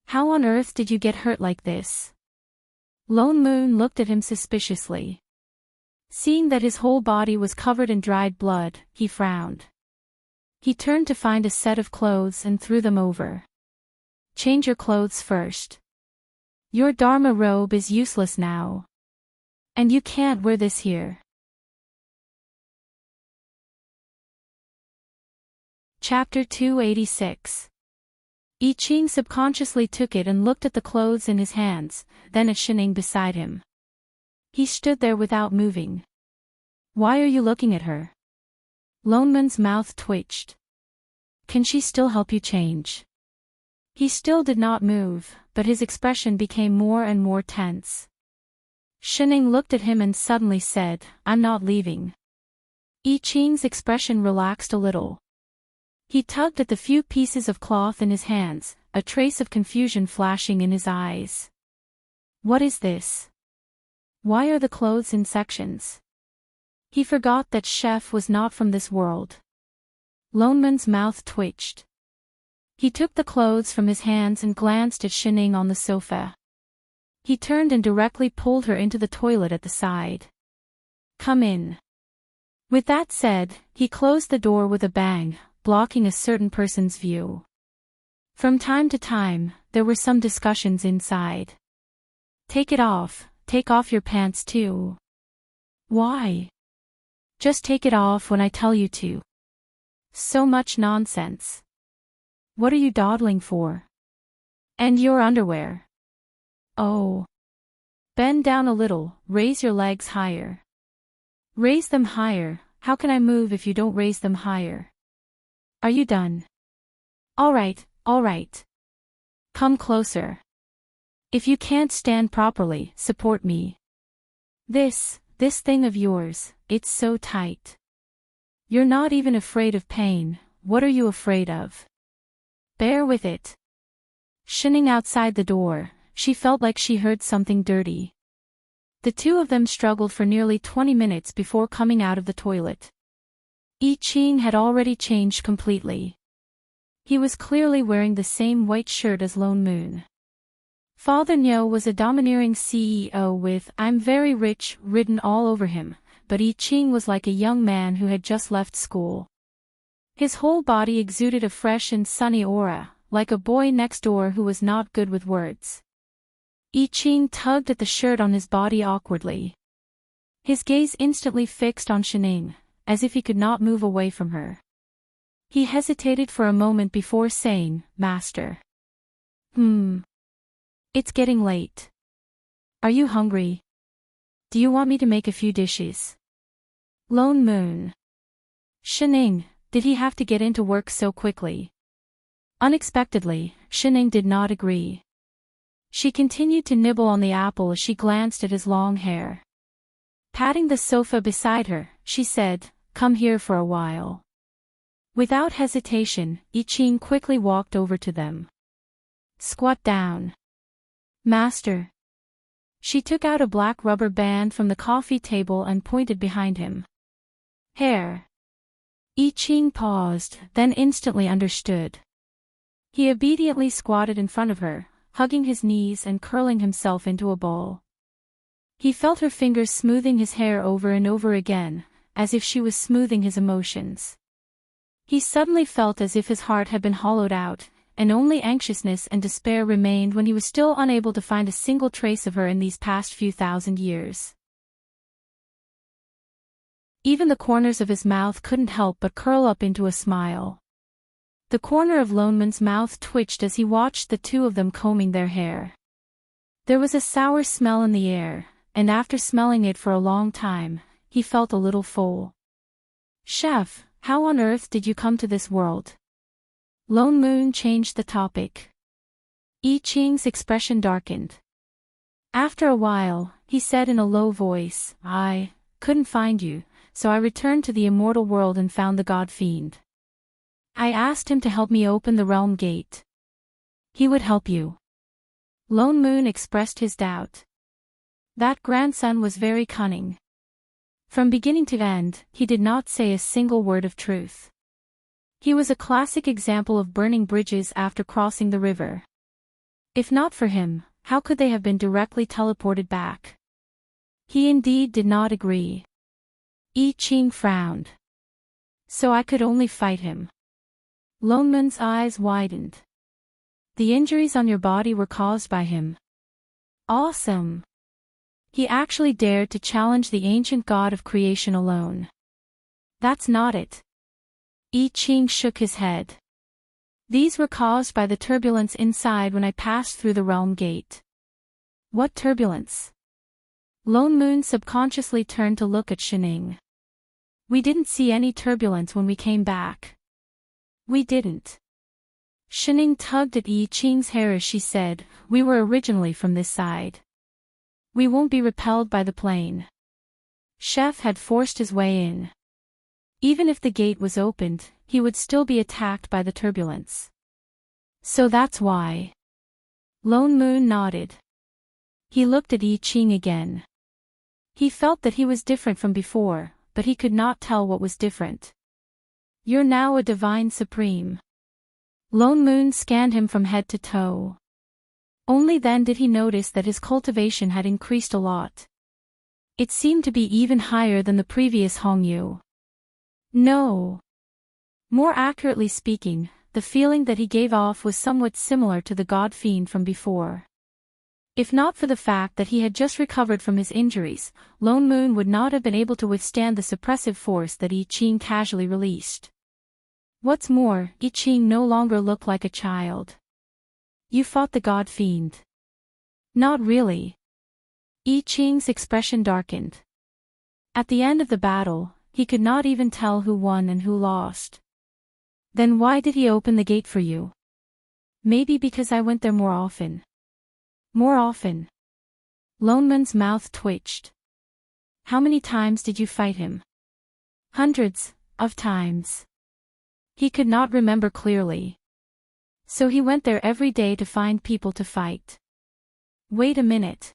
S1: "How on earth did you get hurt like this?" Lone Moon looked at him suspiciously. Seeing that his whole body was covered in dried blood, he frowned. He turned to find a set of clothes and threw them over. "Change your clothes first. Your Dharma robe is useless now. And you can't wear this here." Chapter 286. I Ching subconsciously took it and looked at the clothes in his hands, then at Shining beside him. He stood there without moving. "Why are you looking at her?" Lone Moon's mouth twitched. "Can she still help you change?" He still did not move, but his expression became more and more tense. Shining looked at him and suddenly said, "I'm not leaving." I Ching's expression relaxed a little. He tugged at the few pieces of cloth in his hands, a trace of confusion flashing in his eyes. "What is this? Why are the clothes in sections?" He forgot that Chef was not from this world. Lone Moon's mouth twitched. He took the clothes from his hands and glanced at Shining on the sofa. He turned and directly pulled her into the toilet at the side. "Come in." With that said, he closed the door with a bang, blocking a certain person's view. From time to time, there were some discussions inside. "Take it off, take off your pants too." "Why?" "Just take it off when I tell you to." So much nonsense. What are you dawdling for? And your underwear. Oh. Bend down a little, raise your legs higher. Raise them higher. How can I move if you don't raise them higher? Are you done? All right, all right. Come closer. If you can't stand properly, support me. This thing of yours, it's so tight. You're not even afraid of pain, what are you afraid of? Bear with it. Shining outside the door, she felt like she heard something dirty. The two of them struggled for nearly 20 minutes before coming out of the toilet. I Ching had already changed completely. He was clearly wearing the same white shirt as Lone Moon. Father Nyo was a domineering CEO with "I'm very rich" written all over him, but I Ching was like a young man who had just left school. His whole body exuded a fresh and sunny aura, like a boy next door who was not good with words. I Ching tugged at the shirt on his body awkwardly. His gaze instantly fixed on Shining, as if he could not move away from her. He hesitated for a moment before saying, "Master." It's getting late. Are you hungry? Do you want me to make a few dishes? Lone Moon. Shining, did he have to get into work so quickly? Unexpectedly, Shining did not agree. She continued to nibble on the apple as she glanced at his long hair. Patting the sofa beside her, she said, "Come here for a while." Without hesitation, I Ching quickly walked over to them. "Squat down." "Master." She took out a black rubber band from the coffee table and pointed behind him. "Hair." I Ching paused, then instantly understood. He obediently squatted in front of her, hugging his knees and curling himself into a ball. He felt her fingers smoothing his hair over and over again, as if she was smoothing his emotions. He suddenly felt as if his heart had been hollowed out, and only anxiousness and despair remained when he was still unable to find a single trace of her in these past few thousand years. Even the corners of his mouth couldn't help but curl up into a smile. The corner of Lone Moon's mouth twitched as he watched the two of them combing their hair. There was a sour smell in the air, and after smelling it for a long time, he felt a little full. "Chef, how on earth did you come to this world?" Lone Moon changed the topic. I Ching's expression darkened. After a while, he said in a low voice, "I couldn't find you, so I returned to the immortal world and found the God Fiend. I asked him to help me open the realm gate. He would help you." Lone Moon expressed his doubt. That grandson was very cunning. From beginning to end, he did not say a single word of truth. He was a classic example of burning bridges after crossing the river. If not for him, how could they have been directly teleported back? He indeed did not agree. I Ching frowned. "So I could only fight him." Lone Moon's eyes widened. "The injuries on your body were caused by him." Awesome. He actually dared to challenge the ancient god of creation alone. "That's not it." I Ching shook his head. "These were caused by the turbulence inside when I passed through the realm gate." "What turbulence?" Lone Moon subconsciously turned to look at Shining. "We didn't see any turbulence when we came back." "We didn't." Shining tugged at I Ching's hair as she said, "We were originally from this side. We won't be repelled by the plane." Chef had forced his way in. Even if the gate was opened, he would still be attacked by the turbulence. "So that's why." Lone Moon nodded. He looked at I Ching again. He felt that he was different from before, but he could not tell what was different. "You're now a divine supreme." Lone Moon scanned him from head to toe. Only then did he notice that his cultivation had increased a lot. It seemed to be even higher than the previous Hongyu. No. More accurately speaking, the feeling that he gave off was somewhat similar to the God Fiend from before. If not for the fact that he had just recovered from his injuries, Lone Moon would not have been able to withstand the suppressive force that I Ching casually released. What's more, I Ching no longer looked like a child. "You fought the God Fiend." "Not really." I Ching's expression darkened. At the end of the battle, he could not even tell who won and who lost. "Then why did he open the gate for you?" "Maybe because I went there more often." "More often?" Lone Moon's mouth twitched. "How many times did you fight him?" "Hundreds of times." He could not remember clearly. "So he went there every day to find people to fight." Wait a minute.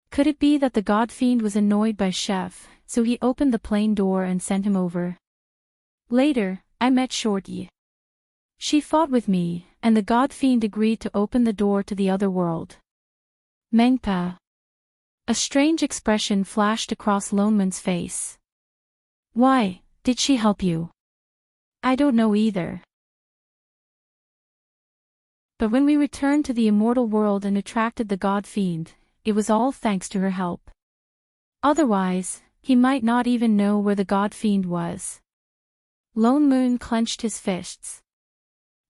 S1: Could it be that the God Fiend was annoyed by Chef, so he opened the plane door and sent him over? "Later, I met Short Yi. She fought with me, and the God Fiend agreed to open the door to the other world." Mengpa. A strange expression flashed across Lone Moon's face. "Why, did she help you?" "I don't know either. But when we returned to the immortal world and attracted the God Fiend, it was all thanks to her help. Otherwise, he might not even know where the God Fiend was." Lone Moon clenched his fists.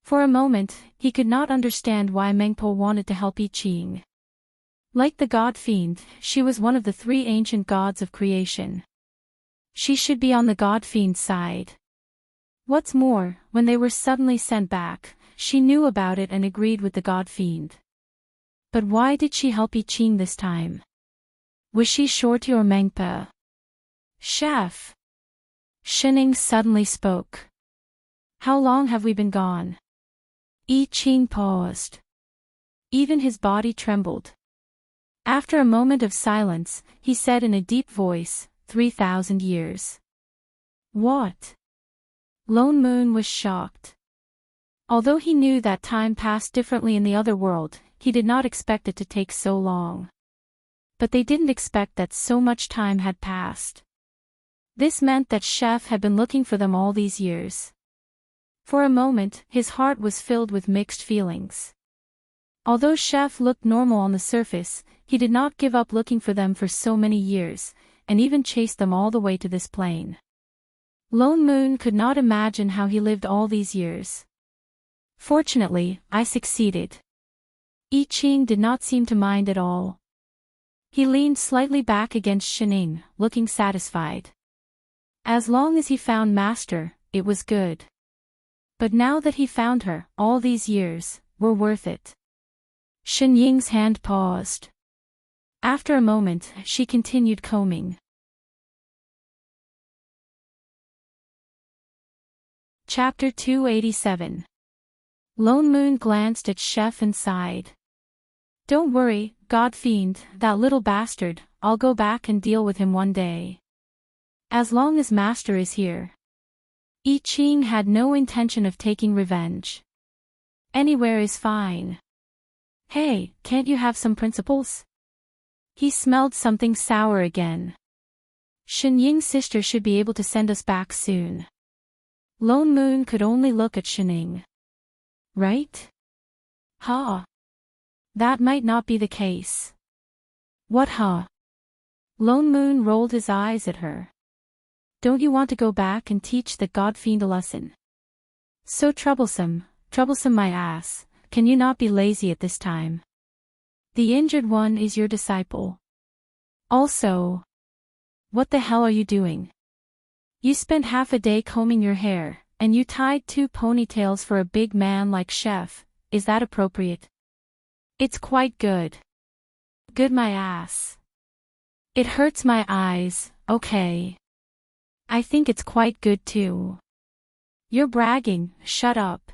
S1: For a moment, he could not understand why Mengpo wanted to help I Ching. Like the god fiend, she was one of the three ancient gods of creation. She should be on the god fiend's side. What's more, when they were suddenly sent back, she knew about it and agreed with the god fiend. But why did she help I Ching this time? Was she short or Mengpo? Chef! Shining suddenly spoke. How long have we been gone? I Ching paused. Even his body trembled. After a moment of silence, he said in a deep voice, 3,000 years. What? Lone Moon was shocked. Although he knew that time passed differently in the other world, he did not expect it to take so long. But they didn't expect that so much time had passed. This meant that Chef had been looking for them all these years. For a moment, his heart was filled with mixed feelings. Although Chef looked normal on the surface, he did not give up looking for them for so many years, and even chased them all the way to this plane. Lone Moon could not imagine how he lived all these years. Fortunately, I succeeded. I Ching did not seem to mind at all. He leaned slightly back against Shining, looking satisfied. As long as he found Master, it was good. But now that he found her, all these years were worth it. Shen Ying's hand paused. After a moment, she continued combing. Chapter 287. Lone Moon glanced at Chef and sighed. Don't worry, God Fiend, that little bastard, I'll go back and deal with him one day. As long as Master is here. I Ching had no intention of taking revenge. Anywhere is fine. Hey, can't you have some principles? He smelled something sour again. Shen Ying's sister should be able to send us back soon. Lone Moon could only look at Shining. Right? Huh? That might not be the case. What huh? Lone Moon rolled his eyes at her. Don't you want to go back and teach that god fiend a lesson? So troublesome my ass, can you not be lazy at this time? The injured one is your disciple. Also, what the hell are you doing? You spent half a day combing your hair, and you tied 2 ponytails for a big man like Chef, is that appropriate? It's quite good. Good my ass. It hurts my eyes, okay. I think it's quite good too. You're bragging, shut up.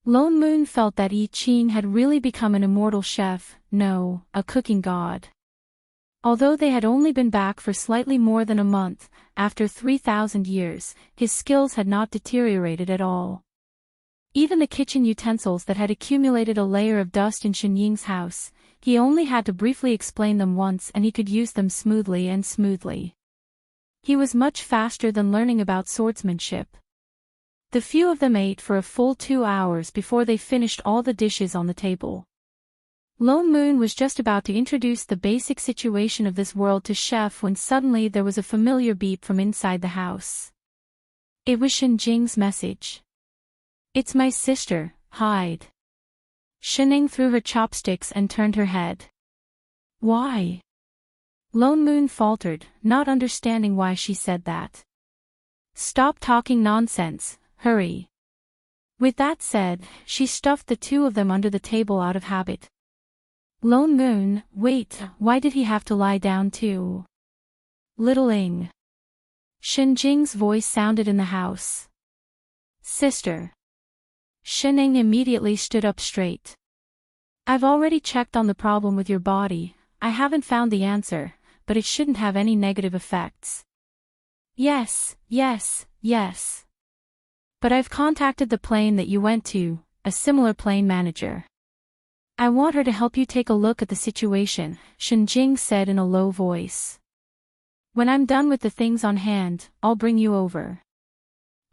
S1: Lone Moon felt that I Ching had really become an immortal chef, no, a cooking god. Although they had only been back for slightly more than a month, after 3,000 years, his skills had not deteriorated at all. Even the kitchen utensils that had accumulated a layer of dust in Shen Ying's house, he only had to briefly explain them once and he could use them smoothly. He was much faster than learning about swordsmanship. The few of them ate for a full 2 hours before they finished all the dishes on the table. Lone Moon was just about to introduce the basic situation of this world to Chef when suddenly there was a familiar beep from inside the house. It was Shen Jing's message. It's my sister, hide. Shining threw her chopsticks and turned her head. Why? Lone Moon faltered, not understanding why she said that. Stop talking nonsense, hurry. With that said, she stuffed the 2 of them under the table out of habit. Lone Moon, wait, why did he have to lie down too? Little Ing. Shen Jing's voice sounded in the house. Sister. Shen Ying immediately stood up straight. I've already checked on the problem with your body, I haven't found the answer, but it shouldn't have any negative effects. Yes. But I've contacted the plane that you went to, a similar plane manager. I want her to help you take a look at the situation, Shen Jing said in a low voice. When I'm done with the things on hand, I'll bring you over.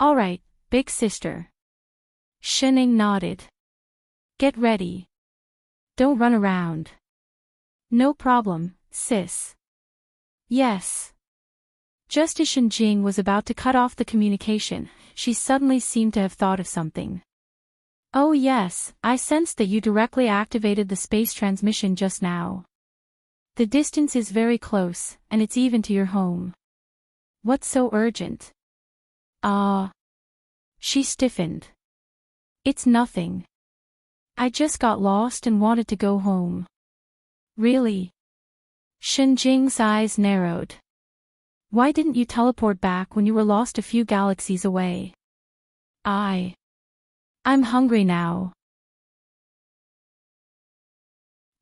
S1: All right, big sister. Shen Ying nodded. Get ready. Don't run around. No problem, sis. Yes. Just as Shenjing was about to cut off the communication, she suddenly seemed to have thought of something. Oh yes, I sensed that you directly activated the space transmission just now. The distance is very close, and it's even to your home. What's so urgent? She stiffened. It's nothing. I just got lost and wanted to go home. Really? Shenjing's eyes narrowed. Why didn't you teleport back when you were lost a few galaxies away? I'm hungry now.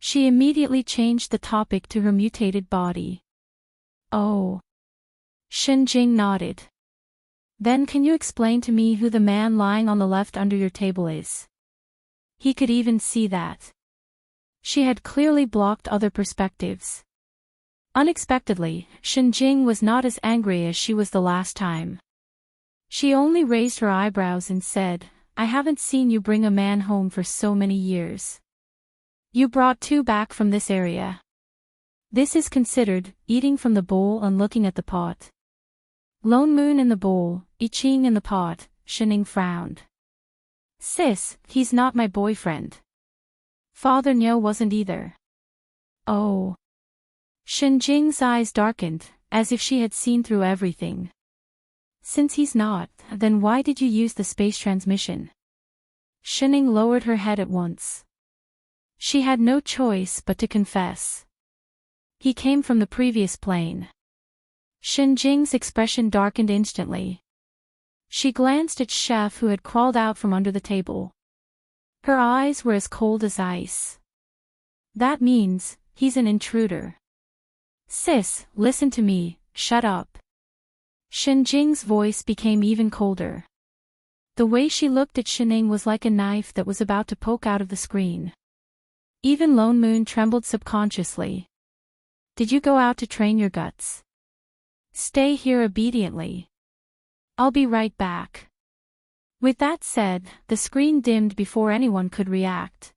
S1: She immediately changed the topic to her mutated body. Oh. Shenjing nodded. Then can you explain to me who the man lying on the left under your table is? He could even see that. She had clearly blocked other perspectives. Unexpectedly, Shenjing was not as angry as she was the last time. She only raised her eyebrows and said, I haven't seen you bring a man home for so many years. You brought 2 back from this area. This is considered eating from the bowl and looking at the pot. Lone Moon in the bowl, I Ching in the pot, Shening frowned. Sis, he's not my boyfriend. Father Nyo wasn't either. Oh. Shenjing's eyes darkened, as if she had seen through everything. Since he's not, then why did you use the space transmission? Shening lowered her head at once. She had no choice but to confess. He came from the previous plane. Shenjing's expression darkened instantly. She glanced at Chef who had crawled out from under the table. Her eyes were as cold as ice. That means, he's an intruder. Sis, listen to me, shut up. Shenjing's voice became even colder. The way she looked at Shening was like a knife that was about to poke out of the screen. Even Lone Moon trembled subconsciously. Did you go out to train your guts? Stay here obediently. I'll be right back. With that said, the screen dimmed before anyone could react.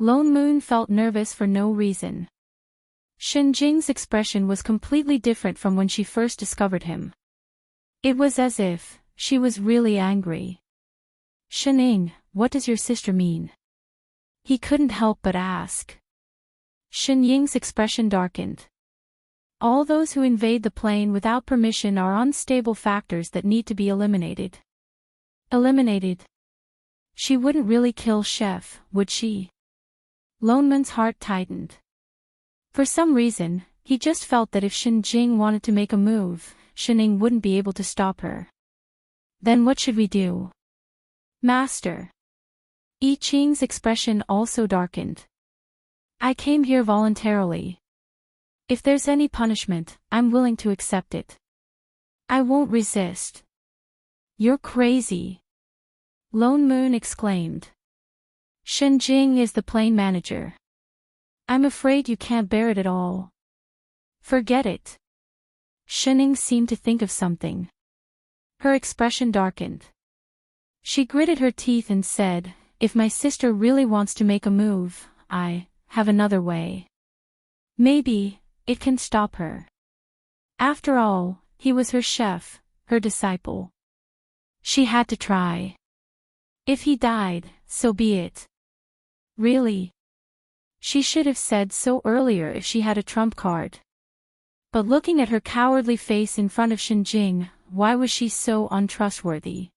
S1: Lone Moon felt nervous for no reason. Shenjing's expression was completely different from when she first discovered him. It was as if she was really angry. Shening, what does your sister mean? He couldn't help but ask. Shenying's expression darkened. All those who invade the plane without permission are unstable factors that need to be eliminated. Eliminated? She wouldn't really kill Chef, would she? Lone Moon's heart tightened. For some reason, he just felt that if Shenjing wanted to make a move, Shening wouldn't be able to stop her. Then what should we do? Master. I Ching's expression also darkened. I came here voluntarily. If there's any punishment, I'm willing to accept it. I won't resist. You're crazy. Lone Moon exclaimed. Shenjing is the plane manager. I'm afraid you can't bear it at all. Forget it. Shening seemed to think of something. Her expression darkened. She gritted her teeth and said, if my sister really wants to make a move, I have another way. Maybe it can stop her. After all, he was her chef, her disciple. She had to try. If he died, so be it. Really? She should have said so earlier if she had a trump card. But looking at her cowardly face in front of Shenjing, why was she so untrustworthy?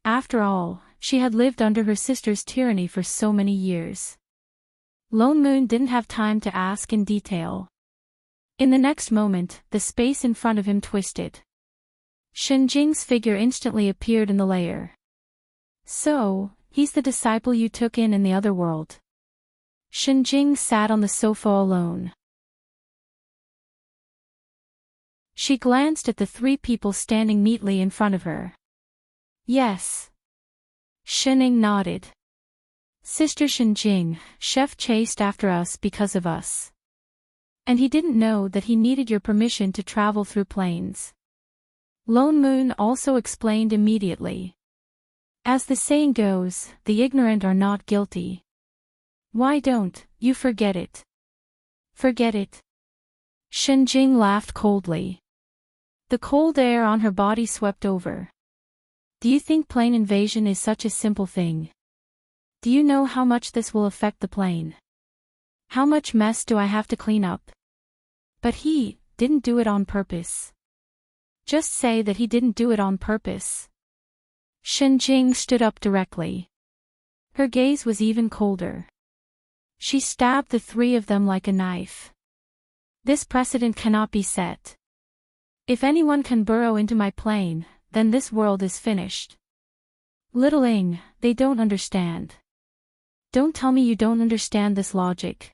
S1: After all, she had lived under her sister's tyranny for so many years. Lone Moon didn't have time to ask in detail. In the next moment, the space in front of him twisted. Shenjing's figure instantly appeared in the layer. So, he's the disciple you took in the other world. Shenjing sat on the sofa alone. She glanced at the 3 people standing neatly in front of her. Yes. Shening nodded. Sister Shenjing, Chef chased after us because of us. And he didn't know that he needed your permission to travel through planes. Lone Moon also explained immediately. As the saying goes, the ignorant are not guilty. Why don't you forget it? Forget it? Shenjing laughed coldly. The cold air on her body swept over. Do you think plane invasion is such a simple thing? Do you know how much this will affect the plane? How much mess do I have to clean up? But he didn't do it on purpose. Just say that he didn't do it on purpose. Shenjing stood up directly. Her gaze was even colder. She stabbed the three of them like a knife. This precedent cannot be set. If anyone can burrow into my plane, then this world is finished. Little Ing, they don't understand. Don't tell me you don't understand this logic.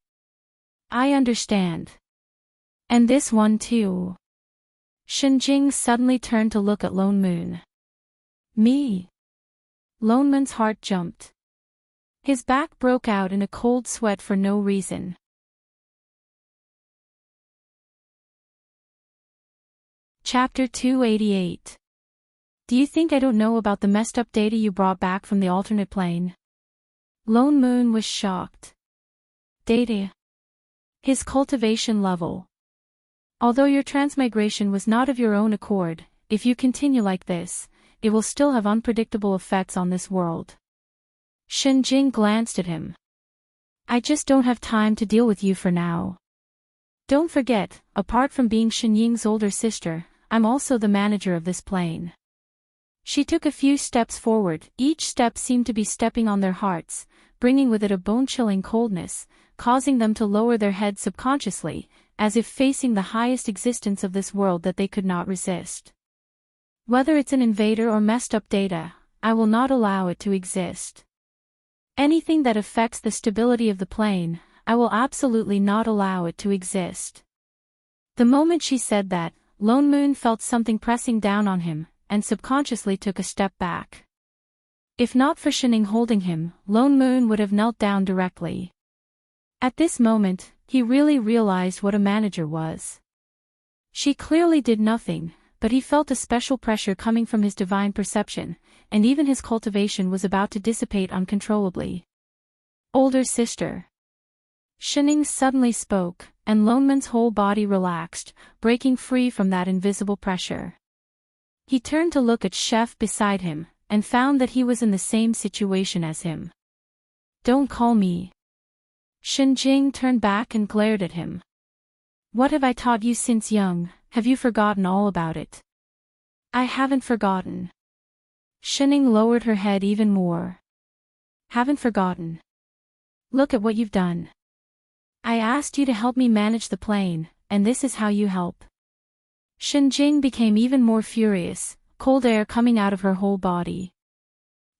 S1: I understand. And this one too. Shenjing suddenly turned to look at Lone Moon. Me? Lone Moon's heart jumped. His back broke out in a cold sweat for no reason. Chapter 288. Do you think I don't know about the messed up data you brought back from the alternate plane? Lone Moon was shocked. Data? His cultivation level. Although your transmigration was not of your own accord, if you continue like this, it will still have unpredictable effects on this world. Shenjing glanced at him. I just don't have time to deal with you for now. Don't forget, apart from being Shenying's older sister, I'm also the manager of this plane. She took a few steps forward, each step seemed to be stepping on their hearts, bringing with it a bone-chilling coldness, causing them to lower their heads subconsciously, as if facing the highest existence of this world that they could not resist. Whether it's an invader or messed up data, I will not allow it to exist. Anything that affects the stability of the plane, I will absolutely not allow it to exist. The moment she said that, Lone Moon felt something pressing down on him, and subconsciously took a step back. If not for Shening holding him, Lone Moon would have knelt down directly. At this moment, he really realized what a manager was. She clearly did nothing, but he felt a special pressure coming from his divine perception, and even his cultivation was about to dissipate uncontrollably. Older sister. Shening suddenly spoke, and Lone Moon's whole body relaxed, breaking free from that invisible pressure. He turned to look at Chef beside him, and found that he was in the same situation as him. Don't call me. Shenjing turned back and glared at him. What have I taught you since young? Have you forgotten all about it? I haven't forgotten. Shening lowered her head even more. Haven't forgotten. Look at what you've done. I asked you to help me manage the plane, and this is how you help. Shenjing became even more furious, cold air coming out of her whole body.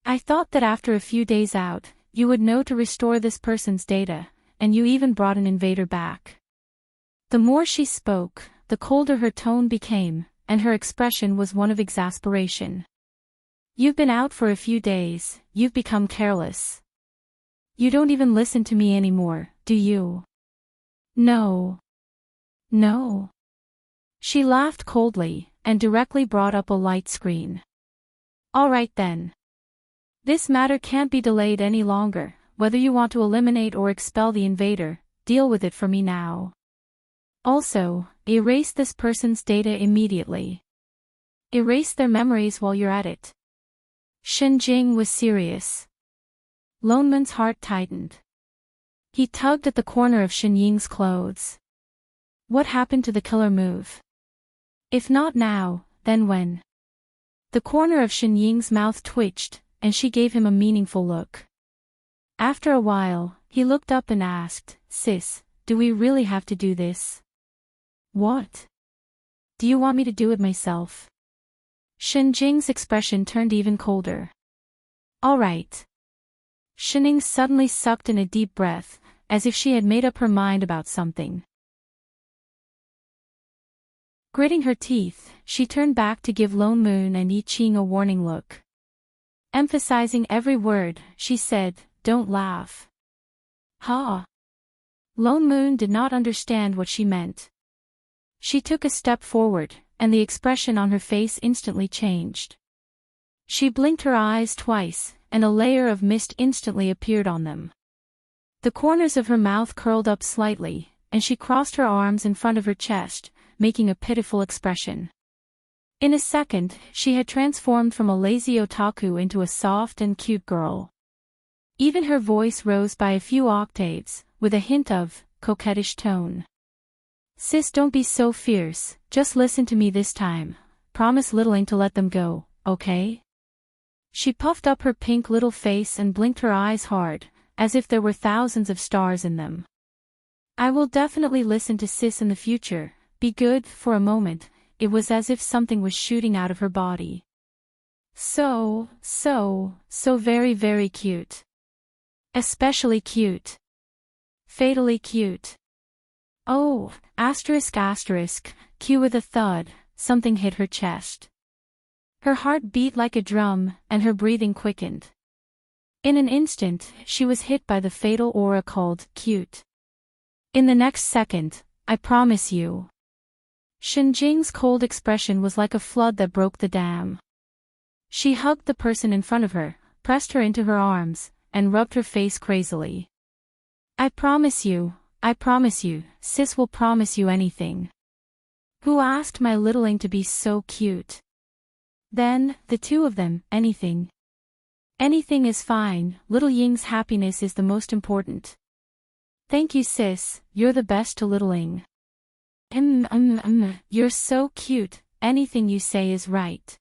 S1: I thought that after a few days out, you would know to restore this person's data, and you even brought an invader back. The more she spoke, the colder her tone became, and her expression was one of exasperation. You've been out for a few days, you've become careless. You don't even listen to me anymore, do you? No. No. She laughed coldly, and directly brought up a light screen. All right then. This matter can't be delayed any longer, whether you want to eliminate or expel the invader, deal with it for me now. Also, erase this person's data immediately. Erase their memories while you're at it. Shenjing was serious. Lone Moon's heart tightened. He tugged at the corner of Shenying's clothes. What happened to the killer move? If not now, then when? The corner of Shenying's mouth twitched, and she gave him a meaningful look. After a while, he looked up and asked, Sis, do we really have to do this? What? Do you want me to do it myself? Shenjing's expression turned even colder. All right. Shening suddenly sucked in a deep breath, as if she had made up her mind about something. Gritting her teeth, she turned back to give Lone Moon and I Ching a warning look. Emphasizing every word, she said, Don't laugh. Ha! Lone Moon did not understand what she meant. She took a step forward, and the expression on her face instantly changed. She blinked her eyes twice, and a layer of mist instantly appeared on them. The corners of her mouth curled up slightly, and she crossed her arms in front of her chest, making a pitiful expression. In a second, she had transformed from a lazy otaku into a soft and cute girl. Even her voice rose by a few octaves, with a hint of coquettish tone. Sis, don't be so fierce, just listen to me this time. Promise littling to let them go, okay? She puffed up her pink little face and blinked her eyes hard, as if there were thousands of stars in them. I will definitely listen to Sis in the future. Be good. For a moment, it was as if something was shooting out of her body. So very, very cute. Especially cute. Fatally cute. Oh, asterisk, Q with a thud, something hit her chest. Her heart beat like a drum, and her breathing quickened. In an instant, she was hit by the fatal aura called cute. In the next second, I promise you. Shinjing's cold expression was like a flood that broke the dam. She hugged the person in front of her, pressed her into her arms, and rubbed her face crazily. I promise you, Sis will promise you anything. Who asked my littling to be so cute? Then, the two of them, anything. Anything is fine, little Ying's happiness is the most important. Thank you Sis, you're the best to littling. You're so cute, anything you say is right.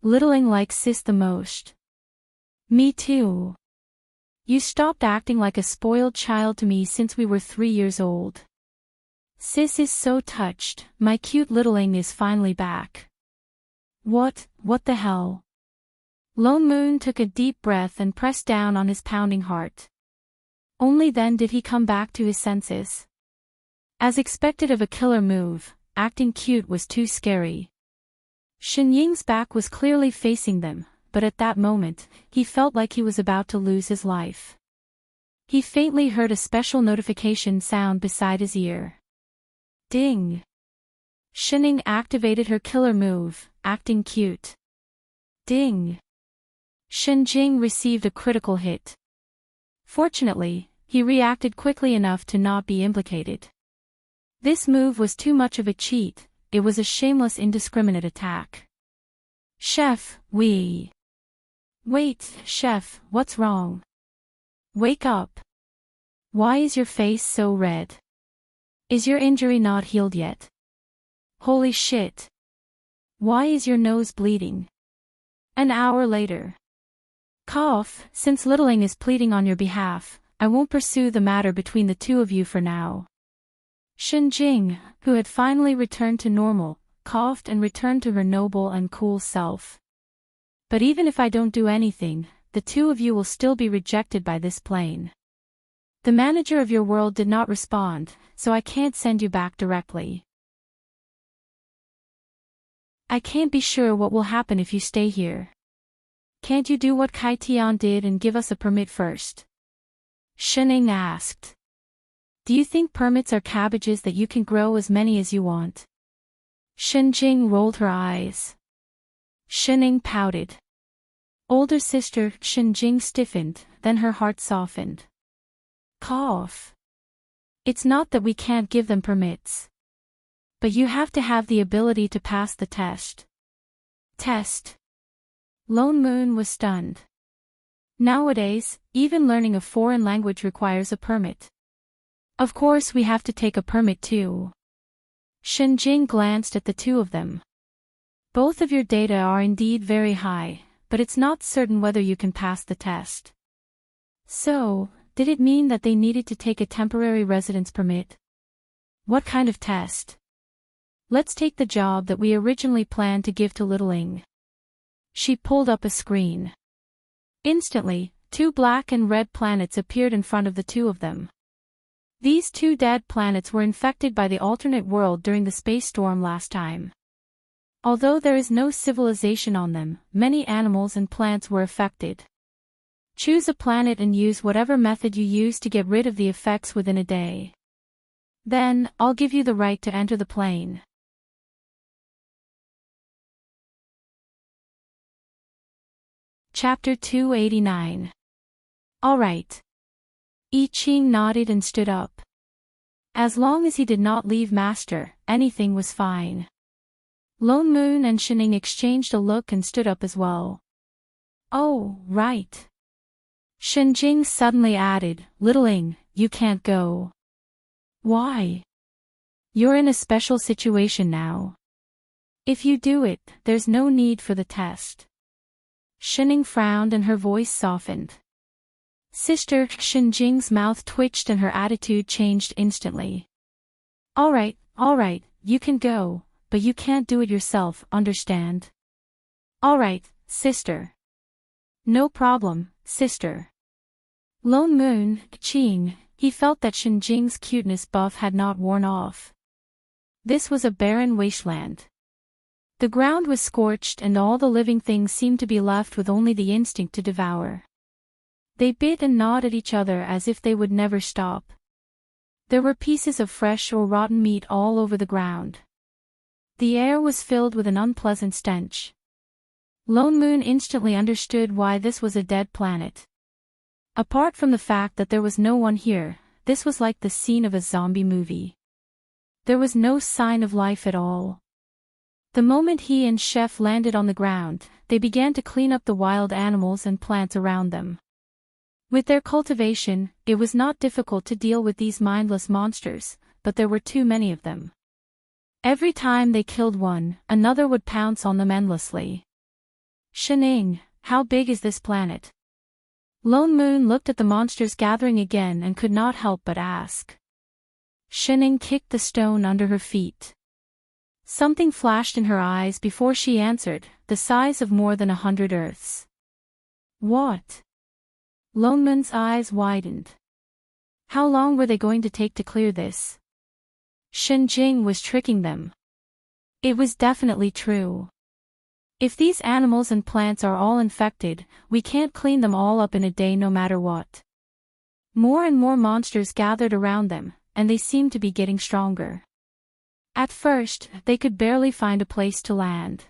S1: Littling likes Sis the most. Me too. You stopped acting like a spoiled child to me since we were 3 years old. Sis is so touched, my cute littling is finally back. What the hell? Lone Moon took a deep breath and pressed down on his pounding heart. Only then did he come back to his senses. As expected of a killer move, acting cute was too scary. Shin Ying's back was clearly facing them, but at that moment, he felt like he was about to lose his life. He faintly heard a special notification sound beside his ear. Ding! Shining activated her killer move, acting cute. Ding! Shinjing received a critical hit. Fortunately, he reacted quickly enough to not be implicated. This move was too much of a cheat, it was a shameless indiscriminate attack. Chef, Wait, Chef, what's wrong? Wake up. Why is your face so red? Is your injury not healed yet? Holy shit. Why is your nose bleeding? An hour later. Cough, since littling is pleading on your behalf, I won't pursue the matter between the two of you for now. Shinjing, who had finally returned to normal, coughed and returned to her noble and cool self. But even if I don't do anything, the two of you will still be rejected by this plane. The manager of your world did not respond, so I can't send you back directly. I can't be sure what will happen if you stay here. Can't you do what Kai Tian did and give us a permit first? Shining asked. Do you think permits are cabbages that you can grow as many as you want? Shinjing rolled her eyes. Shining pouted. Older sister, Shinjing stiffened, then her heart softened. Cough. It's not that we can't give them permits. But you have to have the ability to pass the test. Test. Lone Moon was stunned. Nowadays, even learning a foreign language requires a permit. Of course we have to take a permit too. Shinjing glanced at the two of them. Both of your data are indeed very high, but it's not certain whether you can pass the test. So, did it mean that they needed to take a temporary residence permit? What kind of test? Let's take the job that we originally planned to give to Littling. She pulled up a screen. Instantly, 2 black and red planets appeared in front of the two of them. These 2 dead planets were infected by the alternate world during the space storm last time. Although there is no civilization on them, many animals and plants were affected. Choose a planet and use whatever method you use to get rid of the effects within a day. Then, I'll give you the right to enter the plane. Chapter 289. Alright. I Ching nodded and stood up. As long as he did not leave Master, anything was fine. Lone Moon and Shining exchanged a look and stood up as well. Oh, right. Shenjing suddenly added, Little Ing, you can't go. Why? You're in a special situation now. If you do it, there's no need for the test. Shining frowned and her voice softened. Sister, Shenjing's mouth twitched and her attitude changed instantly. All right, you can go, but you can't do it yourself, understand? All right, sister. No problem, sister. Lone Moon, Qing, he felt that Shenjing's cuteness buff had not worn off. This was a barren wasteland. The ground was scorched and all the living things seemed to be left with only the instinct to devour. They bit and gnawed at each other as if they would never stop. There were pieces of fresh or rotten meat all over the ground. The air was filled with an unpleasant stench. Lone Moon instantly understood why this was a dead planet. Apart from the fact that there was no one here, this was like the scene of a zombie movie. There was no sign of life at all. The moment he and Chef landed on the ground, they began to clean up the wild animals and plants around them. With their cultivation, it was not difficult to deal with these mindless monsters, but there were too many of them. Every time they killed one, another would pounce on them endlessly. Shining, how big is this planet? Lone Moon looked at the monsters gathering again and could not help but ask. Shining kicked the stone under her feet. Something flashed in her eyes before she answered, the size of more than 100 Earths. What? Lone Moon's eyes widened. How long were they going to take to clear this? Shenjing was tricking them. It was definitely true. If these animals and plants are all infected, we can't clean them all up in a day no matter what. More and more monsters gathered around them, and they seemed to be getting stronger. At first, they could barely find a place to land.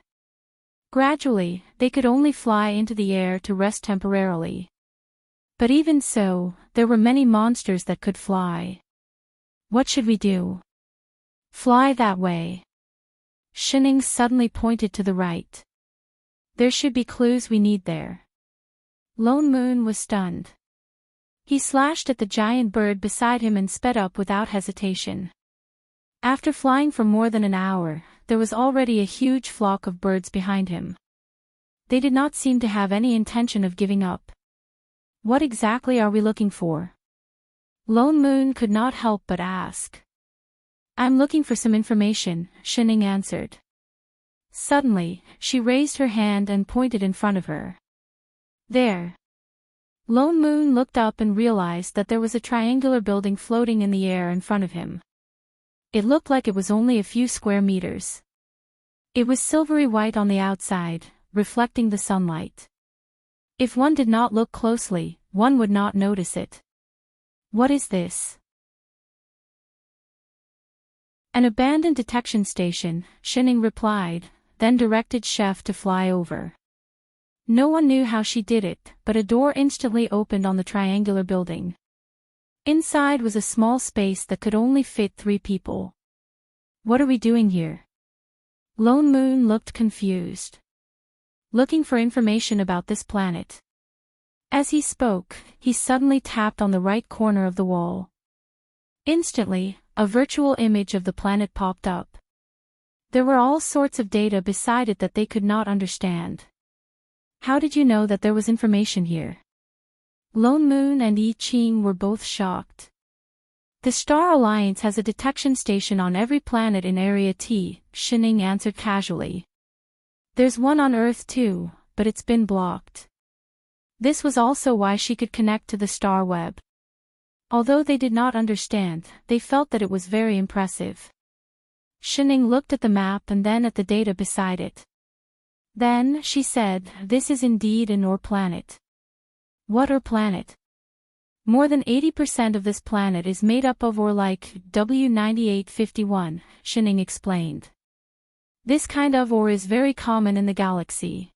S1: Gradually, they could only fly into the air to rest temporarily. But even so, there were many monsters that could fly. What should we do? Fly that way. Shining suddenly pointed to the right. There should be clues we need there. Lone Moon was stunned. He slashed at the giant bird beside him and sped up without hesitation. After flying for more than an hour, there was already a huge flock of birds behind him. They did not seem to have any intention of giving up. What exactly are we looking for? Lone Moon could not help but ask. I'm looking for some information, Shining answered. Suddenly, she raised her hand and pointed in front of her. There. Lone Moon looked up and realized that there was a triangular building floating in the air in front of him. It looked like it was only a few square meters. It was silvery white on the outside, reflecting the sunlight. If one did not look closely, one would not notice it. What is this? An abandoned detection station, Shining replied, then directed Chef to fly over. No one knew how she did it, but a door instantly opened on the triangular building. Inside was a small space that could only fit 3 people. What are we doing here? Lone Moon looked confused. Looking for information about this planet. As he spoke, he suddenly tapped on the right corner of the wall. Instantly, a virtual image of the planet popped up. There were all sorts of data beside it that they could not understand. How did you know that there was information here? Lone Moon and Yi Qing were both shocked. The Star Alliance has a detection station on every planet in Area T, Shining answered casually. There's one on Earth too, but it's been blocked. This was also why she could connect to the star web. Although they did not understand, they felt that it was very impressive. Shining looked at the map and then at the data beside it. Then, she said, this is indeed an Ur planet. What Ur planet? More than 80% of this planet is made up of Ur like W9851, Shining explained. This kind of Ur is very common in the galaxy.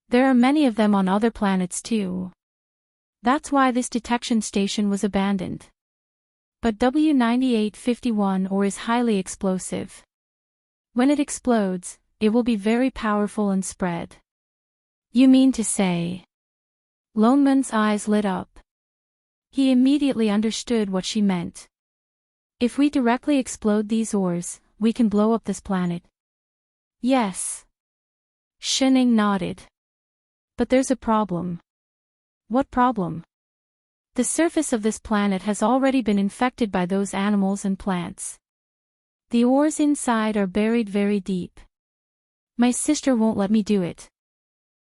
S1: There are many of them on other planets too. That's why this detection station was abandoned. But W9851 Ur is highly explosive. When it explodes, it will be very powerful and spread. You mean to say? Loneman's eyes lit up. He immediately understood what she meant. If we directly explode these ores, we can blow up this planet. Yes. Shining nodded. But there's a problem. What problem? The surface of this planet has already been infected by those animals and plants. The ores inside are buried very deep. My sister won't let me do it.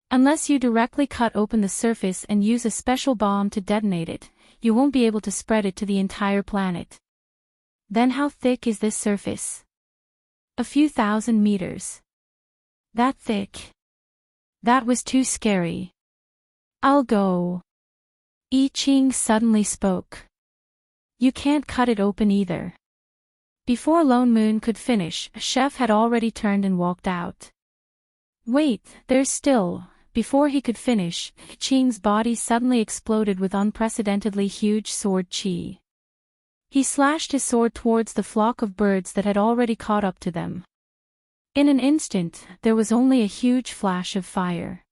S1: Unless you directly cut open the surface and use a special bomb to detonate it, you won't be able to spread it to the entire planet. Then how thick is this surface? A few thousand meters. That thick? That was too scary. I'll go. I Ching suddenly spoke. You can't cut it open either. Before Lone Moon could finish, Chef had already turned and walked out. Wait, there's still. Before he could finish, Qing's body suddenly exploded with unprecedentedly huge sword chi. He slashed his sword towards the flock of birds that had already caught up to them. In an instant, there was only a huge flash of fire.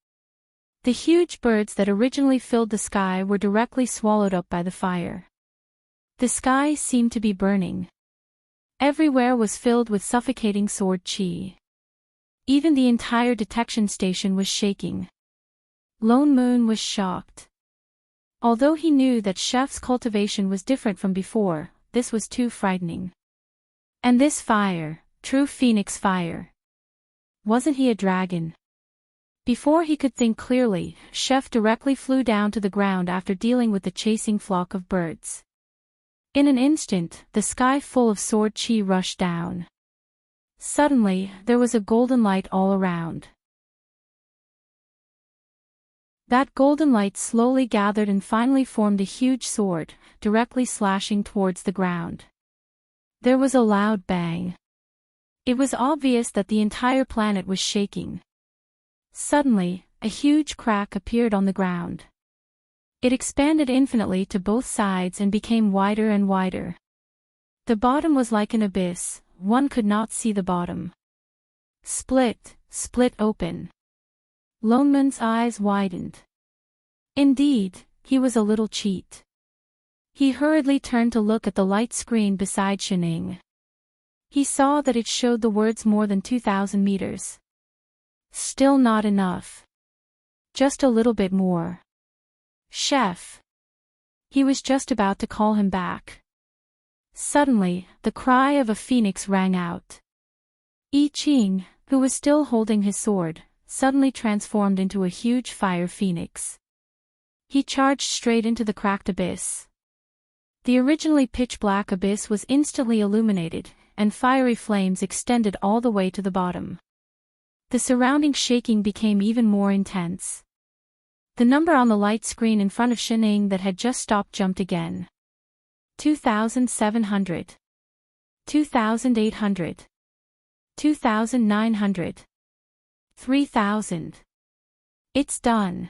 S1: The huge birds that originally filled the sky were directly swallowed up by the fire. The sky seemed to be burning. Everywhere was filled with suffocating sword chi. Even the entire detection station was shaking. Lone Moon was shocked. Although he knew that Chef's cultivation was different from before, this was too frightening. And this fire, true phoenix fire. Wasn't he a dragon? Before he could think clearly, Chef directly flew down to the ground after dealing with the chasing flock of birds. In an instant, the sky full of sword chi rushed down. Suddenly, there was a golden light all around. That golden light slowly gathered and finally formed a huge sword, directly slashing towards the ground. There was a loud bang. It was obvious that the entire planet was shaking. Suddenly, a huge crack appeared on the ground. It expanded infinitely to both sides and became wider and wider. The bottom was like an abyss, one could not see the bottom. Split open. Lone Moon's eyes widened. Indeed, he was a little cheat. He hurriedly turned to look at the light screen beside Shining. He saw that it showed the words more than 2,000 meters. Still not enough. Just a little bit more. Chef. He was just about to call him back. Suddenly, the cry of a phoenix rang out. I Ching, who was still holding his sword, suddenly transformed into a huge fire phoenix. He charged straight into the cracked abyss. The originally pitch-black abyss was instantly illuminated, and fiery flames extended all the way to the bottom. The surrounding shaking became even more intense. The number on the light screen in front of Shining that had just stopped jumped again. 2,700. 2,800. 2,900. 3,000. It's done.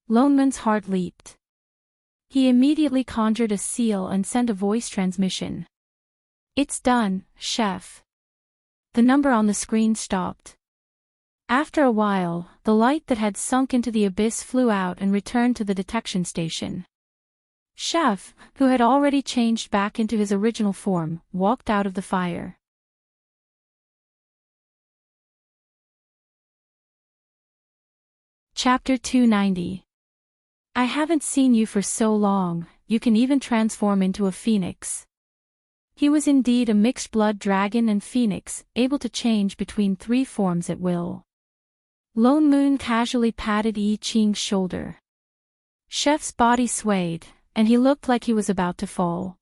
S1: Lone Moon's heart leaped. He immediately conjured a seal and sent a voice transmission. It's done, Chef. The number on the screen stopped. After a while, the light that had sunk into the abyss flew out and returned to the detection station. Chef, who had already changed back into his original form, walked out of the fire. Chapter 290. I haven't seen you for so long, you can even transform into a phoenix. He was indeed a mixed-blood dragon and phoenix, able to change between three forms at will. Lone Moon casually patted I Ching's shoulder. Chef's body swayed, and he looked like he was about to fall.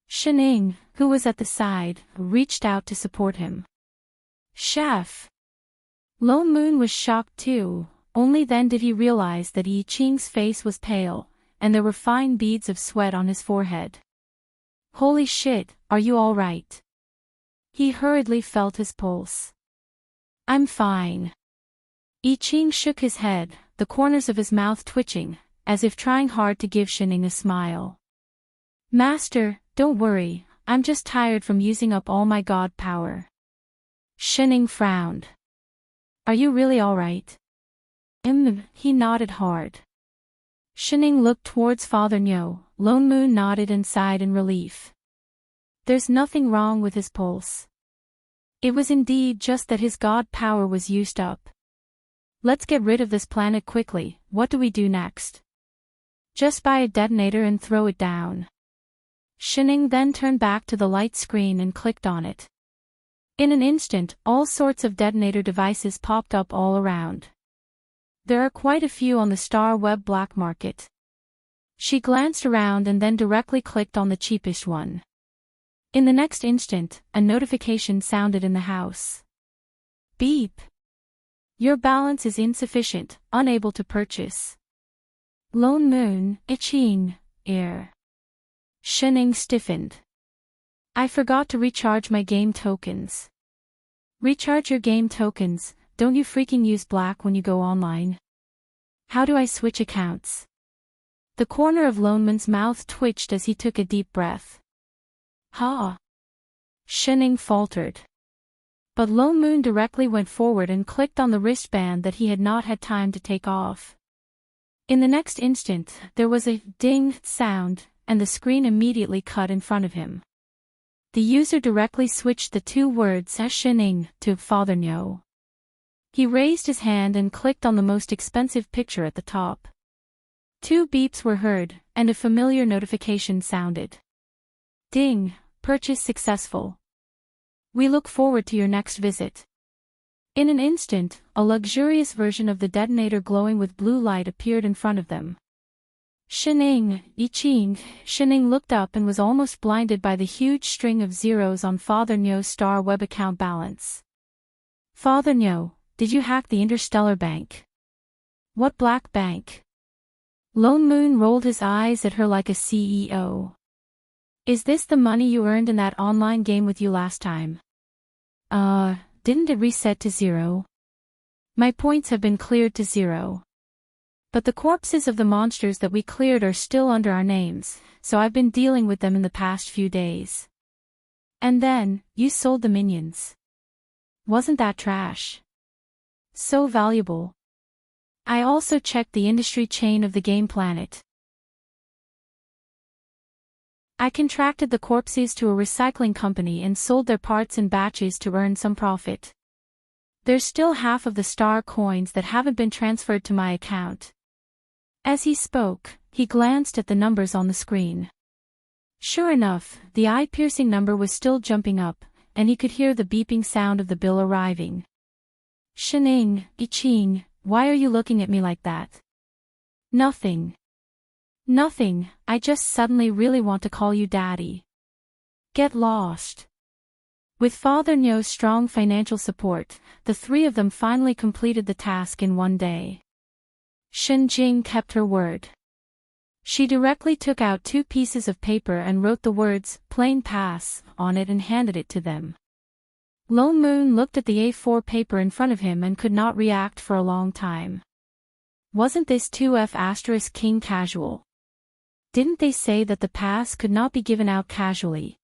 S1: Shining, who was at the side, reached out to support him. Chef! Lone Moon was shocked too. Only then did he realize that I Ching's face was pale, and there were fine beads of sweat on his forehead. Holy shit, are you all right? He hurriedly felt his pulse. I'm fine. I Ching shook his head, the corners of his mouth twitching, as if trying hard to give Shining a smile. Master, don't worry, I'm just tired from using up all my god power. Shining frowned. Are you really alright? He nodded hard. Shining looked towards Father Nyo. Lone Moon nodded and sighed in relief. There's nothing wrong with his pulse. It was indeed just that his god power was used up. Let's get rid of this planet quickly. What do we do next? Just buy a detonator and throw it down. Shining then turned back to the light screen and clicked on it. In an instant, all sorts of detonator devices popped up all around. There are quite a few on the Star Web black market. She glanced around and then directly clicked on the cheapest one. In the next instant, a notification sounded in the house. Beep. Your balance is insufficient, unable to purchase. Lone Moon, itching, ear. Shining stiffened. I forgot to recharge my game tokens. Recharge your game tokens, don't you freaking use black when you go online? How do I switch accounts? The corner of Lone Moon's mouth twitched as he took a deep breath. Ha! Shining faltered. But Lone Moon directly went forward and clicked on the wristband that he had not had time to take off. In the next instant, there was a ding sound, and the screen immediately cut in front of him. The user directly switched the two words Shining to Father Nyo. He raised his hand and clicked on the most expensive picture at the top. Two beeps were heard, and a familiar notification sounded. Ding, purchase successful. We look forward to your next visit. In an instant, a luxurious version of the detonator glowing with blue light appeared in front of them. Shining, Iching, Shining looked up and was almost blinded by the huge string of zeros on Father Nyo's Star Web account balance. Father Nyo, did you hack the Interstellar Bank? What black bank? Lone Moon rolled his eyes at her like a CEO. Is this the money you earned in that online game with you last time? Didn't it reset to 0? My points have been cleared to 0. But the corpses of the monsters that we cleared are still under our names, so I've been dealing with them in the past few days. And then, you sold the minions. Wasn't that trash? So valuable. I also checked the industry chain of the game planet. I contracted the corpses to a recycling company and sold their parts in batches to earn some profit. There's still half of the star coins that haven't been transferred to my account. As he spoke, he glanced at the numbers on the screen. Sure enough, the eye-piercing number was still jumping up, and he could hear the beeping sound of the bill arriving. Shining, Iching, why are you looking at me like that? Nothing. Nothing, I just suddenly really want to call you Daddy. Get lost. With Father Nyo's strong financial support, the three of them finally completed the task in one day. Shinjing kept her word. She directly took out 2 pieces of paper and wrote the words, "Plain Pass," on it and handed it to them. Lone Moon looked at the A4 paper in front of him and could not react for a long time. Wasn't this 2F** King casual? Didn't they say that the pass could not be given out casually?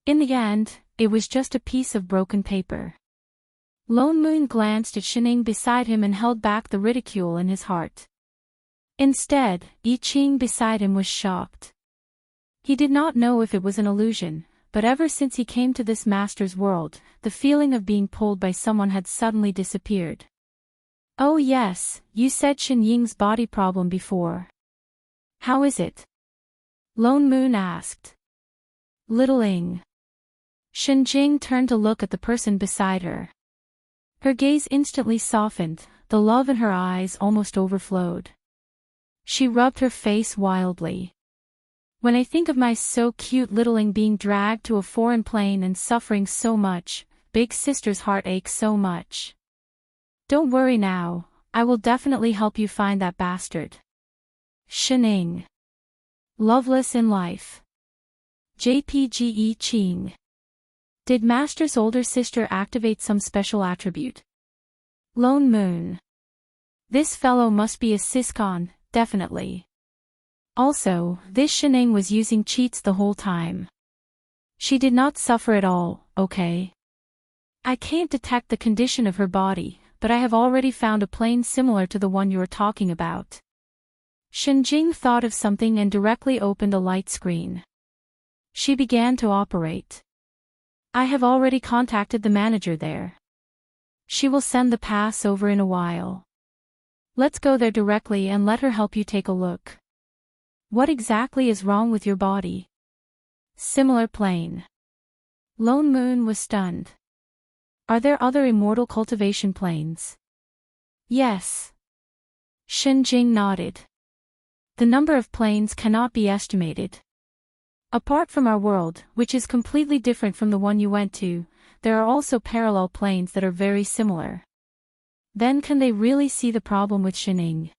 S1: In the end, it was just a piece of broken paper. Lone Moon glanced at Shining beside him and held back the ridicule in his heart. Instead, I Ching beside him was shocked. He did not know if it was an illusion, but ever since he came to this master's world, the feeling of being pulled by someone had suddenly disappeared. Oh yes, you said Shin Ying's body problem before. How is it? Lone Moon asked. Littling. Shin Jing turned to look at the person beside her. Her gaze instantly softened, the love in her eyes almost overflowed. She rubbed her face wildly. When I think of my so cute littling being dragged to a foreign plane and suffering so much, big sister's heart aches so much. Don't worry now, I will definitely help you find that bastard. Shining. Loveless in life. JPG Ching. Did Master's older sister activate some special attribute? Lone Moon. This fellow must be a Siscon, definitely. Also, this Shining was using cheats the whole time. She did not suffer at all, okay? I can't detect the condition of her body, but I have already found a plane similar to the one you are talking about. Shenjing thought of something and directly opened a light screen. She began to operate. I have already contacted the manager there. She will send the pass over in a while. Let's go there directly and let her help you take a look. What exactly is wrong with your body? Similar plane. Lone Moon was stunned. Are there other immortal cultivation planes? Yes. Shenjing nodded. The number of planes cannot be estimated. Apart from our world, which is completely different from the one you went to, there are also parallel planes that are very similar. Then can they really see the problem with Shening?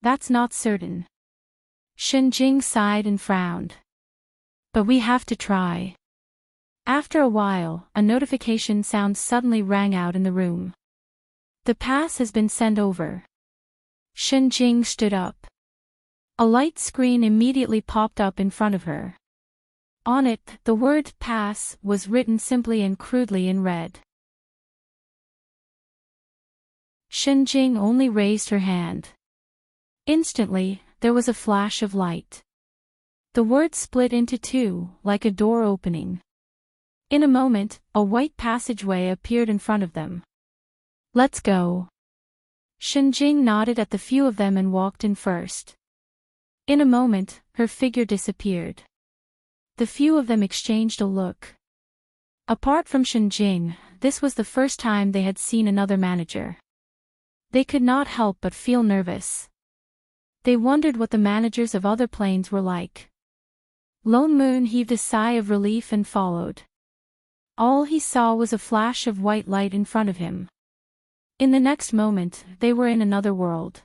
S1: That's not certain. Shenjing sighed and frowned. But we have to try. After a while, a notification sound suddenly rang out in the room. The pass has been sent over. Shenjing stood up. A light screen immediately popped up in front of her. On it, the word pass was written simply and crudely in red. Shenjing only raised her hand. Instantly, there was a flash of light. The word split into two, like a door opening. In a moment, a white passageway appeared in front of them. Let's go. Shenjing nodded at the few of them and walked in first. In a moment, her figure disappeared. The few of them exchanged a look. Apart from Shenjing, this was the first time they had seen another manager. They could not help but feel nervous. They wondered what the managers of other planes were like. Lone Moon heaved a sigh of relief and followed. All he saw was a flash of white light in front of him. In the next moment, they were in another world.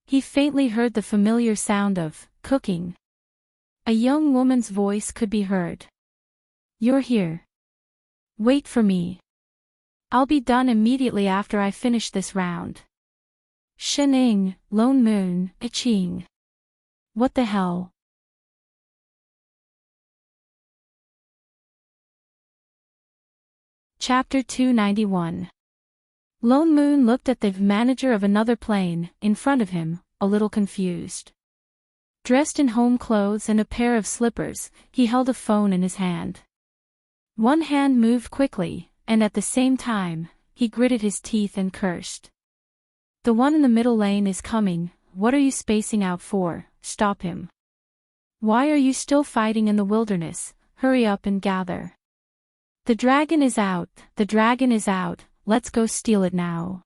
S1: He faintly heard the familiar sound of cooking. A young woman's voice could be heard. You're here. Wait for me. I'll be done immediately after I finish this round. Shening, Lone Moon, Iching. What the hell? Chapter 291. Lone Moon looked at the manager of another plane, in front of him, a little confused. Dressed in home clothes and a pair of slippers, he held a phone in his hand. One hand moved quickly, and at the same time, he gritted his teeth and cursed. The one in the middle lane is coming, what are you spacing out for? Stop him. Why are you still fighting in the wilderness? Hurry up and gather. The dragon is out, let's go steal it now.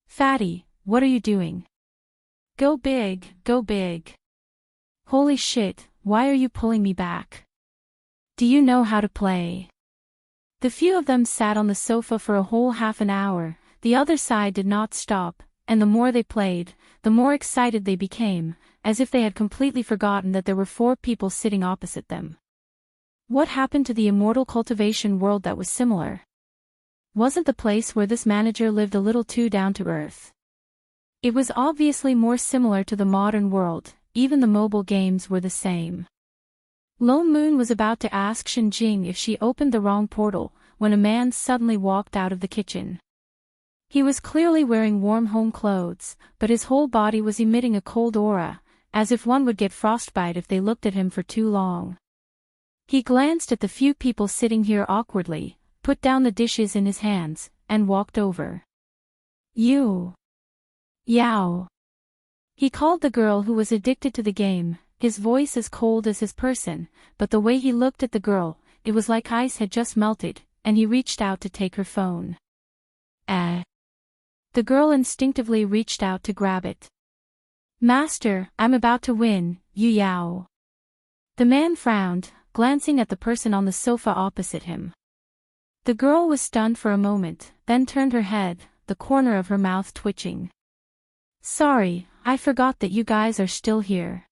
S1: Fatty, what are you doing? Go big, go big. Holy shit, why are you pulling me back? Do you know how to play? The few of them sat on the sofa for a whole half an hour, the other side did not stop, and the more they played, the more excited they became, as if they had completely forgotten that there were 4 people sitting opposite them. What happened to the immortal cultivation world that was similar? Wasn't the place where this manager lived a little too down to earth? It was obviously more similar to the modern world, even the mobile games were the same. Lone Moon was about to ask Shenjing if she opened the wrong portal, when a man suddenly walked out of the kitchen. He was clearly wearing warm home clothes, but his whole body was emitting a cold aura, as if one would get frostbite if they looked at him for too long. He glanced at the few people sitting here awkwardly, put down the dishes in his hands, and walked over. You. Yao. He called the girl who was addicted to the game, his voice as cold as his person, but the way he looked at the girl, it was like ice had just melted, and he reached out to take her phone. The girl instinctively reached out to grab it. Master, I'm about to win, Yu Yao. The man frowned, glancing at the person on the sofa opposite him. The girl was stunned for a moment, then turned her head, the corner of her mouth twitching. Sorry, I forgot that you guys are still here.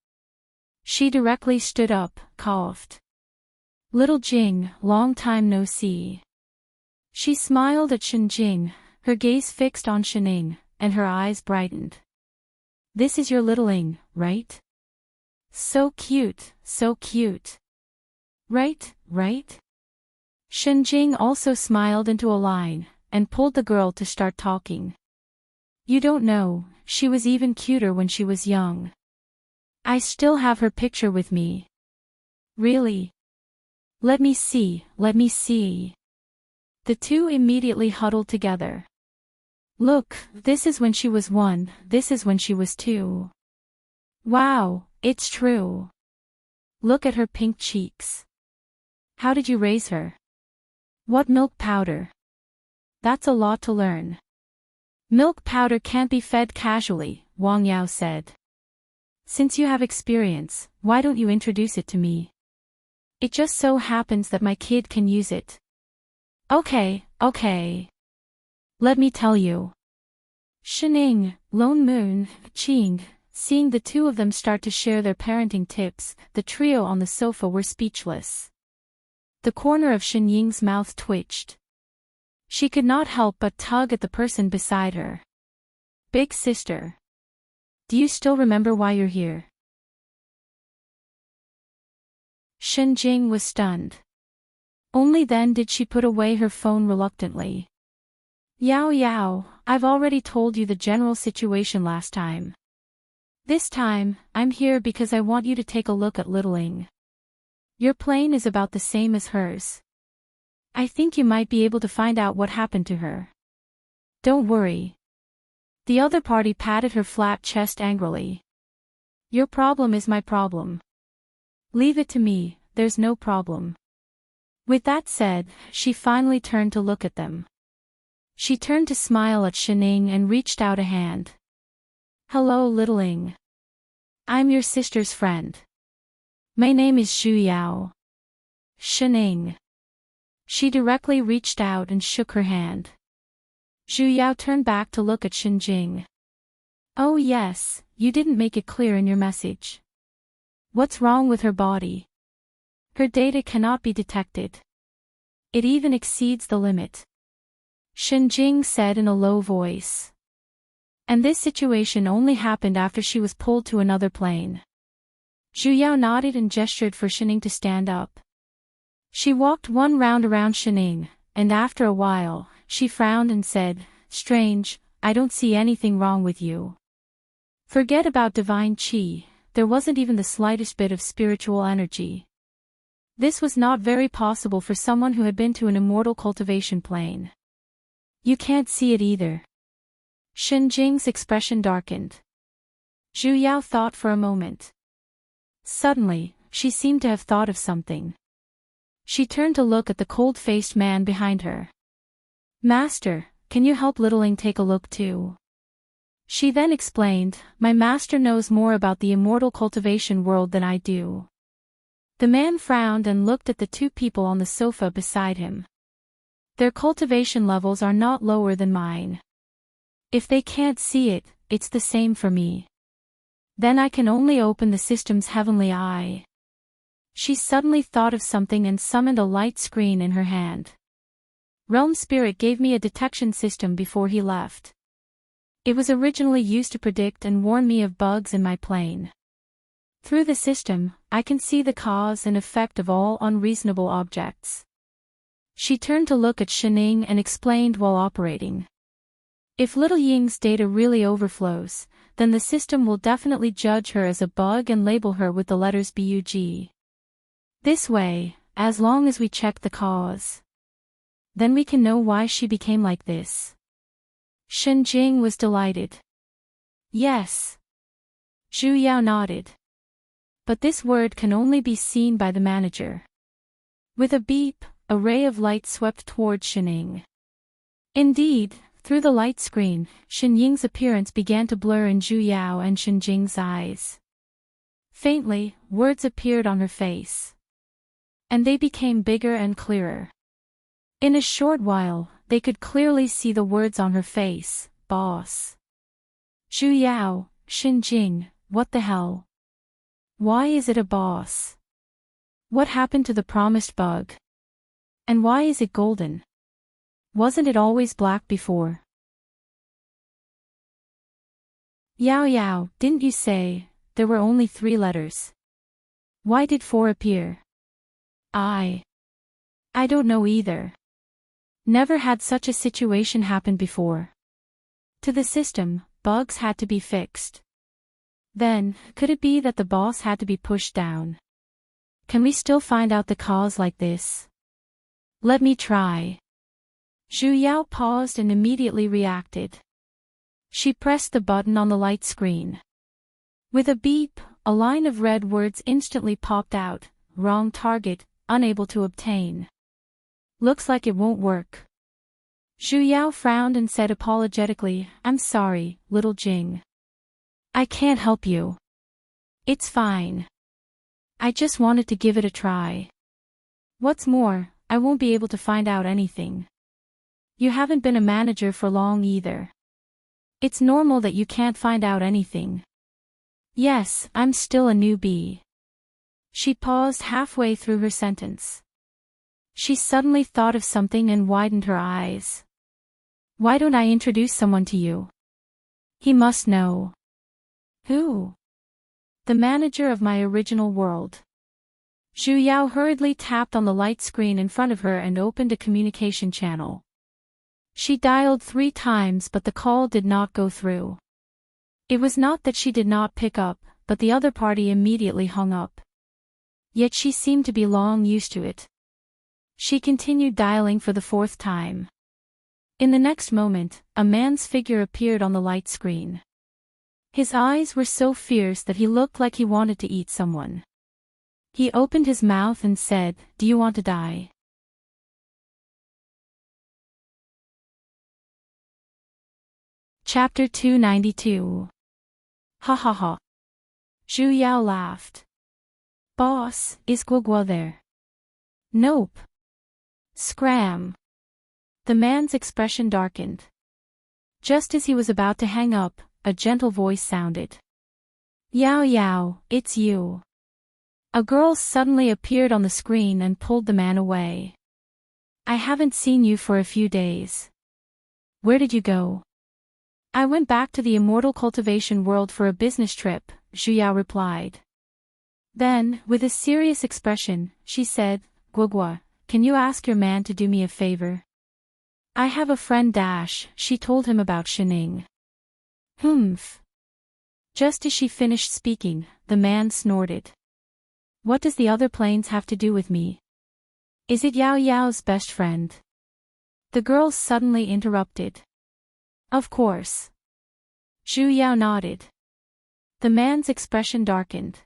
S1: She directly stood up, coughed. Little Jing, long time no see. She smiled at Shenjing, her gaze fixed on Shening, and her eyes brightened. This is your littling, right? So cute, so cute. Right? Shenjing also smiled into a line, and pulled the girl to start talking. You don't know, she was even cuter when she was young. I still have her picture with me. Really? Let me see, let me see. The two immediately huddled together. Look, this is when she was 1, this is when she was 2. Wow, it's true. Look at her pink cheeks. How did you raise her? What milk powder? That's a lot to learn. Milk powder can't be fed casually, Wang Yao said. Since you have experience, why don't you introduce it to me? It just so happens that my kid can use it. Okay. Let me tell you. Shining, Lone Moon, Qing, seeing the two of them start to share their parenting tips, the trio on the sofa were speechless. The corner of Shenying's mouth twitched. She could not help but tug at the person beside her. Big sister. Do you still remember why you're here? Shenjing was stunned. Only then did she put away her phone reluctantly. Yao, I've already told you the general situation last time. This time, I'm here because I want you to take a look at Littling. Your plane is about the same as hers. I think you might be able to find out what happened to her. Don't worry. The other party patted her flat chest angrily. Your problem is my problem. Leave it to me, there's no problem. With that said, she finally turned to look at them. She turned to smile at Shining and reached out a hand. Hello, Littling. I'm your sister's friend. My name is Xu Yao. Shining. She directly reached out and shook her hand. Xu Yao turned back to look at Shenjing. Oh yes, you didn't make it clear in your message. What's wrong with her body? Her data cannot be detected. It even exceeds the limit. Shenjing said in a low voice. And this situation only happened after she was pulled to another plane. Xu Yao nodded and gestured for Shining to stand up. She walked one round around Shining, and after a while, she frowned and said, Strange, I don't see anything wrong with you. Forget about divine qi, there wasn't even the slightest bit of spiritual energy. This was not very possible for someone who had been to an immortal cultivation plane. You can't see it either. Shenjing's expression darkened. Xu Yao thought for a moment. Suddenly, she seemed to have thought of something. She turned to look at the cold-faced man behind her. Master, can you help Littling take a look too? She then explained, My master knows more about the immortal cultivation world than I do. The man frowned and looked at the two people on the sofa beside him. Their cultivation levels are not lower than mine. If they can't see it, it's the same for me. Then I can only open the system's heavenly eye. She suddenly thought of something and summoned a light screen in her hand. Realm Spirit gave me a detection system before he left. It was originally used to predict and warn me of bugs in my plane. Through the system, I can see the cause and effect of all unreasonable objects. She turned to look at Shining and explained while operating. If Little Ying's data really overflows, then the system will definitely judge her as a bug and label her with the letters BUG. This way, as long as we check the cause, then we can know why she became like this. Shenjing was delighted. Yes. Xu Yao nodded. But this word can only be seen by the manager. With a beep, a ray of light swept towards Shining. Indeed, through the light screen, Shenying's appearance began to blur in Xu Yao and Shenjing's eyes. Faintly, words appeared on her face. And they became bigger and clearer. In a short while, they could clearly see the words on her face, boss. Xu Yao, Shenjing, what the hell? Why is it a boss? What happened to the promised bug? And why is it golden? Wasn't it always black before? Yao, didn't you say there were only 3 letters? Why did 4 appear? I don't know either. Never had such a situation happen before. To the system, bugs had to be fixed. Then, could it be that the boss had to be pushed down? Can we still find out the cause like this? Let me try. Zhu Yao paused and immediately reacted. She pressed the button on the light screen. With a beep, a line of red words instantly popped out. Wrong target, unable to obtain. Looks like it won't work. Zhu Yao frowned and said apologetically, I'm sorry, little Jing. I can't help you. It's fine. I just wanted to give it a try. What's more, I won't be able to find out anything. You haven't been a manager for long either. It's normal that you can't find out anything. Yes, I'm still a newbie. She paused halfway through her sentence. She suddenly thought of something and widened her eyes. Why don't I introduce someone to you? He must know. Who? The manager of my original world. Zhu Yao hurriedly tapped on the light screen in front of her and opened a communication channel. She dialed 3 times but the call did not go through. It was not that she did not pick up, but the other party immediately hung up. Yet she seemed to be long used to it. She continued dialing for the 4th time. In the next moment, a man's figure appeared on the light screen. His eyes were so fierce that he looked like he wanted to eat someone. He opened his mouth and said, Do you want to die? Chapter 292. Ha ha ha. Zhu Yao laughed. Boss, is Guogua there? Nope. Scram. The man's expression darkened. Just as he was about to hang up, a gentle voice sounded. Yao Yao, it's you. A girl suddenly appeared on the screen and pulled the man away. I haven't seen you for a few days. Where did you go? I went back to the immortal cultivation world for a business trip, Zhu Yao replied. Then, with a serious expression, she said, Guogua, can you ask your man to do me a favor? I have a friend she told him about Shining. Humph. Just as she finished speaking, the man snorted. What does the other planes have to do with me? Is it Yao Yao's best friend? The girl suddenly interrupted. Of course. Zhu Yao nodded. The man's expression darkened.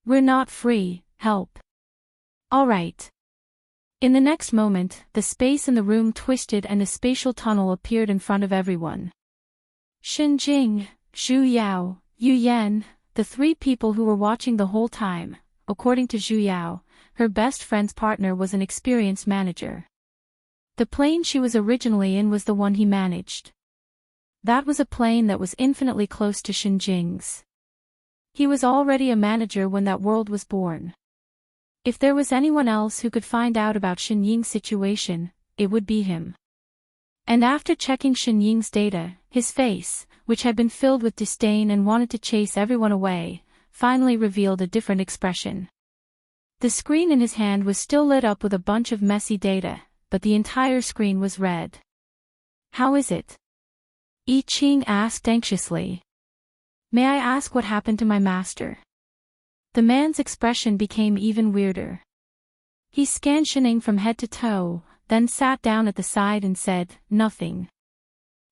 S1: We're not free, help. All right. In the next moment, the space in the room twisted and a spatial tunnel appeared in front of everyone. Xinjing, Zhu Yao, Yu Yan, the 3 people who were watching the whole time. According to Zhu Yao, her best friend's partner was an experienced manager. The plane she was originally in was the one he managed. That was a plane that was infinitely close to Xinjing's. He was already a manager when that world was born. If there was anyone else who could find out about Xinying's situation, it would be him. And after checking Xinying's data, his face, which had been filled with disdain and wanted to chase everyone away, finally revealed a different expression. The screen in his hand was still lit up with a bunch of messy data, but the entire screen was red. How is it? Yi Qing asked anxiously. May I ask what happened to my master? The man's expression became even weirder. He scanned Shining from head to toe, then sat down at the side and said, Nothing.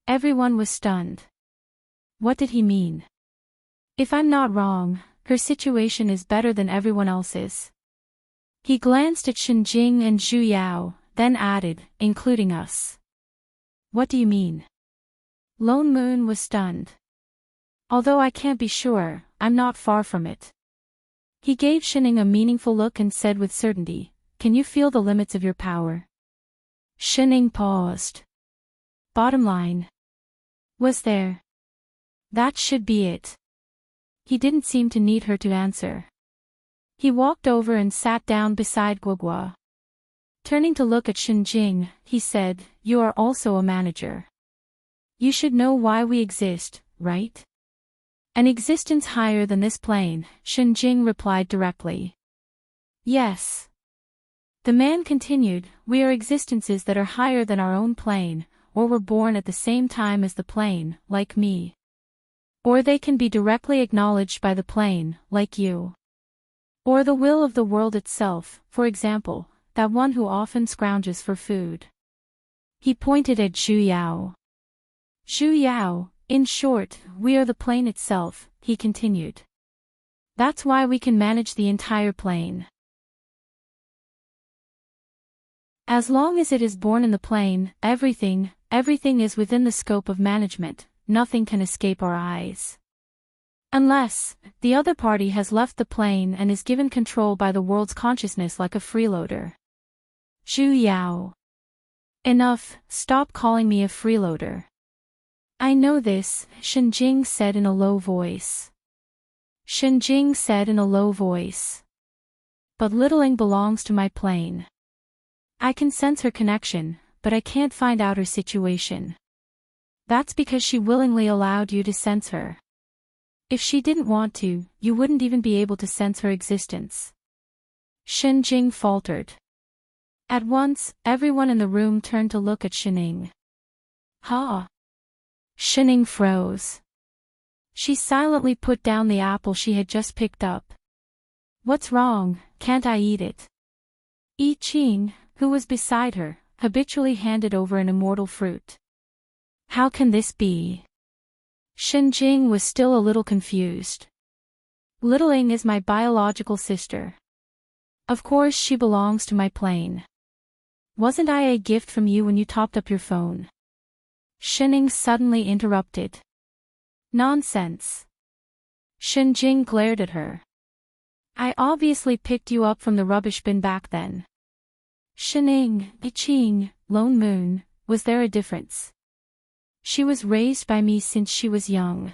S1: Everyone was stunned. What did he mean? If I'm not wrong, her situation is better than everyone else's. He glanced at Xinjing and Zhu Yao, then added, including us. What do you mean? Lone Moon was stunned. Although I can't be sure, I'm not far from it. He gave Shining a meaningful look and said with certainty, Can you feel the limits of your power? Shining paused. Bottom line. Was there? That should be it. He didn't seem to need her to answer. He walked over and sat down beside Guogua. Turning to look at Xinjing, he said, You are also a manager. You should know why we exist, right? An existence higher than this plane, Xinjing replied directly. Yes. The man continued, we are existences that are higher than our own plane, or were born at the same time as the plane, like me. Or they can be directly acknowledged by the plane, like you. Or the will of the world itself, for example, that one who often scrounges for food. He pointed at Zhu Yao. Zhu Yao, in short, we are the plane itself, he continued. That's why we can manage the entire plane. As long as it is born in the plane, everything is within the scope of management, nothing can escape our eyes. Unless, the other party has left the plane and is given control by the world's consciousness like a freeloader. Zhu Yao. Enough, stop calling me a freeloader. I know this, Shenjing said in a low voice. Shenjing said in a low voice. But Littling belongs to my plane. I can sense her connection, but I can't find out her situation. That's because she willingly allowed you to sense her. If she didn't want to, you wouldn't even be able to sense her existence. Shenjing faltered. At once, everyone in the room turned to look at Shening. Ha! Shening froze. She silently put down the apple she had just picked up. What's wrong, can't I eat it? Yi Qing, who was beside her, habitually handed over an immortal fruit. How can this be? Shenjing was still a little confused. Littling is my biological sister. Of course she belongs to my plane. Wasn't I a gift from you when you topped up your phone? Shening suddenly interrupted. Nonsense. Shenjing glared at her. I obviously picked you up from the rubbish bin back then. Shening, Yi Qing, Lone Moon, was there a difference? She was raised by me since she was young.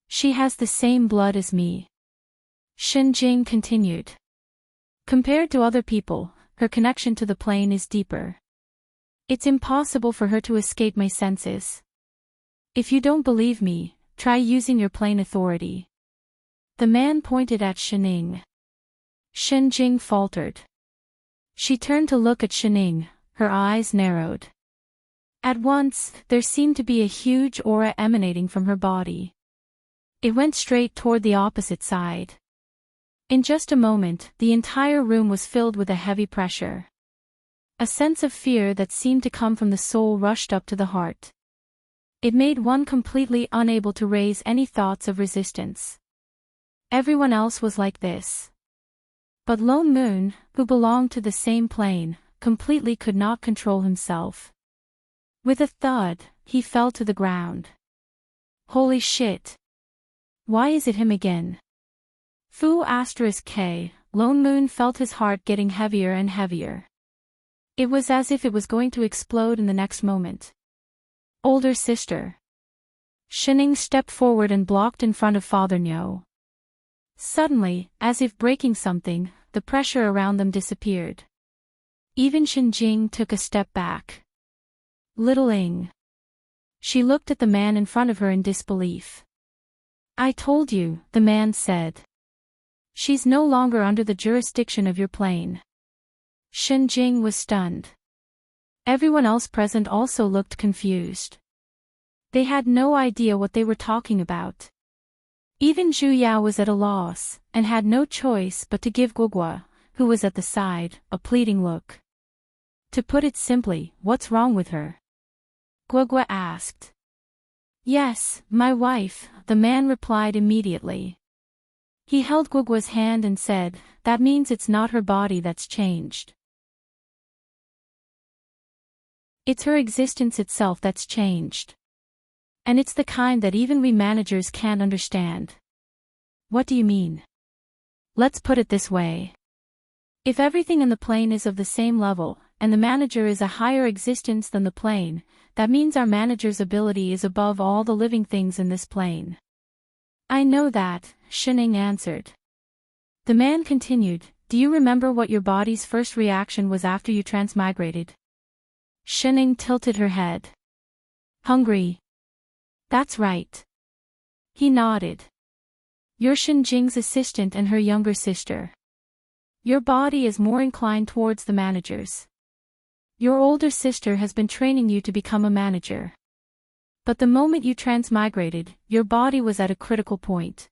S1: She has the same blood as me. Shenjing continued. Compared to other people, her connection to the plane is deeper. It's impossible for her to escape my senses. If you don't believe me, try using your plane authority. The man pointed at Shening. Shenjing faltered. She turned to look at Shening, her eyes narrowed. At once, there seemed to be a huge aura emanating from her body. It went straight toward the opposite side. In just a moment, the entire room was filled with a heavy pressure. A sense of fear that seemed to come from the soul rushed up to the heart. It made one completely unable to raise any thoughts of resistance. Everyone else was like this. But Lone Moon, who belonged to the same plane, completely could not control himself. With a thud, he fell to the ground. Holy shit! Why is it him again? Fu *K, Lone Moon felt his heart getting heavier and heavier. It was as if it was going to explode in the next moment. Older sister. Shening stepped forward and blocked in front of Father Nyo. Suddenly, as if breaking something, the pressure around them disappeared. Even Shenjing took a step back. Littling. She looked at the man in front of her in disbelief. I told you, the man said. She's no longer under the jurisdiction of your plane. Shenjing was stunned. Everyone else present also looked confused. They had no idea what they were talking about. Even Zhu Yao was at a loss, and had no choice but to give Guogua, who was at the side, a pleading look. To put it simply, what's wrong with her? Guogua asked. Yes, my wife, the man replied immediately. He held Guogua's hand and said, that means it's not her body that's changed. It's her existence itself that's changed. And it's the kind that even we managers can't understand. What do you mean? Let's put it this way. If everything in the plane is of the same level, and the manager is a higher existence than the plane, that means our manager's ability is above all the living things in this plane. I know that, Shening answered. The man continued, do you remember what your body's first reaction was after you transmigrated? Shening tilted her head. Hungry. That's right. He nodded. You're Shenjing's assistant and her younger sister. Your body is more inclined towards the managers. Your older sister has been training you to become a manager. But the moment you transmigrated, your body was at a critical point.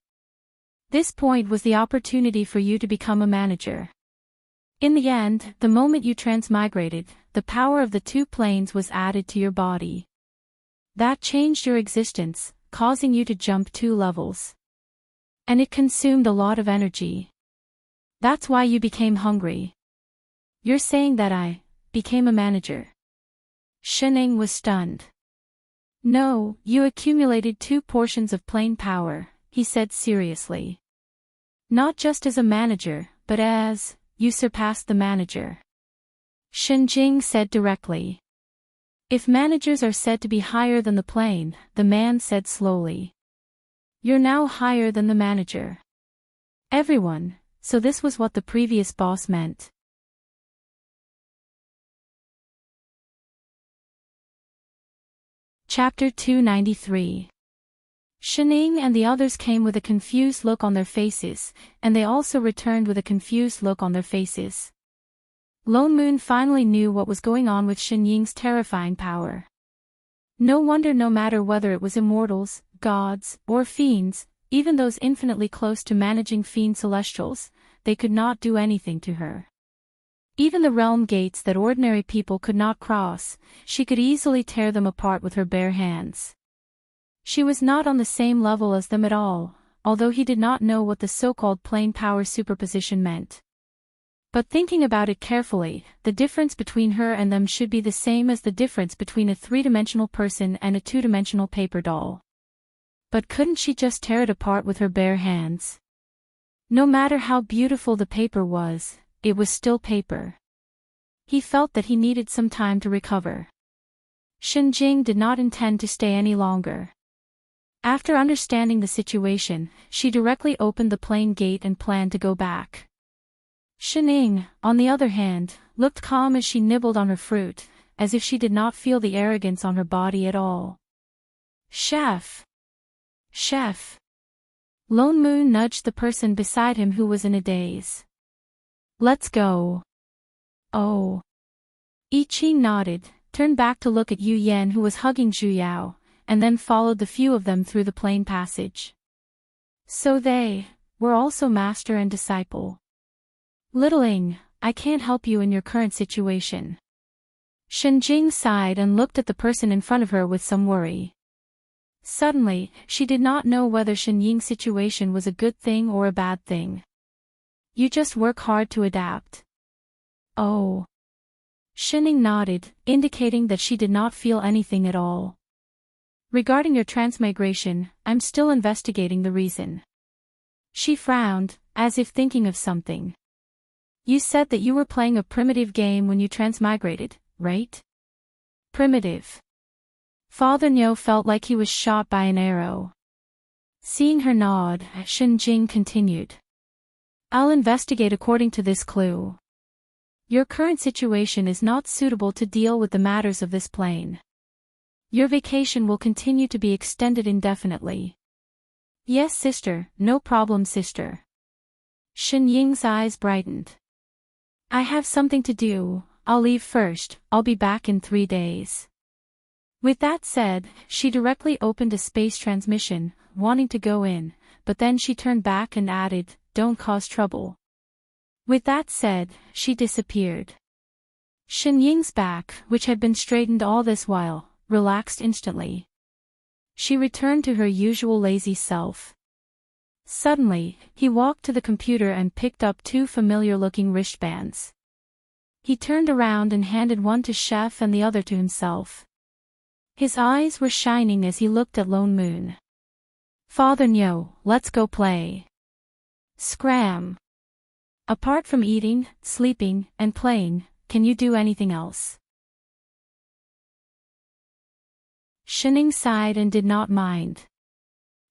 S1: This point was the opportunity for you to become a manager. In the end, the moment you transmigrated, the power of the two planes was added to your body. That changed your existence, causing you to jump 2 levels. And it consumed a lot of energy. That's why you became hungry. You're saying that I became a manager. Shining was stunned. No, you accumulated 2 portions of plane power, he said seriously. Not just as a manager, but as, you surpassed the manager. Shenjing said directly. If managers are said to be higher than the plane, the man said slowly. You're now higher than the manager. Everyone, so this was what the previous boss meant. Chapter 293. Shining and the others came with a confused look on their faces, and they also returned with a confused look on their faces. Lone Moon finally knew what was going on with Shinying's terrifying power. No wonder no matter whether it was immortals, gods, or fiends, even those infinitely close to managing fiend celestials, they could not do anything to her. Even the realm gates that ordinary people could not cross, she could easily tear them apart with her bare hands. She was not on the same level as them at all, although he did not know what the so-called plane power superposition meant. But thinking about it carefully, the difference between her and them should be the same as the difference between a 3-dimensional person and a 2-dimensional paper doll. But couldn't she just tear it apart with her bare hands? No matter how beautiful the paper was, it was still paper. He felt that he needed some time to recover. Shenjing did not intend to stay any longer. After understanding the situation, she directly opened the plane gate and planned to go back. Shining, on the other hand, looked calm as she nibbled on her fruit, as if she did not feel the arrogance on her body at all. Chef! Chef! Lone Moon nudged the person beside him who was in a daze. Let's go. Oh. I Ching nodded, turned back to look at Yu Yan who was hugging Zhu Yao, and then followed the few of them through the plane passage. So they were also master and disciple. Littling, I can't help you in your current situation. Shenjing sighed and looked at the person in front of her with some worry. Suddenly, she did not know whether Shenying's situation was a good thing or a bad thing. You just work hard to adapt. Oh. Shining nodded, indicating that she did not feel anything at all. Regarding your transmigration, I'm still investigating the reason. She frowned, as if thinking of something. You said that you were playing a primitive game when you transmigrated, right? Primitive. Father Nyo felt like he was shot by an arrow. Seeing her nod, Shenjing continued. I'll investigate according to this clue. Your current situation is not suitable to deal with the matters of this plane. Your vacation will continue to be extended indefinitely. Yes, sister, no problem, sister. Shenying's eyes brightened. I have something to do, I'll leave first, I'll be back in 3 days. With that said, she directly opened a space transmission, wanting to go in, but then she turned back and added, don't cause trouble. With that said, she disappeared. Shenying's back, which had been straightened all this while, relaxed instantly. She returned to her usual lazy self. Suddenly, he walked to the computer and picked up 2 familiar-looking wristbands. He turned around and handed one to Chef and the other to himself. His eyes were shining as he looked at Lone Moon. Father Nyo, let's go play. Scram. Apart from eating, sleeping, and playing, can you do anything else? Shining sighed and did not mind.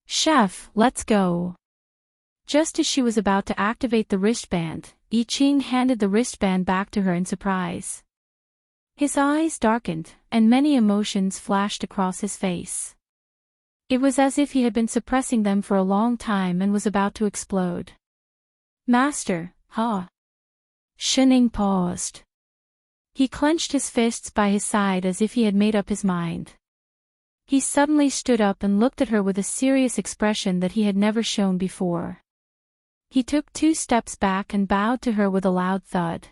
S1: Chef, let's go. Just as she was about to activate the wristband, I Ching handed the wristband back to her in surprise. His eyes darkened, and many emotions flashed across his face. It was as if he had been suppressing them for a long time and was about to explode. Master, huh? Shining paused. He clenched his fists by his side as if he had made up his mind. He suddenly stood up and looked at her with a serious expression that he had never shown before. He took 2 steps back and bowed to her with a loud thud.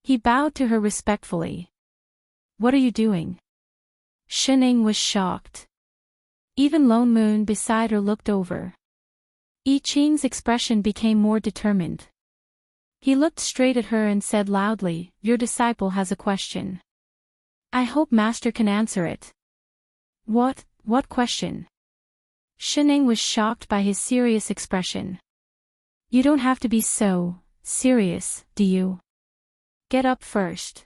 S1: He bowed to her respectfully. "What are you doing?" Shining was shocked. Even Lone Moon beside her looked over. I Ching's expression became more determined. He looked straight at her and said loudly, "Your disciple has a question. I hope Master can answer it." What question?" Shining was shocked by his serious expression. "You don't have to be so serious, do you? Get up first.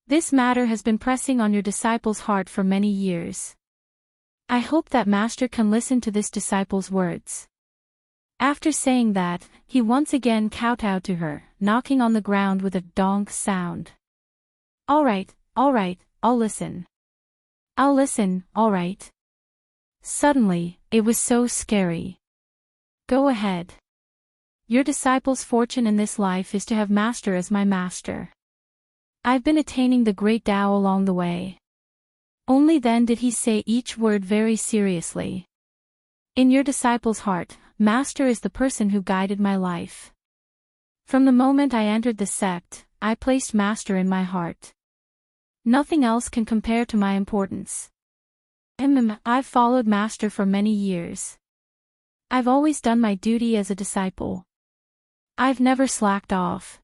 S1: This matter has been pressing on your disciple's heart for many years. I hope that Master can listen to this disciple's words." After saying that, he once again kowtowed to her, knocking on the ground with a donk sound. All right, I'll listen. I'll listen, all right." Suddenly, it was so scary. "Go ahead. Your disciple's fortune in this life is to have Master as my master. I've been attaining the great Tao along the way." Only then did he say each word very seriously. "In your disciple's heart, Master is the person who guided my life. From the moment I entered the sect, I placed Master in my heart. Nothing else can compare to my importance. I've followed Master for many years. I've always done my duty as a disciple. I've never slacked off.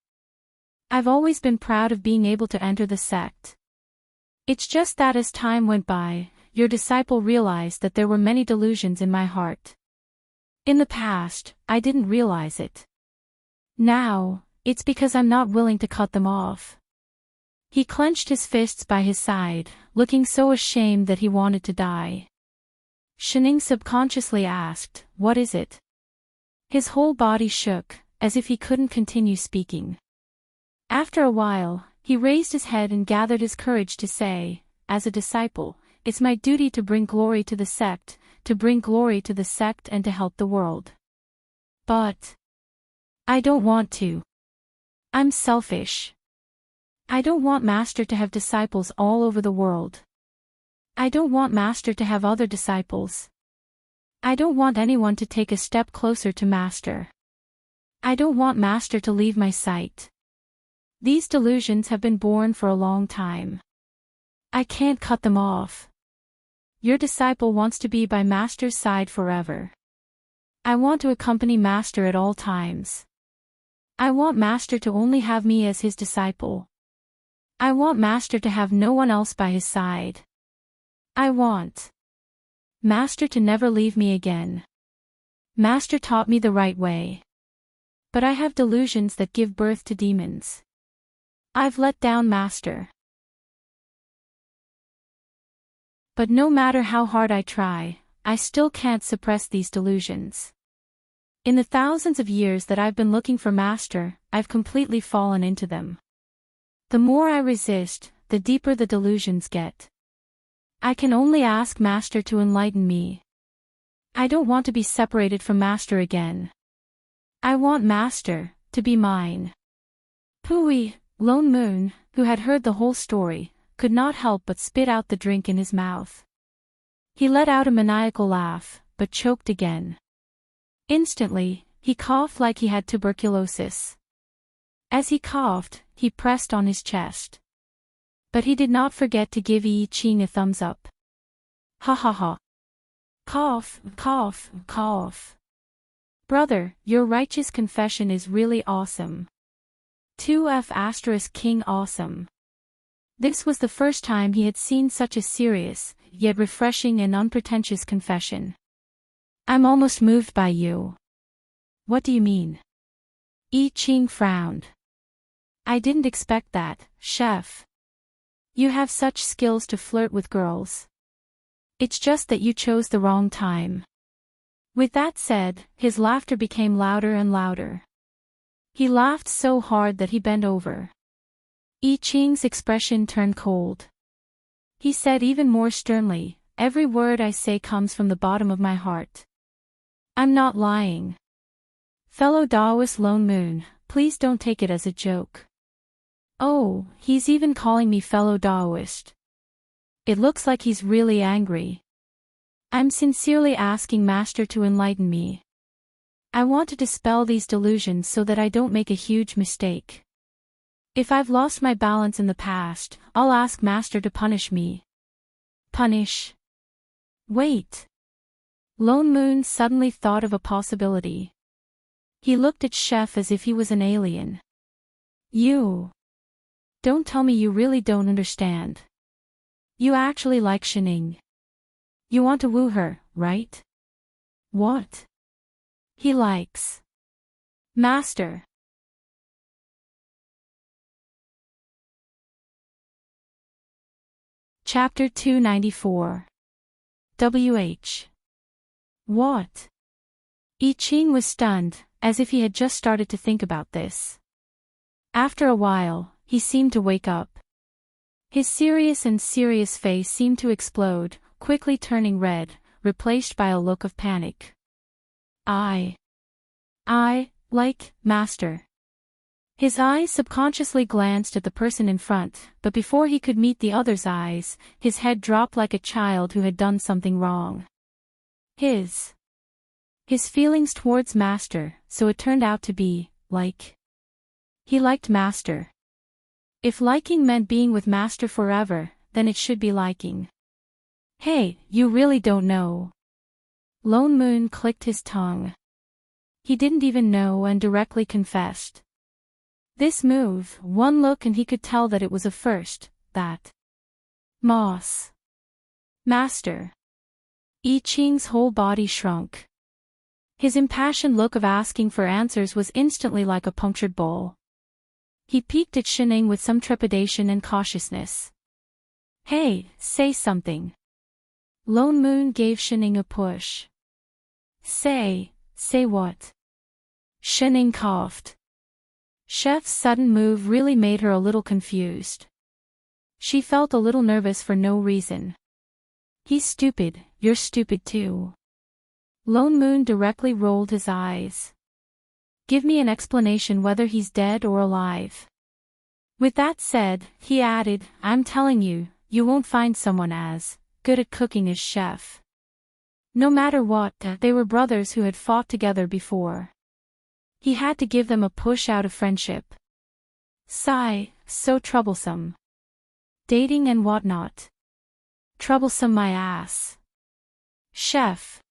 S1: I've always been proud of being able to enter the sect. It's just that as time went by, your disciple realized that there were many delusions in my heart. In the past, I didn't realize it. Now, it's because I'm not willing to cut them off." He clenched his fists by his side, looking so ashamed that he wanted to die. Shining subconsciously asked, "What is it?" His whole body shook, as if he couldn't continue speaking. After a while, he raised his head and gathered his courage to say, "As a disciple, it's my duty to bring glory to the sect, and to help the world. But I don't want to. I'm selfish. I don't want Master to have disciples all over the world. I don't want Master to have other disciples. I don't want anyone to take a step closer to Master. I don't want Master to leave my sight. These delusions have been born for a long time. I can't cut them off. Your disciple wants to be by Master's side forever. I want to accompany Master at all times. I want Master to only have me as his disciple. I want Master to have no one else by his side. I want Master to never leave me again. Master taught me the right way. But I have delusions that give birth to demons. I've let down Master. But no matter how hard I try, I still can't suppress these delusions. In the thousands of years that I've been looking for Master, I've completely fallen into them. The more I resist, the deeper the delusions get. I can only ask Master to enlighten me. I don't want to be separated from Master again. I want Master to be mine." Pui, Lone Moon, who had heard the whole story, could not help but spit out the drink in his mouth. He let out a maniacal laugh, but choked again. Instantly, he coughed like he had tuberculosis. As he coughed, he pressed on his chest. But he did not forget to give I Ching a thumbs up. Ha ha ha. Cough, cough, cough. Brother, your righteous confession is really awesome. 2F** King awesome. This was the first time he had seen such a serious, yet refreshing and unpretentious confession. I'm almost moved by you. What do you mean? I Ching frowned. I didn't expect that, chef. You have such skills to flirt with girls. It's just that you chose the wrong time. With that said, his laughter became louder and louder. He laughed so hard that he bent over. I Ching's expression turned cold. He said even more sternly, "Every word I say comes from the bottom of my heart. I'm not lying." Fellow Taoist Lone Moon, Please don't take it as a joke. Oh, he's even calling me fellow Daoist. It looks like he's really angry. I'm sincerely asking Master to enlighten me. I want to dispel these delusions so that I don't make a huge mistake. If I've lost my balance in the past, I'll ask Master to punish me. Punish? Wait. Lone Moon suddenly thought of a possibility. He looked at Chef as if he was an alien. You. Don't tell me you really don't understand. You actually like Shining. You want to woo her, right? What? He likes Master. Chapter 294. WH. What? I Ching was stunned, as if he had just started to think about this. After a while, he seemed to wake up. His serious face seemed to explode, quickly turning red, replaced by a look of panic. I like Master. His eyes subconsciously glanced at the person in front, but before he could meet the other's eyes, his head dropped like a child who had done something wrong. His feelings towards Master, so it turned out to be, like. He liked Master. If liking meant being with Master forever, then it should be liking. Hey, you really don't know. Lone Moon clicked his tongue. He didn't even know and directly confessed. This move, one look and he could tell that it was a first, that. Moss. Master. I Ching's whole body shrunk. His impassioned look of asking for answers was instantly like a punctured bowl. He peeked at Shining with some trepidation and cautiousness. Hey, say something. Lone Moon gave Shining a push. Say what? Shining coughed. Chef's sudden move really made her a little confused. She felt a little nervous for no reason. He's stupid, you're stupid too. Lone Moon directly rolled his eyes. Give me an explanation whether he's dead or alive. With that said, he added, I'm telling you, you won't find someone as good at cooking as Chef. No matter what, they were brothers who had fought together before. He had to give them a push out of friendship. Sigh, so troublesome. Dating and whatnot. Troublesome my ass. Chef.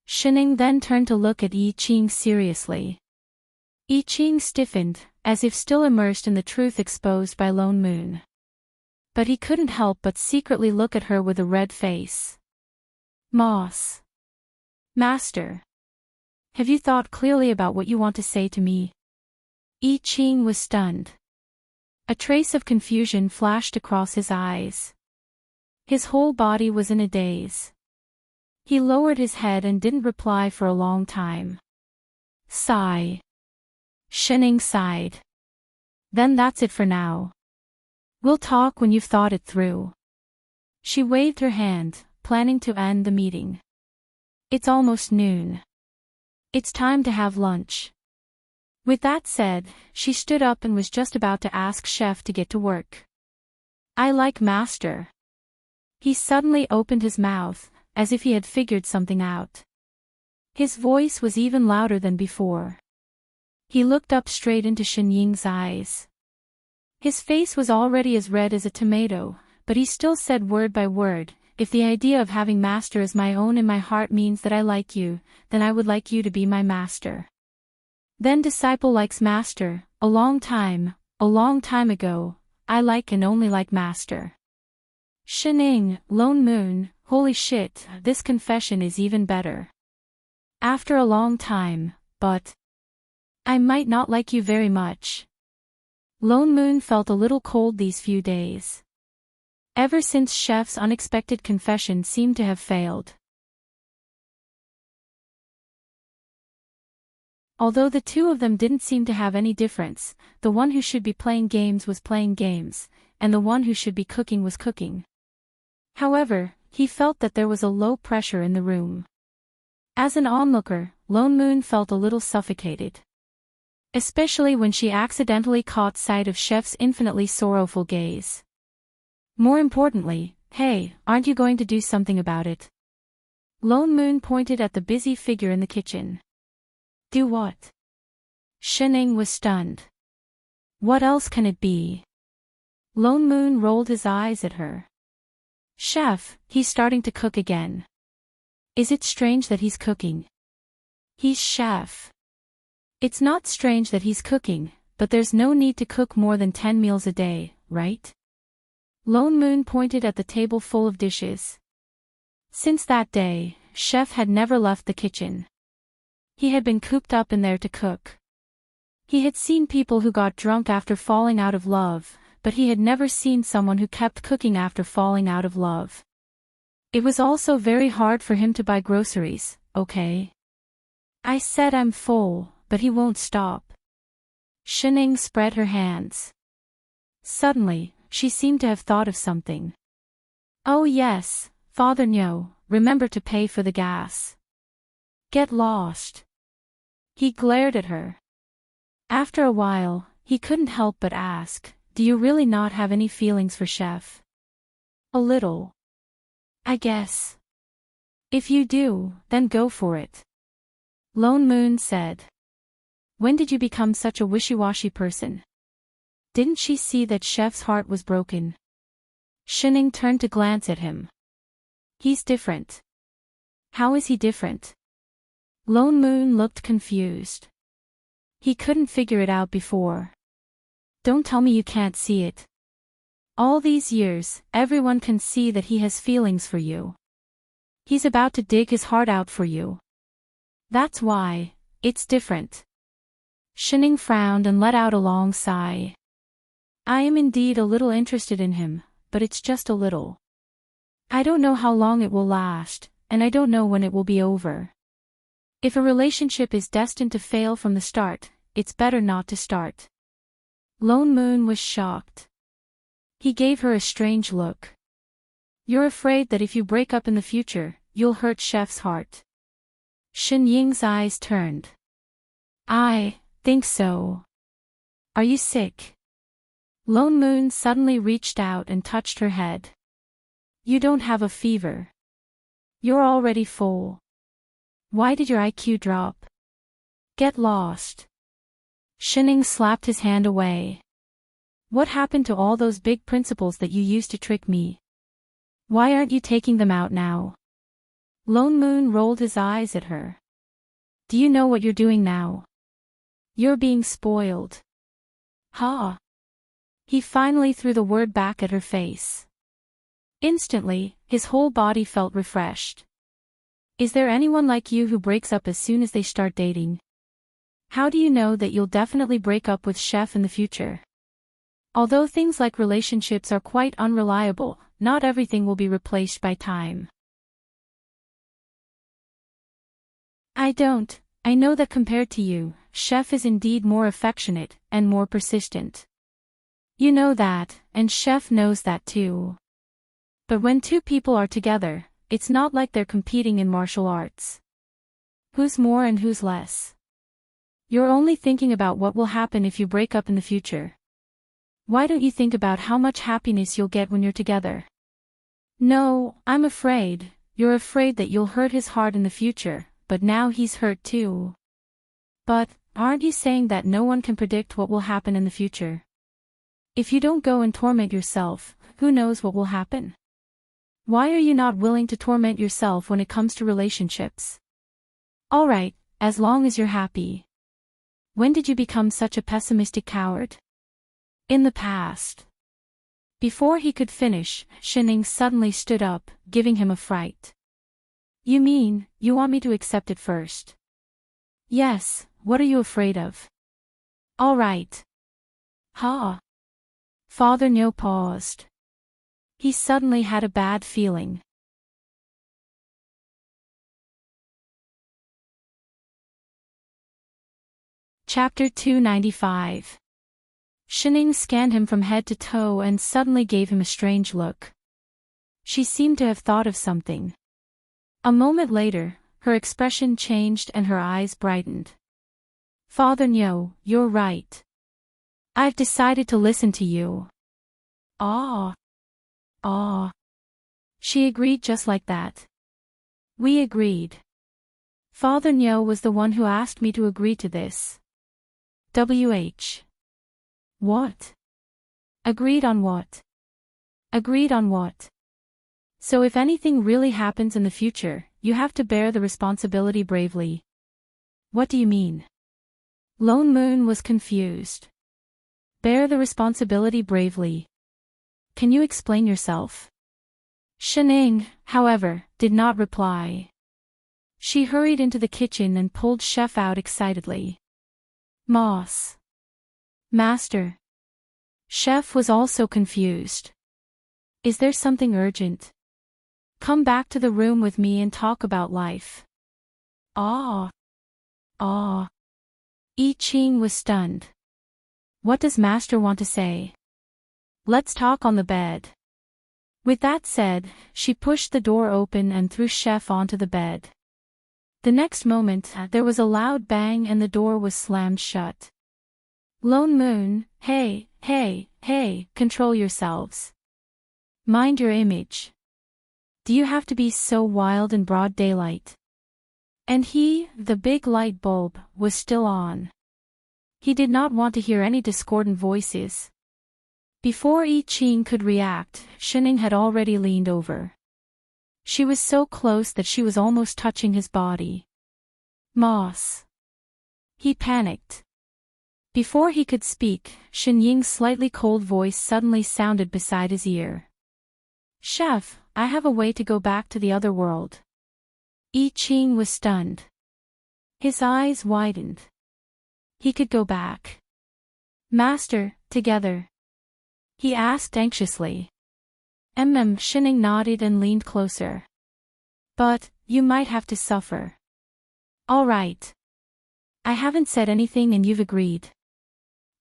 S1: Shining then turned to look at I Ching seriously. I Ching stiffened, as if still immersed in the truth exposed by Lone Moon. But he couldn't help but secretly look at her with a red face. Moss. Master. Have you thought clearly about what you want to say to me? I Ching was stunned. A trace of confusion flashed across his eyes. His whole body was in a daze. He lowered his head and didn't reply for a long time. Sigh. Shining sighed. Then that's it for now. We'll talk when you've thought it through. She waved her hand, planning to end the meeting. It's almost noon. It's time to have lunch. With that said, she stood up and was just about to ask Chef to get to work. I like Master. He suddenly opened his mouth, as if he had figured something out. His voice was even louder than before. He looked up straight into Shen Ying's eyes. His face was already as red as a tomato, but he still said word by word, if the idea of having Master as my own in my heart means that I like you, then I would like you to be my Master. Then disciple likes Master, a long time ago, I like and only like Master. Shining, Lone Moon, holy shit, this confession is even better. After a long time, but I might not like you very much. Lone Moon felt a little cold these few days. Ever since Chef's unexpected confession seemed to have failed. Although the two of them didn't seem to have any difference, the one who should be playing games was playing games, and the one who should be cooking was cooking. However, he felt that there was a low pressure in the room. As an onlooker, Lone Moon felt a little suffocated. especially when she accidentally caught sight of Chef's infinitely sorrowful gaze. More importantly, hey, aren't you going to do something about it? Lone Moon pointed at the busy figure in the kitchen. Do what? Shining was stunned. What else can it be? Lone Moon rolled his eyes at her. Chef, he's starting to cook again. Is it strange that he's cooking? He's chef. It's not strange that he's cooking, but there's no need to cook more than 10 meals a day, right? Lone Moon pointed at the table full of dishes. Since that day, Chef had never left the kitchen. He had been cooped up in there to cook. He had seen people who got drunk after falling out of love, but he had never seen someone who kept cooking after falling out of love. It was also very hard for him to buy groceries, okay? I said I'm full, but he won't stop. Shining spread her hands. Suddenly, she seemed to have thought of something. Oh yes, Father Nyo, remember to pay for the gas. Get lost. He glared at her. After a while, he couldn't help but ask, do you really not have any feelings for Chef? A little. I guess. If you do, then go for it. Lone Moon said. When did you become such a wishy-washy person? Didn't she see that Chef's heart was broken? Shining turned to glance at him. He's different. How is he different? Lone Moon looked confused. He couldn't figure it out before. Don't tell me you can't see it. All these years, everyone can see that he has feelings for you. He's about to dig his heart out for you. That's why, it's different. Shining frowned and let out a long sigh. I am indeed a little interested in him, but it's just a little. I don't know how long it will last, and I don't know when it will be over. If a relationship is destined to fail from the start, it's better not to start. Lone Moon was shocked. He gave her a strange look. You're afraid that if you break up in the future, you'll hurt Chef's heart. Shin Ying's eyes turned. I think so. Are you sick? Lone Moon suddenly reached out and touched her head. You don't have a fever. You're already full. Why did your IQ drop? Get lost. Shining slapped his hand away. What happened to all those big principles that you used to trick me? Why aren't you taking them out now? Lone Moon rolled his eyes at her. Do you know what you're doing now? You're being spoiled. Ha! He finally threw the word back at her face. Instantly, his whole body felt refreshed. Is there anyone like you who breaks up as soon as they start dating? How do you know that you'll definitely break up with Chef in the future? Although things like relationships are quite unreliable, not everything will be replaced by time. I know that compared to you, Chef is indeed more affectionate and more persistent. You know that, and Chef knows that too. But when two people are together, it's not like they're competing in martial arts. Who's more and who's less? You're only thinking about what will happen if you break up in the future. Why don't you think about how much happiness you'll get when you're together? No, I'm afraid. You're afraid that you'll hurt his heart in the future, but now he's hurt too. But, aren't you saying that no one can predict what will happen in the future? If you don't go and torment yourself, who knows what will happen? Why are you not willing to torment yourself when it comes to relationships? Alright, as long as you're happy. When did you become such a pessimistic coward? In the past. Before he could finish, Shining suddenly stood up, giving him a fright. You mean, you want me to accept it first? Yes, what are you afraid of? Alright. Ha! Father Nyo paused. He suddenly had a bad feeling. Chapter 295. Shining scanned him from head to toe and suddenly gave him a strange look. She seemed to have thought of something. A moment later, her expression changed and her eyes brightened. Father Nyo, you're right. I've decided to listen to you. Ah. Ah. She agreed just like that. We agreed. Father Nyo was the one who asked me to agree to this. What? Agreed on what? Agreed on what? So if anything really happens in the future, you have to bear the responsibility bravely. What do you mean? Lone Moon was confused. Bear the responsibility bravely. Can you explain yourself? Shining, however, did not reply. She hurried into the kitchen and pulled Chef out excitedly. Moss. Master. Chef was also confused. Is there something urgent? Come back to the room with me and talk about life. Ah. Ah. I Ching was stunned. What does Master want to say? Let's talk on the bed. With that said, she pushed the door open and threw Chef onto the bed. The next moment, there was a loud bang and the door was slammed shut. Lone Moon, hey, control yourselves. Mind your image. Do you have to be so wild in broad daylight? And the big light bulb, was still on. He did not want to hear any discordant voices. Before I Ching could react, Shining had already leaned over. She was so close that she was almost touching his body. Moss. He panicked. Before he could speak, Shen Ying's slightly cold voice suddenly sounded beside his ear. Chef, I have a way to go back to the other world. I Ching was stunned. His eyes widened. He could go back. Master, together? He asked anxiously. Shining nodded and leaned closer. But, you might have to suffer. All right. I haven't said anything and you've agreed.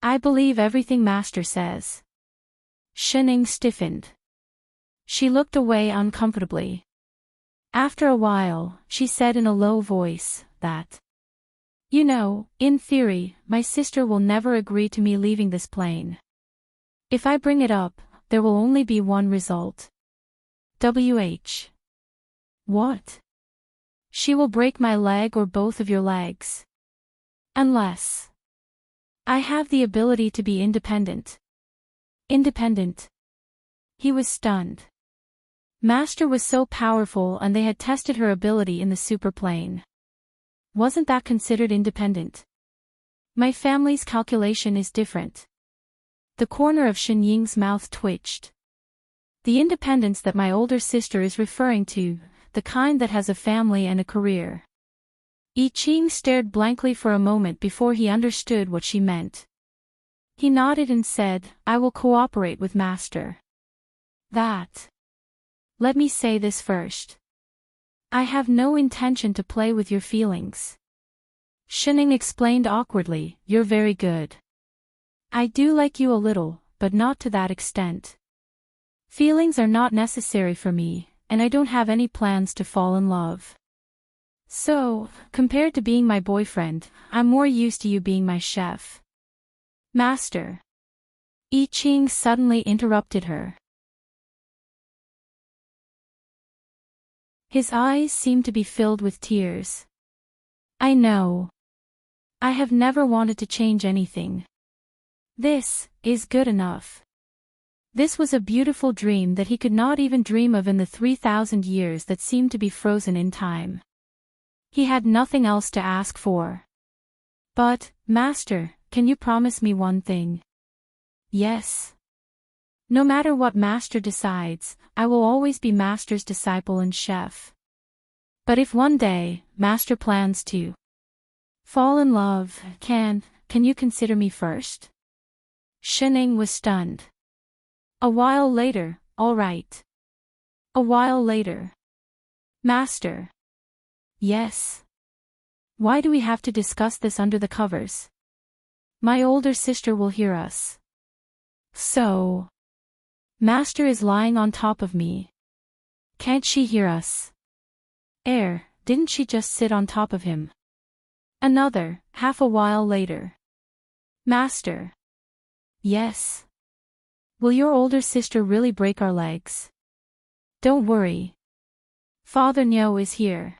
S1: I believe everything Master says. Shining stiffened. She looked away uncomfortably. After a while, she said in a low voice, that, you know, in theory, my sister will never agree to me leaving this plane. If I bring it up, there will only be one result. What? She will break my leg or both of your legs. Unless I have the ability to be independent. Independent? He was stunned. Master was so powerful and they had tested her ability in the superplane. Wasn't that considered independent? My family's calculation is different. The corner of Shen Ying's mouth twitched. The independence that my older sister is referring to, the kind that has a family and a career. I Ching stared blankly for a moment before he understood what she meant. He nodded and said, I will cooperate with Master. Let me say this first. I have no intention to play with your feelings. Shining explained awkwardly, you're very good. I do like you a little, but not to that extent. Feelings are not necessary for me, and I don't have any plans to fall in love. So, compared to being my boyfriend, I'm more used to you being my chef. Master. I Ching suddenly interrupted her. His eyes seemed to be filled with tears. I know. I have never wanted to change anything. This is good enough. This was a beautiful dream that he could not even dream of in the 3,000 years that seemed to be frozen in time. He had nothing else to ask for. But, Master, can you promise me one thing? Yes. No matter what Master decides, I will always be Master's disciple and chef. But if one day, Master plans to fall in love, can you consider me first? Shining was stunned. A while later, all right. A while later. Master. Yes. Why do we have to discuss this under the covers? My older sister will hear us. So. Master is lying on top of me. Can't she hear us? Didn't she just sit on top of him? Another, half a while later. Master. Yes. Will your older sister really break our legs? Don't worry. Father Nyo is here.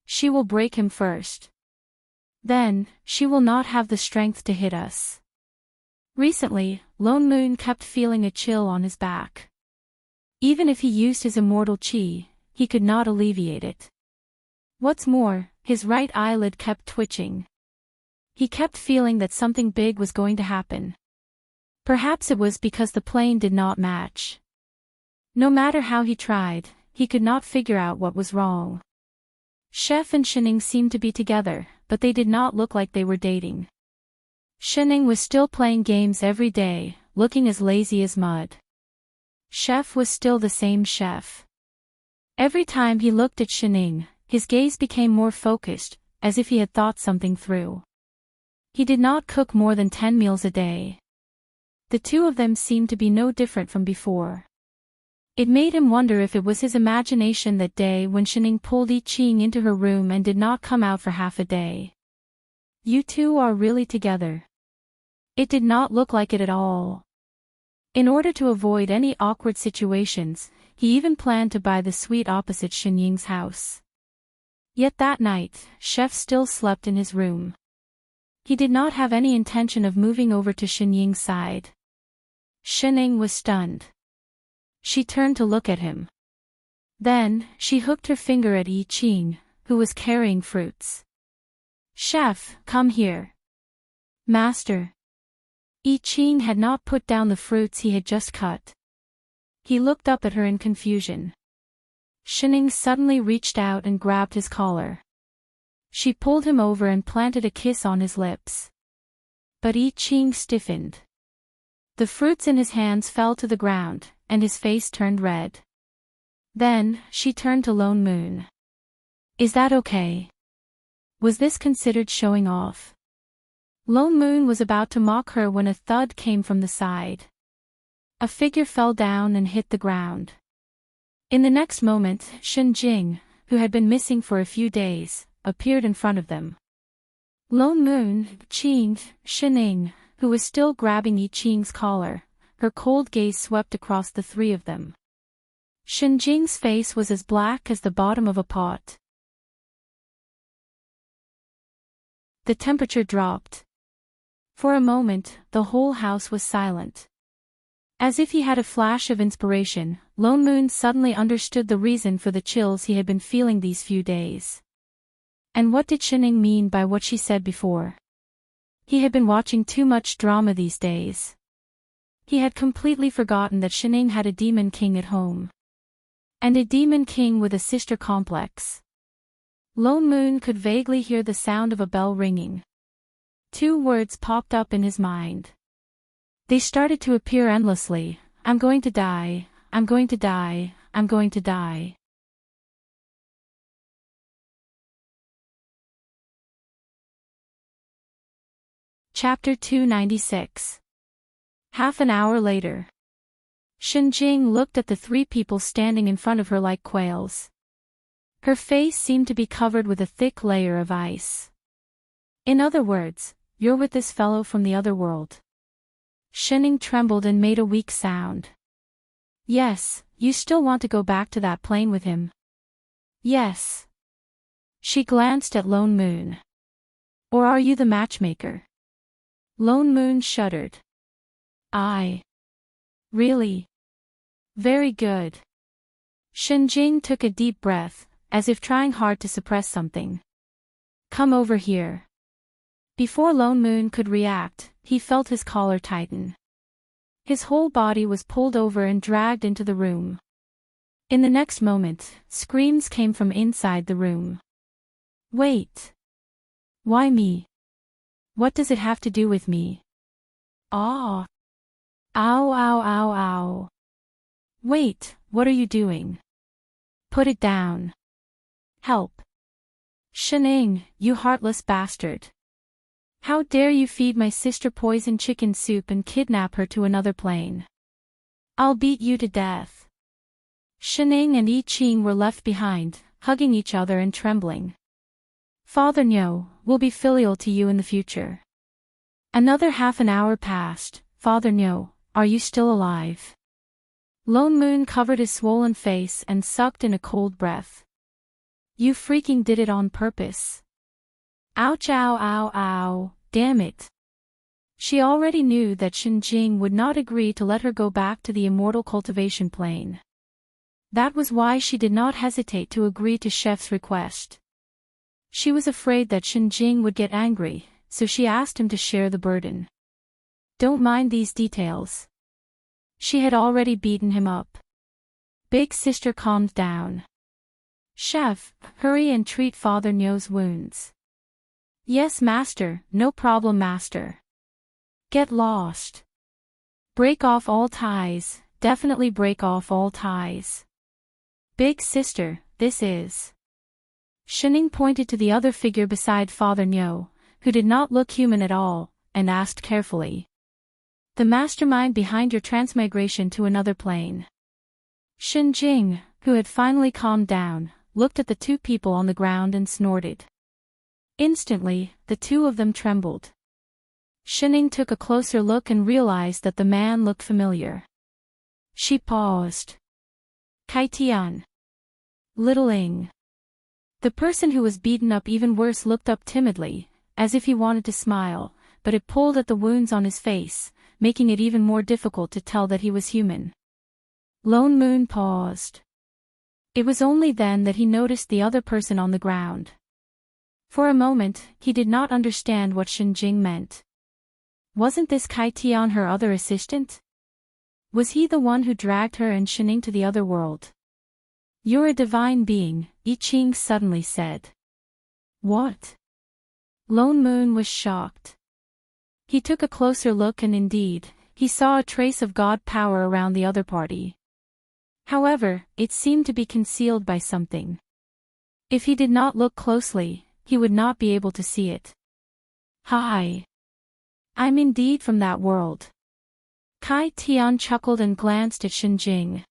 S1: She will break him first. Then, she will not have the strength to hit us. Recently, Lone Moon kept feeling a chill on his back. Even if he used his immortal chi, he could not alleviate it. What's more, his right eyelid kept twitching. He kept feeling that something big was going to happen. Perhaps it was because the plane did not match. No matter how he tried, he could not figure out what was wrong. Chef and Shining seemed to be together, but they did not look like they were dating. Shining was still playing games every day, looking as lazy as mud. Chef was still the same chef. Every time he looked at Shining, his gaze became more focused, as if he had thought something through. He did not cook more than 10 meals a day. The two of them seemed to be no different from before. It made him wonder if it was his imagination that day when Shining pulled Yi Qing into her room and did not come out for half a day. You two are really together. It did not look like it at all. In order to avoid any awkward situations, he even planned to buy the suite opposite Shinying's house. Yet that night, Chef still slept in his room. He did not have any intention of moving over to Shinying's side. Shining was stunned. She turned to look at him. Then, she hooked her finger at Yi Qing, who was carrying fruits. Chef, come here. Master. Yi Qing had not put down the fruits he had just cut. He looked up at her in confusion. Shining suddenly reached out and grabbed his collar. She pulled him over and planted a kiss on his lips. But Yi Qing stiffened. The fruits in his hands fell to the ground, and his face turned red. Then, she turned to Lone Moon. Is that okay? Was this considered showing off? Lone Moon was about to mock her when a thud came from the side. A figure fell down and hit the ground. In the next moment, Shen Jing, who had been missing for a few days, appeared in front of them. Lone Moon, Qing, Shining, who was still grabbing Yi Qing's collar, her cold gaze swept across the three of them. Shen Jing's face was as black as the bottom of a pot. The temperature dropped. For a moment, the whole house was silent. As if he had a flash of inspiration, Lone Moon suddenly understood the reason for the chills he had been feeling these few days. And what did Shining mean by what she said before? He had been watching too much drama these days. He had completely forgotten that Shining had a demon king at home. And a demon king with a sister complex. Lone Moon could vaguely hear the sound of a bell ringing. 2 words popped up in his mind. They started to appear endlessly. I'm going to die, I'm going to die, I'm going to die. Chapter 296. Half an hour later. Shen Jing looked at the 3 people standing in front of her like quails. Her face seemed to be covered with a thick layer of ice. In other words, you're with this fellow from the other world. Shining trembled and made a weak sound. Yes, you still want to go back to that plane with him? Yes. She glanced at Lone Moon. Or are you the matchmaker? Lone Moon shuddered. Really? Very good. Shen Jing took a deep breath, as if trying hard to suppress something. Come over here. Before Lone Moon could react, he felt his collar tighten. His whole body was pulled over and dragged into the room. In the next moment, screams came from inside the room. Wait. Why me? What does it have to do with me? Ah. Ow, ow, ow, ow. Wait, what are you doing? Put it down. Help. Shining, you heartless bastard. How dare you feed my sister poison chicken soup and kidnap her to another plane? I'll beat you to death. Shining and Yi Qing were left behind, hugging each other and trembling. Father Nyo will be filial to you in the future. Another half an hour passed. Father Nyo, are you still alive? Lone Moon covered his swollen face and sucked in a cold breath. You freaking did it on purpose. Ouch, ow, ow, ow, damn it. She already knew that Shinjing would not agree to let her go back to the immortal cultivation plane. That was why she did not hesitate to agree to Chef's request. She was afraid that Shinjing would get angry, so she asked him to share the burden. Don't mind these details. She had already beaten him up. Big sister calmed down. Chef, hurry and treat Father Nyo's wounds. Yes, master, no problem, master. Get lost. Break off all ties, definitely break off all ties. Big sister, this is. Shining pointed to the other figure beside Father Nyo, who did not look human at all, and asked carefully. The mastermind behind your transmigration to another plane. Shinjing, who had finally calmed down, looked at the two people on the ground and snorted. Instantly, the two of them trembled. Shining took a closer look and realized that the man looked familiar. She paused. Kai Tian. Little Ing. The person who was beaten up even worse looked up timidly, as if he wanted to smile, but it pulled at the wounds on his face, making it even more difficult to tell that he was human. Lone Moon paused. It was only then that he noticed the other person on the ground. For a moment, he did not understand what Shinjing meant. Wasn't this Kai Tian her other assistant? Was he the one who dragged her and Shining to the other world? You're a divine being, I Ching suddenly said. What? Lone Moon was shocked. He took a closer look and indeed, he saw a trace of god power around the other party. However, it seemed to be concealed by something. If he did not look closely, he would not be able to see it. Hi. I'm indeed from that world. Kai Tian chuckled and glanced at Shinjing.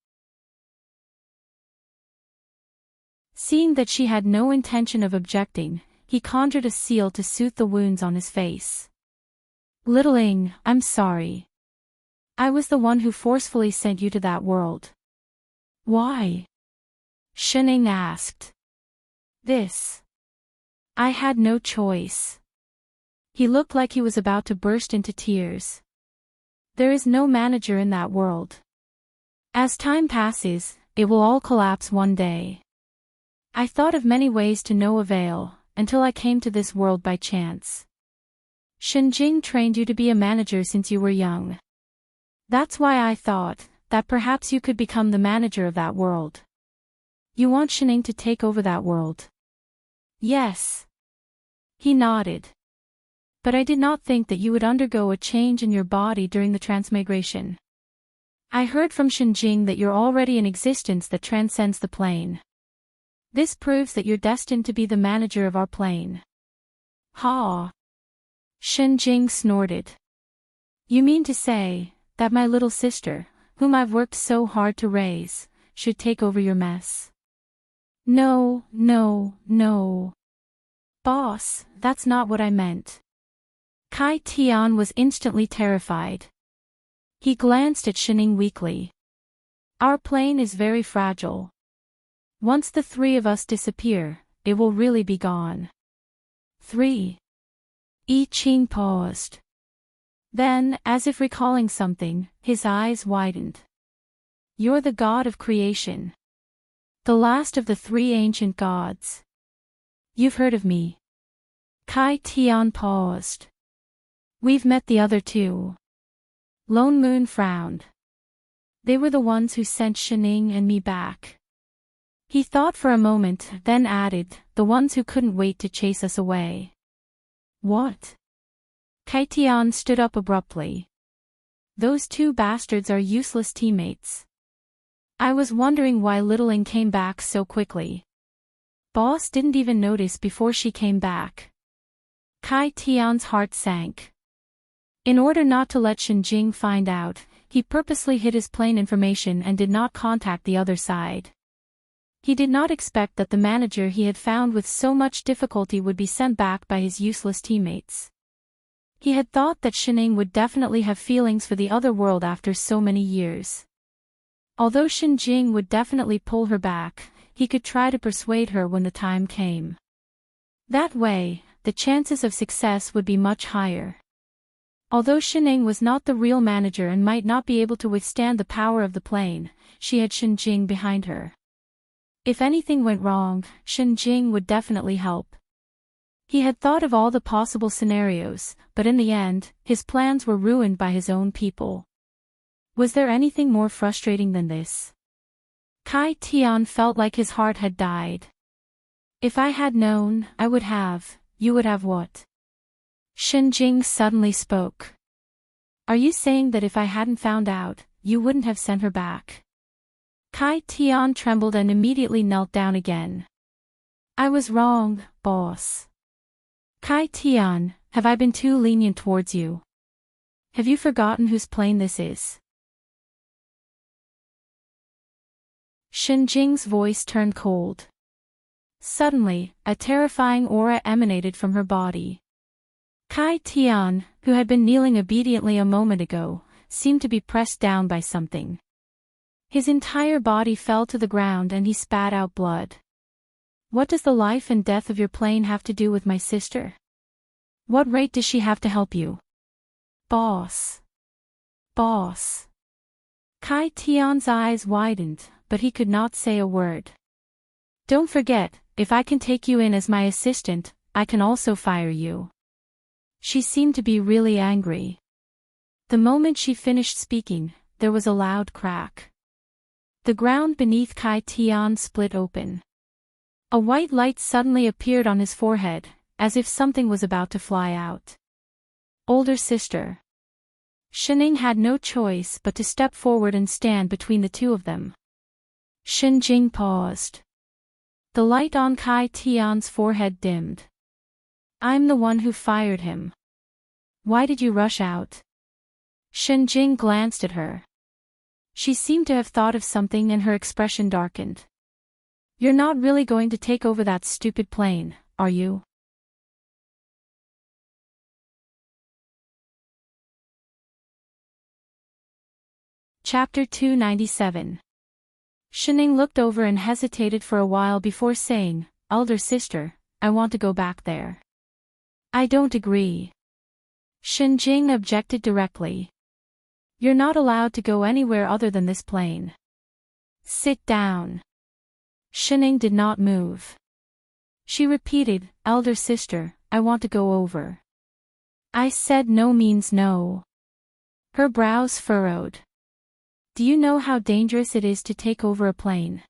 S1: Seeing that she had no intention of objecting, he conjured a seal to soothe the wounds on his face. Little Ing, I'm sorry. I was the one who forcefully sent you to that world. Why? Shining asked. This. I had no choice. He looked like he was about to burst into tears. There is no manager in that world. As time passes, it will all collapse one day. I thought of many ways to no avail, until I came to this world by chance. Shinjing trained you to be a manager since you were young. That's why I thought that perhaps you could become the manager of that world. You want Shining to take over that world? Yes. He nodded. But I did not think that you would undergo a change in your body during the transmigration. I heard from Shinjing that you're already an existence that transcends the plane. This proves that you're destined to be the manager of our plane. Ha! Shinjing snorted. You mean to say that my little sister, whom I've worked so hard to raise, should take over your mess? No, no, no. Boss, that's not what I meant. Kai Tian was instantly terrified. He glanced at Shining weakly. Our plane is very fragile. Once the three of us disappear, it will really be gone. 3. I Ching paused. Then, as if recalling something, his eyes widened. You're the god of creation. The last of the 3 ancient gods. You've heard of me. Kai Tian paused. We've met the other 2. Lone Moon frowned. They were the ones who sent Shining and me back. He thought for a moment, then added, the ones who couldn't wait to chase us away. What? Kai Tian stood up abruptly. Those 2 bastards are useless teammates. I was wondering why Little Ing came back so quickly. Boss didn't even notice before she came back. Kai Tian's heart sank. In order not to let Shinjing find out, he purposely hid his plane information and did not contact the other side. He did not expect that the manager he had found with so much difficulty would be sent back by his useless teammates. He had thought that Xining would definitely have feelings for the other world after so many years. Although Xinjing would definitely pull her back, he could try to persuade her when the time came. That way, the chances of success would be much higher. Although Xining was not the real manager and might not be able to withstand the power of the plane, she had Xinjing behind her. If anything went wrong, Xinjing would definitely help. He had thought of all the possible scenarios, but in the end, his plans were ruined by his own people. Was there anything more frustrating than this? Kai Tian felt like his heart had died. If I had known, I would have. You would have what? Xinjing suddenly spoke. Are you saying that if I hadn't found out, you wouldn't have sent her back? Kai Tian trembled and immediately knelt down again. I was wrong, boss. Kai Tian, have I been too lenient towards you? Have you forgotten whose plane this is? Xinjing's voice turned cold. Suddenly, a terrifying aura emanated from her body. Kai Tian, who had been kneeling obediently a moment ago, seemed to be pressed down by something. His entire body fell to the ground and he spat out blood. What does the life and death of your plane have to do with my sister? What right does she have to help you? Boss. Boss. Kai Tian's eyes widened, but he could not say a word. Don't forget, if I can take you in as my assistant, I can also fire you. She seemed to be really angry. The moment she finished speaking, there was a loud crack. The ground beneath Kai Tian split open. A white light suddenly appeared on his forehead, as if something was about to fly out. Older sister. Xining had no choice but to step forward and stand between the two of them. Xinjing paused. The light on Kai Tian's forehead dimmed. I'm the one who fired him. Why did you rush out? Xinjing glanced at her. She seemed to have thought of something and her expression darkened. You're not really going to take over that stupid plane, are you? Chapter 297. Xining looked over and hesitated for a while before saying, Elder sister, I want to go back there. I don't agree. Xinjing objected directly. You're not allowed to go anywhere other than this plane. Sit down. Xining did not move. She repeated, Elder sister, I want to go over. I said no means no. Her brows furrowed. Do you know how dangerous it is to take over a plane?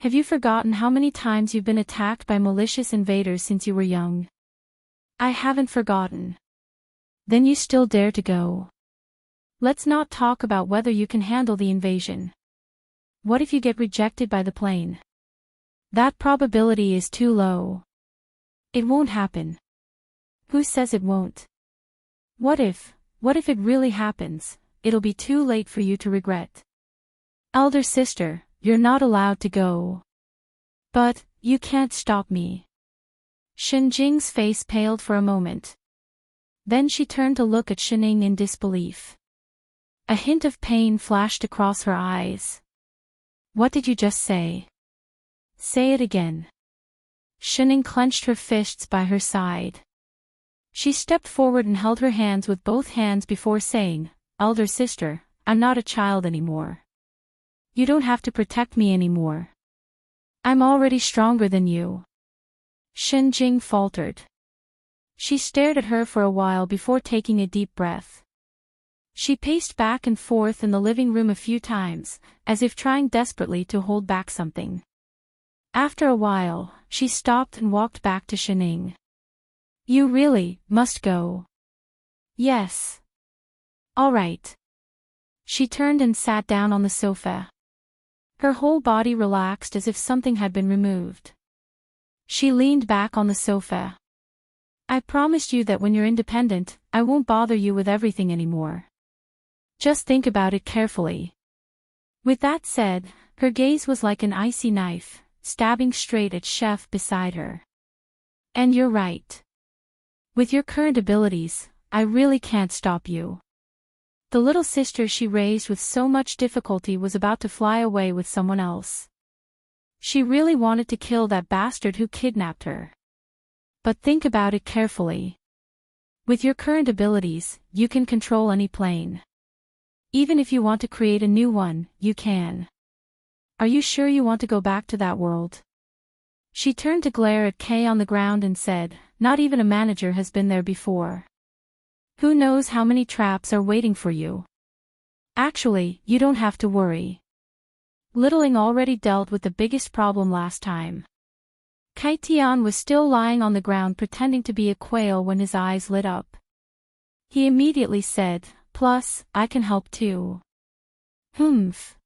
S1: Have you forgotten how many times you've been attacked by malicious invaders since you were young? I haven't forgotten. Then you still dare to go? Let's not talk about whether you can handle the invasion. What if you get rejected by the plane? That probability is too low. It won't happen. Who says it won't? What if it really happens? It'll be too late for you to regret. Elder sister, you're not allowed to go. But, you can't stop me. Xinjing's face paled for a moment. Then she turned to look at Xining in disbelief. A hint of pain flashed across her eyes. What did you just say? Say it again. Xining clenched her fists by her side. She stepped forward and held her hands with both hands before saying, Elder sister, I'm not a child anymore. You don't have to protect me anymore. I'm already stronger than you. Xinjing faltered. She stared at her for a while before taking a deep breath. She paced back and forth in the living room a few times, as if trying desperately to hold back something. After a while, she stopped and walked back to Xining. You really must go. Yes. All right. She turned and sat down on the sofa. Her whole body relaxed as if something had been removed. She leaned back on the sofa. I promised you that when you're independent, I won't bother you with everything anymore. Just think about it carefully. With that said, Her gaze was like an icy knife, stabbing straight at Chef beside her. And you're right. With your current abilities, I really can't stop you. The little sister she raised with so much difficulty was about to fly away with someone else. She really wanted to kill that bastard who kidnapped her. But think about it carefully. With your current abilities, you can control any plane. Even if you want to create a new one, you can. Are you sure you want to go back to that world? She turned to glare at Kay on the ground and said, not even a manager has been there before. Who knows how many traps are waiting for you? Actually, you don't have to worry. Littling already dealt with the biggest problem last time. Kai Tian was still lying on the ground pretending to be a quail when his eyes lit up. He immediately said, plus, I can help too. Humph.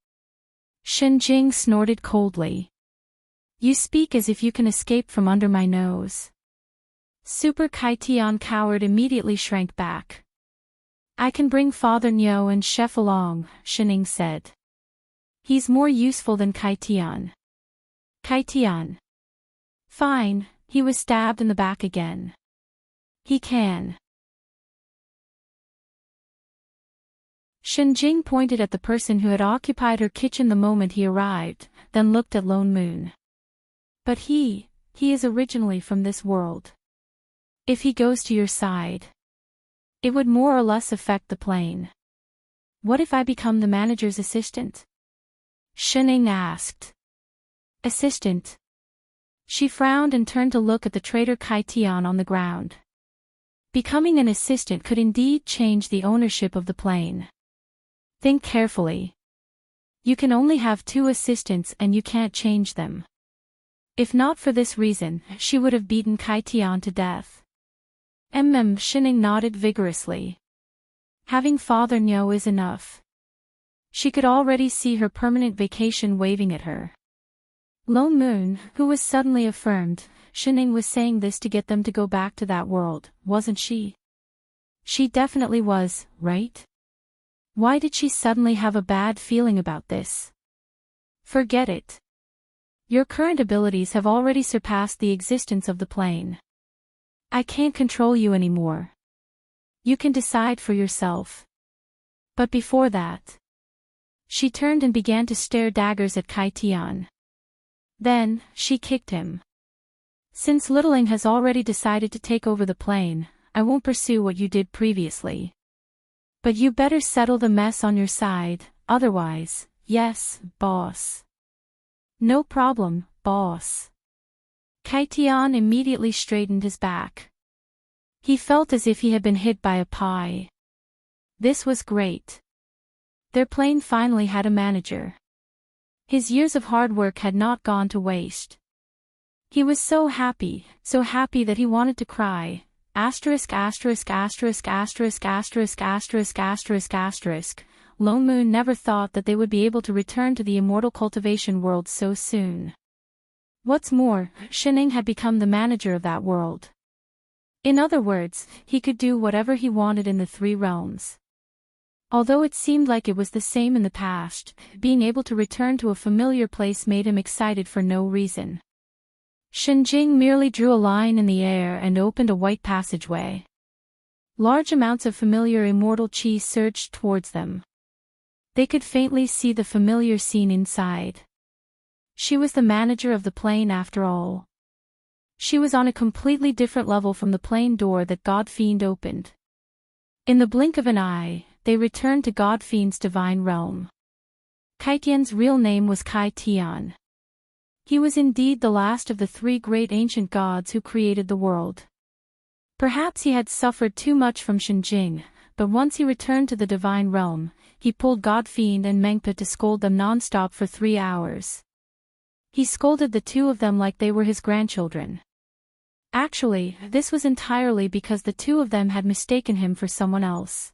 S1: Shenjing snorted coldly. You speak as if you can escape from under my nose. Super Kai Tian coward immediately shrank back. I can bring Father Nyo and Chef along, Shining said. He's more useful than Kai Tian. Kai Tian. Fine, he was stabbed in the back again. He can. Shenjing pointed at the person who had occupied her kitchen the moment he arrived, then looked at Lone Moon. But he is originally from this world. If he goes to your side, it would more or less affect the plane. What if I become the manager's assistant? Shining asked. Assistant. She frowned and turned to look at the traitor Kai Tian on the ground. Becoming an assistant could indeed change the ownership of the plane. Think carefully. You can only have 2 assistants and you can't change them. If not for this reason, she would have beaten Kai Tian to death. Shining nodded vigorously. Having Father Nyo is enough. She could already see her permanent vacation waving at her. Lone Moon, who was suddenly affirmed, Shining was saying this to get them to go back to that world, wasn't she? She definitely was, right? Why did she suddenly have a bad feeling about this? Forget it. Your current abilities have already surpassed the existence of the plane. I can't control you anymore. You can decide for yourself. But before that, she turned and began to stare daggers at Kai Tian. Then, she kicked him. Since Littling has already decided to take over the plane, I won't pursue what you did previously. But you better settle the mess on your side, otherwise, yes, boss. No problem, boss. Kai Tian immediately straightened his back. He felt as if he had been hit by a pie. This was great. Their plane finally had a manager. His years of hard work had not gone to waste. He was so happy that he wanted to cry. Lone Moon never thought that they would be able to return to the immortal cultivation world so soon. What's more, Shining had become the manager of that world. In other words, he could do whatever he wanted in the 3 realms. Although it seemed like it was the same in the past, being able to return to a familiar place made him excited for no reason. Shenjing merely drew a line in the air and opened a white passageway. Large amounts of familiar immortal chi surged towards them. They could faintly see the familiar scene inside. She was the manager of the plane after all. She was on a completely different level from the plane door that Godfiend opened. In the blink of an eye, they returned to Godfiend's divine realm. Kai Tian's real name was Kai Tian. He was indeed the last of the 3 great ancient gods who created the world. Perhaps he had suffered too much from Shenjing, but once he returned to the divine realm, he pulled Godfiend and Mengpa to scold them non-stop for 3 hours. He scolded the 2 of them like they were his grandchildren. Actually, this was entirely because the 2 of them had mistaken him for someone else.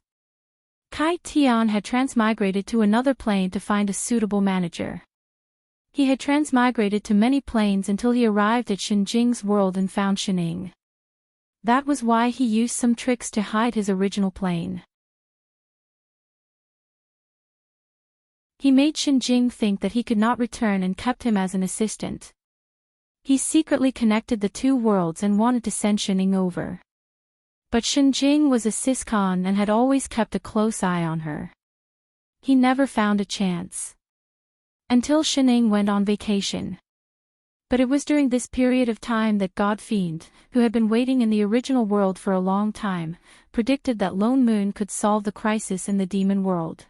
S1: Kai Tian had transmigrated to another plane to find a suitable manager. He had transmigrated to many planes until he arrived at Shenjing's world and found Shining. That was why he used some tricks to hide his original plane. He made Shinjing think that he could not return and kept him as an assistant. He secretly connected the two worlds and wanted to send Shining over. But Shinjing was a siscon and had always kept a close eye on her. He never found a chance. Until Shining went on vacation. But it was during this period of time that Godfiend, who had been waiting in the original world for a long time, predicted that Lone Moon could solve the crisis in the demon world.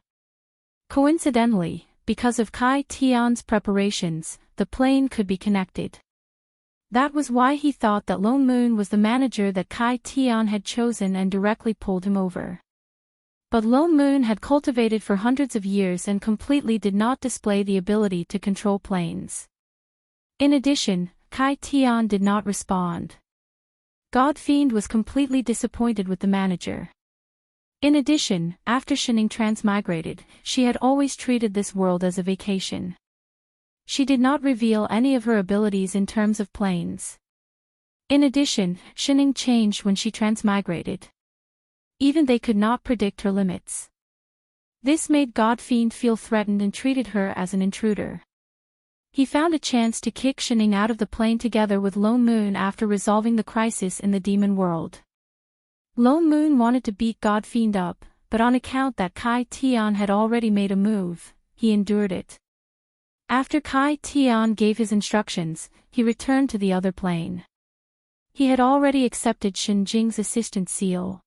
S1: Coincidentally, because of Kai Tian's preparations, the plane could be connected. That was why he thought that Lone Moon was the manager that Kai Tian had chosen and directly pulled him over. But Lone Moon had cultivated for hundreds of years and completely did not display the ability to control planes. In addition, Kai Tian did not respond. Godfiend was completely disappointed with the manager. In addition, after Shining transmigrated, she had always treated this world as a vacation. She did not reveal any of her abilities in terms of planes. In addition, Shining changed when she transmigrated. Even they could not predict her limits. This made Godfiend feel threatened and treated her as an intruder. He found a chance to kick Shining out of the plane together with Lone Moon after resolving the crisis in the demon world. Lone Moon wanted to beat Godfiend up, but on account that Kai Tian had already made a move, he endured it. After Kai Tian gave his instructions, he returned to the other plane. He had already accepted Shinjing's assistant seal.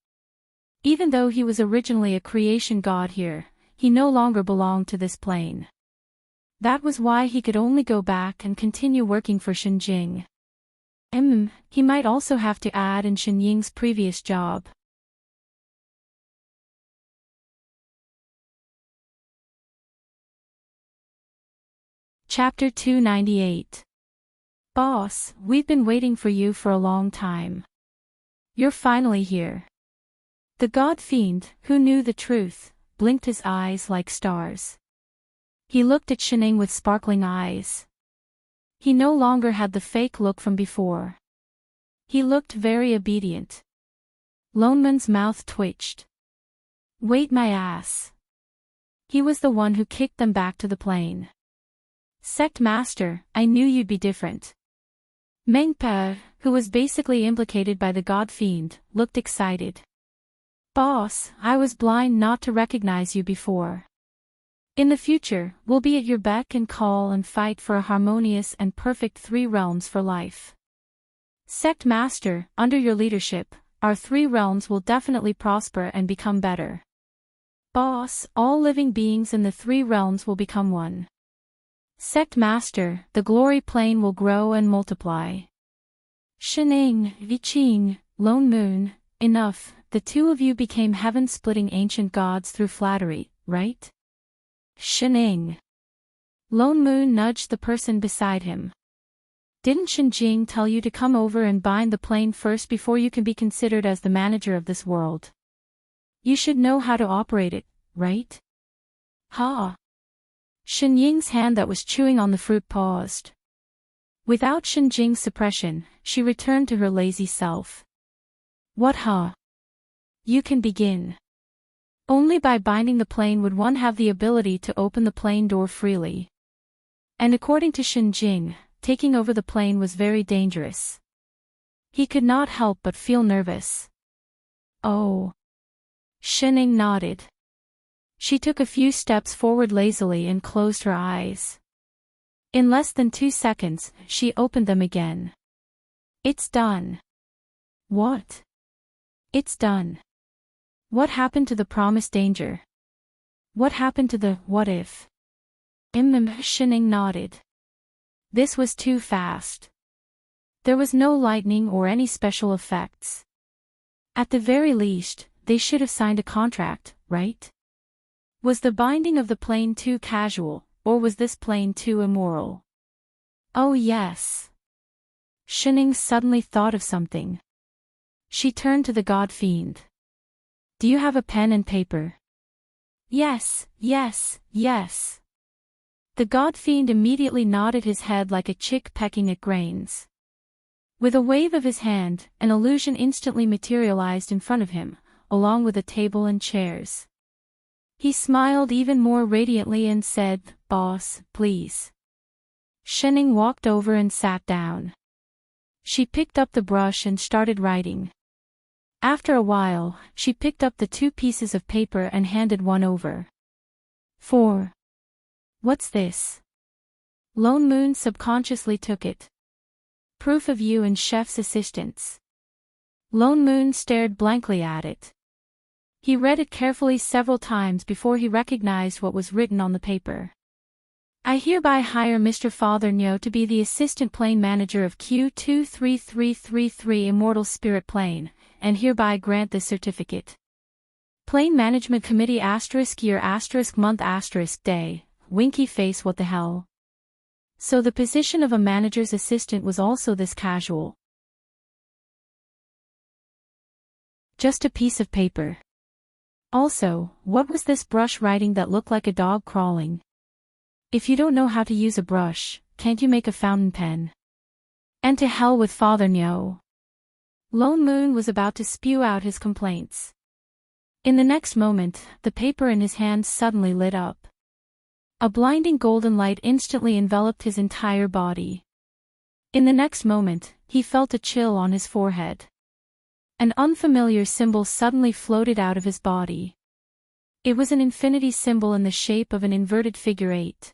S1: Even though he was originally a creation god here, he no longer belonged to this plane. That was why he could only go back and continue working for Shinjing. He might also have to add in Shinjing's previous job. Chapter 298. Boss, we've been waiting for you for a long time. You're finally here. The Godfiend, who knew the truth, blinked his eyes like stars. He looked at Shining with sparkling eyes. He no longer had the fake look from before. He looked very obedient. Lone Moon's mouth twitched. Wait my ass. He was the one who kicked them back to the plane. Sect Master, I knew you'd be different. Mengpa, who was basically implicated by the Godfiend, looked excited. Boss, I was blind not to recognize you before. In the future, we'll be at your beck and call and fight for a harmonious and perfect 3 realms for life. Sect Master, under your leadership, our 3 realms will definitely prosper and become better. Boss, all living beings in the 3 realms will become one. Sect Master, the glory plane will grow and multiply. Shining, Viqing, Lone Moon, enough, the 2 of you became heaven-splitting ancient gods through flattery, right? Shining. Lone Moon nudged the person beside him. Didn't Shinjing tell you to come over and bind the plane first before you can be considered as the manager of this world? You should know how to operate it, right? Ha! Shinjing's hand that was chewing on the fruit paused. Without Shinjing's suppression, she returned to her lazy self. What ha? You can begin. Only by binding the plane would one have the ability to open the plane door freely. And according to Shinjing, taking over the plane was very dangerous. He could not help but feel nervous. Oh. Shining nodded. She took a few steps forward lazily and closed her eyes. In less than 2 seconds, she opened them again. It's done. What? It's done. What happened to the promised danger? What happened to the what if? Shining nodded. This was too fast. There was no lightning or any special effects. At the very least, they should have signed a contract, right? Was the binding of the plane too casual, or was this plane too immoral? Oh yes. Shining suddenly thought of something. She turned to the Godfiend. Do you have a pen and paper? Yes, yes, yes. The Godfiend immediately nodded his head like a chick pecking at grains. With a wave of his hand, an illusion instantly materialized in front of him, along with a table and chairs. He smiled even more radiantly and said, "Boss, please." Shenning walked over and sat down. She picked up the brush and started writing. After a while, she picked up the 2 pieces of paper and handed one over. "4. What's this?" Lone Moon subconsciously took it. "Proof of you and Chef's assistance." Lone Moon stared blankly at it. He read it carefully several times before he recognized what was written on the paper. "I hereby hire Mr. Fatherno to be the assistant plane manager of Q23333 Immortal Spirit Plane, and hereby grant this certificate. Plane Management Committee *year *month *day, winky face what the hell." So the position of a manager's assistant was also this casual. Just a piece of paper. Also, what was this brush writing that looked like a dog crawling? If you don't know how to use a brush, can't you make a fountain pen? And to hell with Father No. Lone Moon was about to spew out his complaints. In the next moment, the paper in his hand suddenly lit up. A blinding golden light instantly enveloped his entire body. In the next moment, he felt a chill on his forehead. An unfamiliar symbol suddenly floated out of his body. It was an infinity symbol in the shape of an inverted figure 8.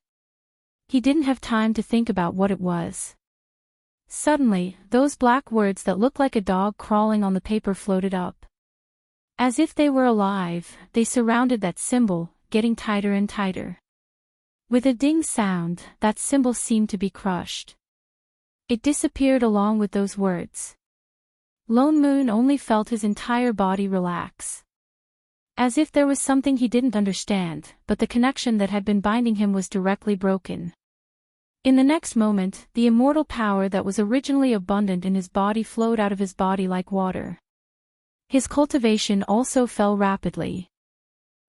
S1: He didn't have time to think about what it was. Suddenly, those black words that looked like a dog crawling on the paper floated up. As if they were alive, they surrounded that symbol, getting tighter and tighter. With a ding sound, that symbol seemed to be crushed. It disappeared along with those words. Lone Moon only felt his entire body relax. As if there was something he didn't understand, but the connection that had been binding him was directly broken. In the next moment, the immortal power that was originally abundant in his body flowed out of his body like water. His cultivation also fell rapidly.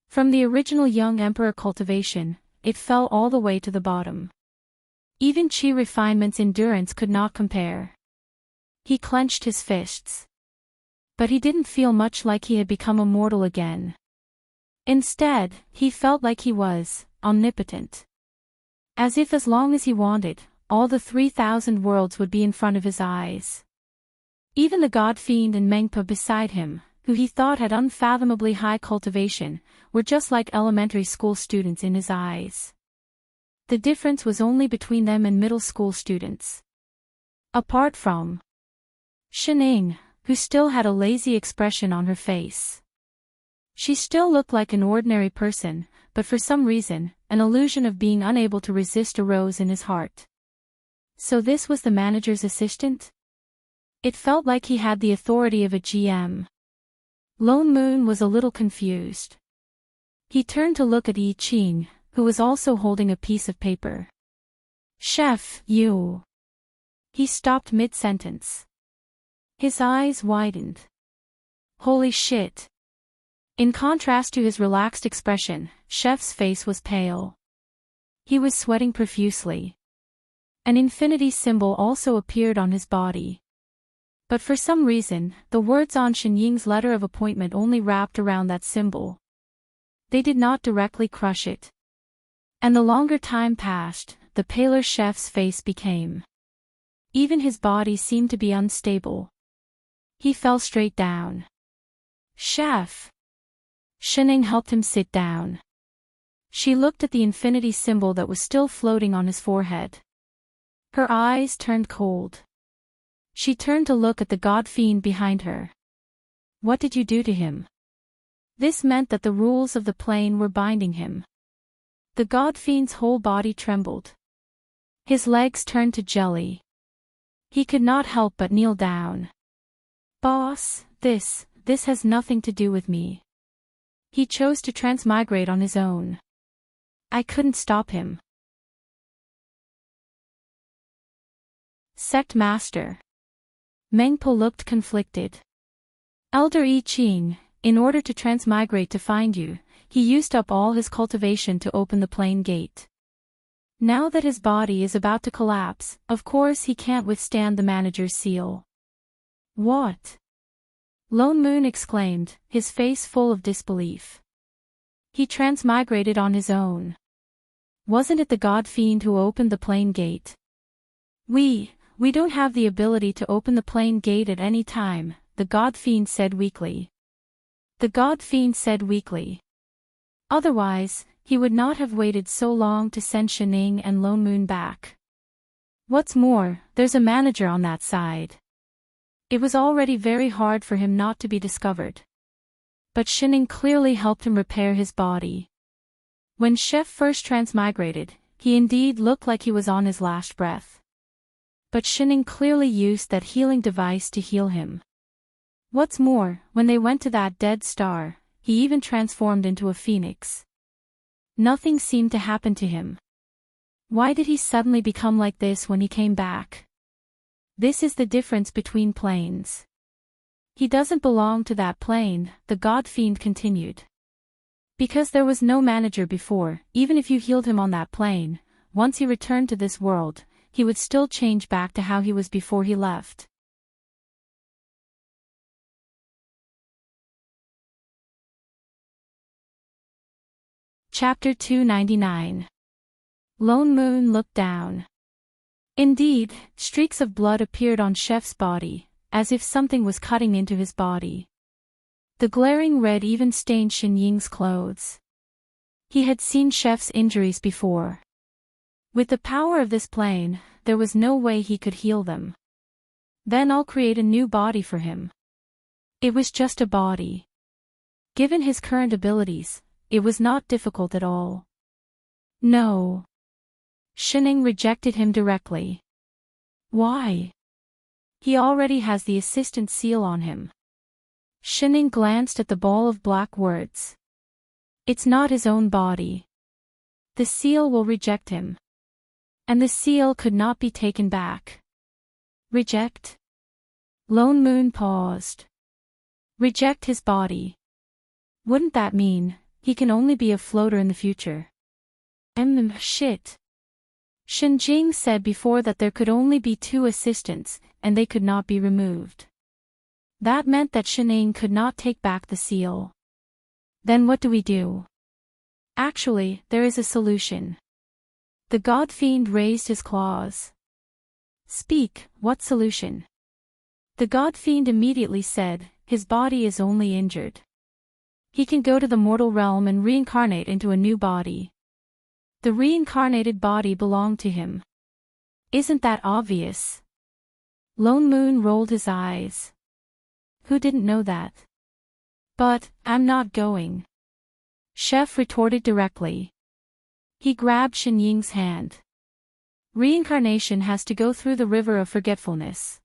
S1: From the original young emperor cultivation, it fell all the way to the bottom. Even Chi Refinement's endurance could not compare. He clenched his fists. But he didn't feel much like he had become immortal again. Instead, he felt like he was omnipotent. As if as long as he wanted, all the 3,000 worlds would be in front of his eyes. Even the God Fiend and Mengpa beside him, who he thought had unfathomably high cultivation, were just like elementary school students in his eyes. The difference was only between them and middle school students. Apart from Shenning, who still had a lazy expression on her face. She still looked like an ordinary person, but for some reason, an illusion of being unable to resist arose in his heart. So this was the manager's assistant? It felt like he had the authority of a GM. Lone Moon was a little confused. He turned to look at Yi Qing, who was also holding a piece of paper. "Chef, you..." He stopped mid-sentence. His eyes widened. Holy shit. In contrast to his relaxed expression, Chef's face was pale. He was sweating profusely. An infinity symbol also appeared on his body. But for some reason, the words on Shen Ying's letter of appointment only wrapped around that symbol. They did not directly crush it. And the longer time passed, the paler Chef's face became. Even his body seemed to be unstable. He fell straight down. "Chef!" Shenning helped him sit down. She looked at the infinity symbol that was still floating on his forehead. Her eyes turned cold. She turned to look at the God Fiend behind her. "What did you do to him?" This meant that the rules of the plane were binding him. The God Fiend's whole body trembled. His legs turned to jelly. He could not help but kneel down. "Boss, this has nothing to do with me. He chose to transmigrate on his own. I couldn't stop him." Sect Master. Mengpo looked conflicted. "Elder Yi Qing, in order to transmigrate to find you, he used up all his cultivation to open the plane gate. Now that his body is about to collapse, of course he can't withstand the manager's seal." "What?" Lone Moon exclaimed, his face full of disbelief. He transmigrated on his own. Wasn't it the god fiend who opened the plane gate? We don't have the ability to open the plane gate at any time, the god fiend said weakly. The god fiend said weakly. Otherwise, he would not have waited so long to send Shining and Lone Moon back. What's more, there's a manager on that side. It was already very hard for him not to be discovered. But Shining clearly helped him repair his body. When Chef first transmigrated, he indeed looked like he was on his last breath. But Shining clearly used that healing device to heal him. What's more, when they went to that dead star, he even transformed into a phoenix. Nothing seemed to happen to him. Why did he suddenly become like this when he came back? This is the difference between planes. He doesn't belong to that plane, the god fiend continued. Because there was no manager before, even if you healed him on that plane, once he returned to this world, he would still change back to how he was before he left. Chapter 299. Lone Moon looked down. Indeed, streaks of blood appeared on Chef's body, as if something was cutting into his body. The glaring red even stained Shin Ying's clothes. He had seen Chef's injuries before. With the power of this plane, there was no way he could heal them. Then I'll create a new body for him. It was just a body. Given his current abilities, it was not difficult at all. No. Shining rejected him directly. Why? He already has the assistant seal on him. Shining glanced at the ball of black words. It's not his own body. The seal will reject him. And the seal could not be taken back. Reject? Lone Moon paused. Reject his body. Wouldn't that mean he can only be a floater in the future? Shit. Shin Jing said before that there could only be 2 assistants, and they could not be removed. That meant that Shining could not take back the seal. Then what do we do? Actually, there is a solution. The god fiend raised his claws. Speak, what solution? The god fiend immediately said, his body is only injured. He can go to the mortal realm and reincarnate into a new body. The reincarnated body belonged to him. Isn't that obvious? Lone Moon rolled his eyes. Who didn't know that? But, I'm not going. Chef retorted directly. He grabbed Shin Ying's hand. Reincarnation has to go through the river of forgetfulness.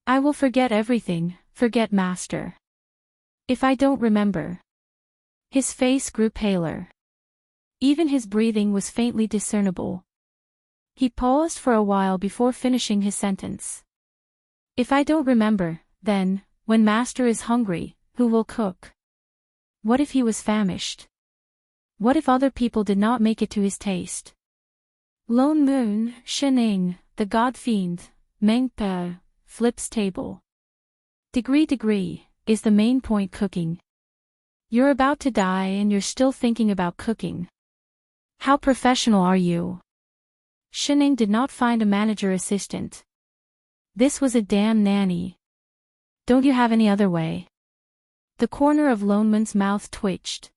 S1: I will forget everything, forget Master. If I don't remember. His face grew paler. Even his breathing was faintly discernible. He paused for a while before finishing his sentence. If I don't remember, then, when Master is hungry, who will cook? What if he was famished? What if other people did not make it to his taste? Lone Moon, Shining, the god fiend, Mengpe, flips table. Degree, is the main point cooking? You're about to die and you're still thinking about cooking. How professional are you? Shining did not find a manager assistant. This was a damn nanny. Don't you have any other way? The corner of Lone Moon's mouth twitched.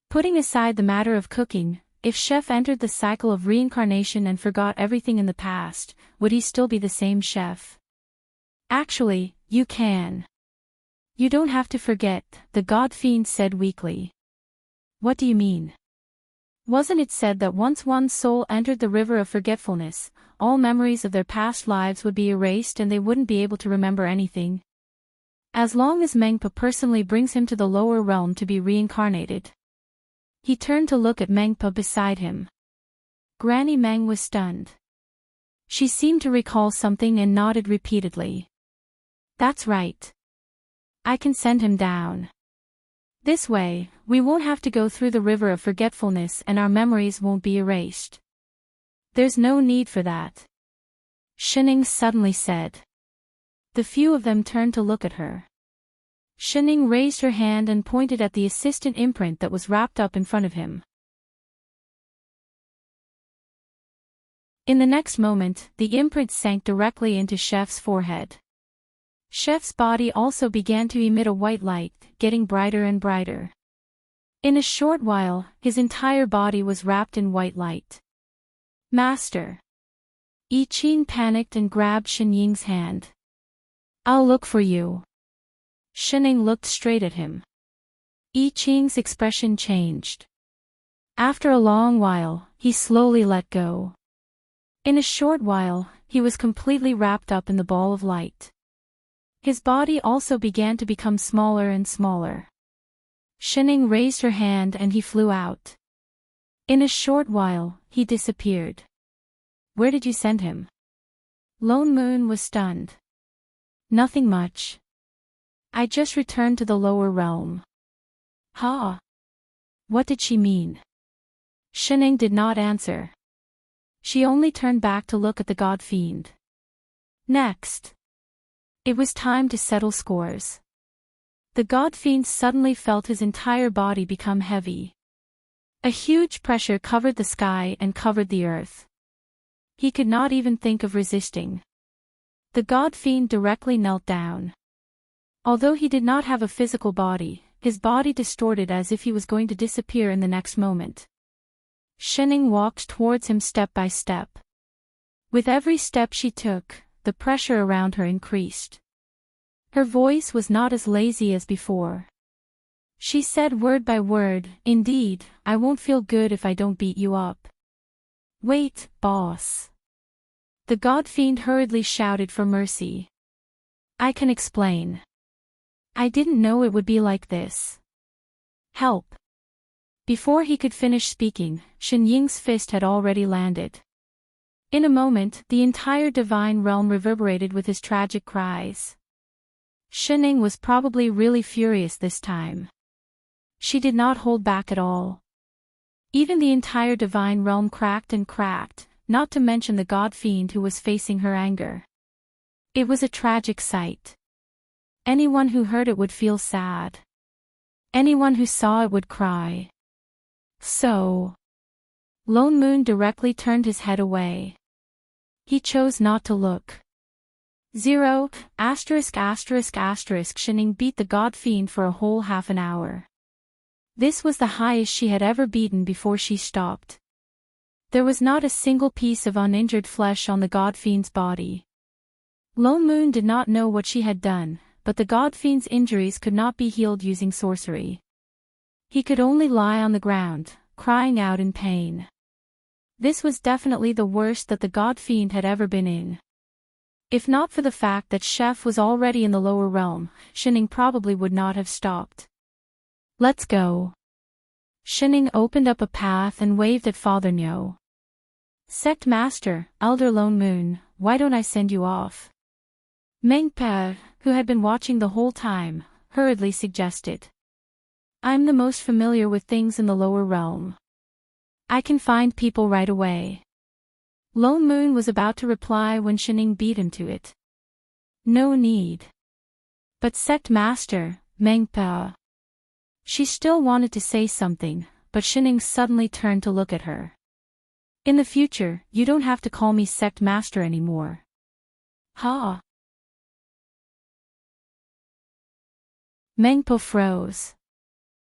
S1: Putting aside the matter of cooking, if Chef entered the cycle of reincarnation and forgot everything in the past, would he still be the same chef? Actually, you can. You don't have to forget, the god fiend said weakly. What do you mean? Wasn't it said that once one's soul entered the river of forgetfulness, all memories of their past lives would be erased and they wouldn't be able to remember anything? As long as Mengpa personally brings him to the lower realm to be reincarnated. He turned to look at Mengpa beside him. Granny Meng was stunned. She seemed to recall something and nodded repeatedly. That's right. I can send him down. This way, we won't have to go through the river of forgetfulness and our memories won't be erased. There's no need for that. Shining suddenly said. The few of them turned to look at her. Shining raised her hand and pointed at the assistant imprint that was wrapped up in front of him. In the next moment, the imprint sank directly into Chef's forehead. Chef's body also began to emit a white light, getting brighter and brighter. In a short while, his entire body was wrapped in white light. Master. Yi Qing panicked and grabbed Shenying's hand. I'll look for you. Shenying looked straight at him. Yi Qing's expression changed. After a long while, he slowly let go. In a short while, he was completely wrapped up in the ball of light. His body also began to become smaller and smaller. Shenying raised her hand and he flew out. In a short while, he disappeared. Where did you send him? Lone Moon was stunned. Nothing much. I just returned to the lower realm. Huh? What did she mean? Shenying did not answer. She only turned back to look at the god fiend. Next. It was time to settle scores. The god fiend suddenly felt his entire body become heavy. A huge pressure covered the sky and covered the earth. He could not even think of resisting. The god fiend directly knelt down. Although he did not have a physical body, his body distorted as if he was going to disappear in the next moment. Shenying walked towards him step by step. With every step she took, the pressure around her increased. Her voice was not as lazy as before. She said word by word, "Indeed, I won't feel good if I don't beat you up." "Wait, boss." The god fiend hurriedly shouted for mercy. "I can explain. I didn't know it would be like this. Help." Before he could finish speaking, Shenying's fist had already landed. In a moment, the entire divine realm reverberated with his tragic cries. Shenying was probably really furious this time. She did not hold back at all. Even the entire divine realm cracked and cracked, not to mention the god fiend who was facing her anger. It was a tragic sight. Anyone who heard it would feel sad. Anyone who saw it would cry. So, Lone Moon directly turned his head away. He chose not to look. 0 *******. Shenying beat the god fiend for a whole half an hour. This was the highest she had ever beaten before she stopped. There was not a single piece of uninjured flesh on the god fiend's body. Lone Moon did not know what she had done, but the god fiend's injuries could not be healed using sorcery. He could only lie on the ground, crying out in pain. This was definitely the worst that the god fiend had ever been in. If not for the fact that Chef was already in the lower realm, Shenying probably would not have stopped. Let's go. Shenying opened up a path and waved at Father Nyo. Sect Master, Elder Lone Moon, why don't I send you off? Mengpe, who had been watching the whole time, hurriedly suggested. I'm the most familiar with things in the lower realm. I can find people right away. Lone Moon was about to reply when Shenying beat him to it. No need. But Sect Master, Mengpe. She still wanted to say something, but Shenying suddenly turned to look at her. In the future, you don't have to call me Sect Master anymore. Ha! Mengpo froze.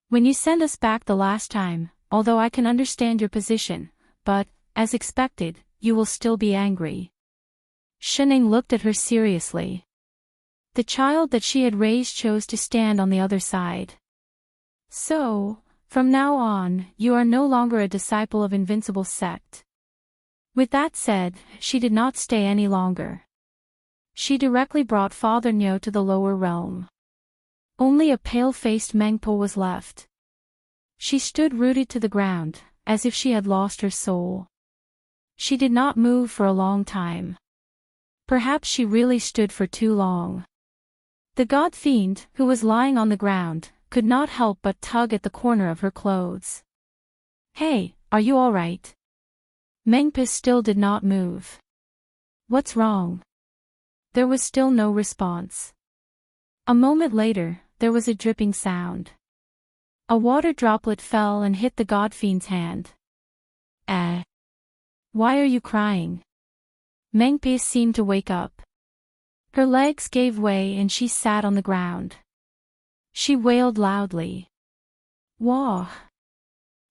S1: When you sent us back the last time, although I can understand your position, but, as expected, you will still be angry. Shenying looked at her seriously. The child that she had raised chose to stand on the other side. So, from now on, you are no longer a disciple of Invincible Sect. With that said, she did not stay any longer. She directly brought Father Nyo to the lower realm. Only a pale-faced Mengpo was left. She stood rooted to the ground, as if she had lost her soul. She did not move for a long time. Perhaps she really stood for too long. The god fiend, who was lying on the ground, could not help but tug at the corner of her clothes. Hey, are you all right? Mengpe still did not move. What's wrong? There was still no response. A moment later, there was a dripping sound. A water droplet fell and hit the godfiend's hand. Why are you crying? Mengpia seemed to wake up. Her legs gave way and she sat on the ground. She wailed loudly. Wah!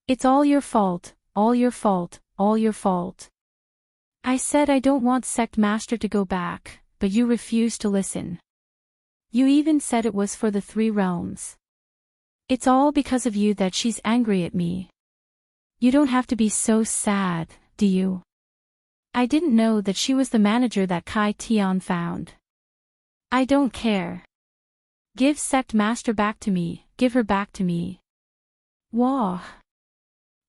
S1: It's all your fault, all your fault, all your fault. I said I don't want Sect Master to go back, but you refused to listen. You even said it was for the 3 realms. It's all because of you that she's angry at me. You don't have to be so sad, do you? I didn't know that she was the manager that Kai Tian found. I don't care. Give Sect Master back to me, give her back to me. Wah!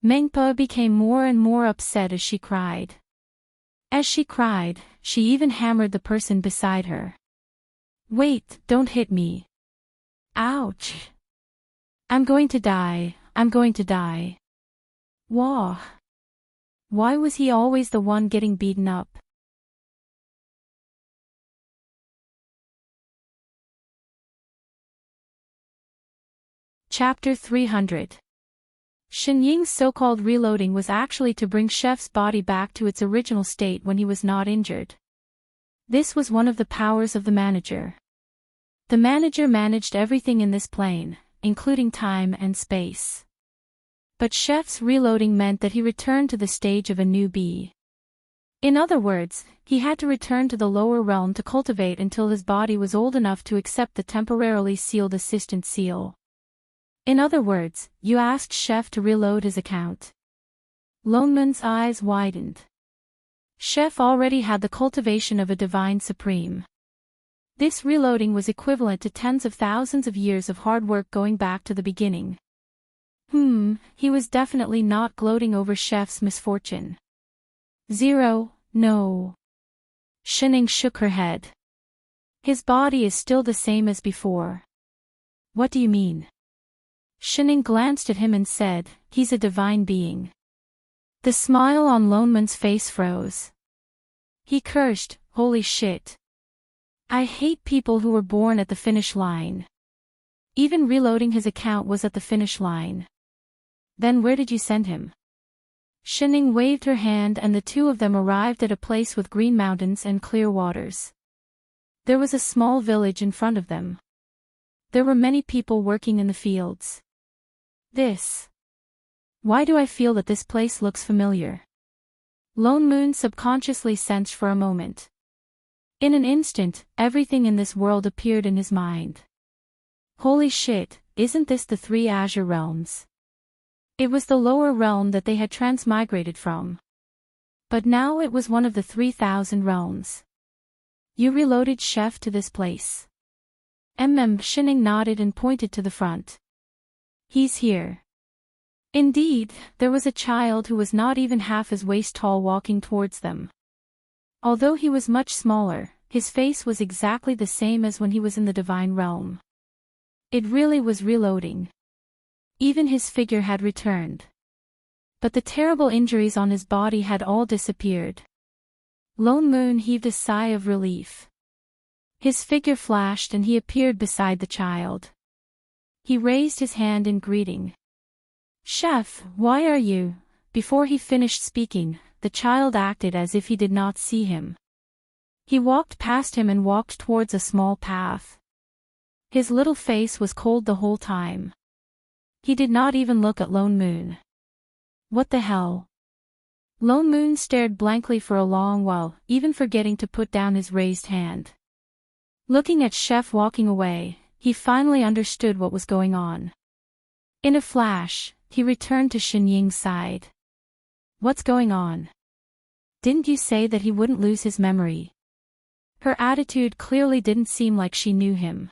S1: Mengpa became more and more upset as she cried. As she cried, she even hammered the person beside her. Wait, don't hit me. Ouch! I'm going to die, I'm going to die. Wah! Why was he always the one getting beaten up? Chapter 300. Shen Ying's so-called reloading was actually to bring Chef's body back to its original state when he was not injured. This was one of the powers of the manager. The manager managed everything in this plane, including time and space. But Chef's reloading meant that he returned to the stage of a newbie. In other words, he had to return to the lower realm to cultivate until his body was old enough to accept the temporarily sealed assistant seal. In other words, you asked Chef to reload his account. Loneman's eyes widened. Chef already had the cultivation of a divine supreme. This reloading was equivalent to tens of thousands of years of hard work going back to the beginning. He was definitely not gloating over Chef's misfortune. 0, no. Shening shook her head. His body is still the same as before. What do you mean? Shening glanced at him and said, he's a divine being. The smile on Loneman's face froze. He cursed, holy shit. I hate people who were born at the finish line. Even reloading his account was at the finish line. Then where did you send him? Shening waved her hand and the two of them arrived at a place with green mountains and clear waters. There was a small village in front of them. There were many people working in the fields. Why do I feel that this place looks familiar? Lone Moon subconsciously sensed for a moment. In an instant, everything in this world appeared in his mind. Holy shit, isn't this the 3 Azure Realms? It was the lower realm that they had transmigrated from. But now it was one of the 3,000 realms. You reloaded Chef to this place. Shening nodded and pointed to the front. He's here. Indeed, there was a child who was not even half his waist tall walking towards them. Although he was much smaller, his face was exactly the same as when he was in the divine realm. It really was reloading. Even his figure had returned. But the terrible injuries on his body had all disappeared. Lone Moon heaved a sigh of relief. His figure flashed and he appeared beside the child. He raised his hand in greeting. Chef, why are you? Before he finished speaking, the child acted as if he did not see him. He walked past him and walked towards a small path. His little face was cold the whole time. He did not even look at Lone Moon. What the hell? Lone Moon stared blankly for a long while, even forgetting to put down his raised hand. Looking at Chef walking away, he finally understood what was going on. In a flash, he returned to Shen Ying's side. What's going on? Didn't you say that he wouldn't lose his memory? Her attitude clearly didn't seem like she knew him.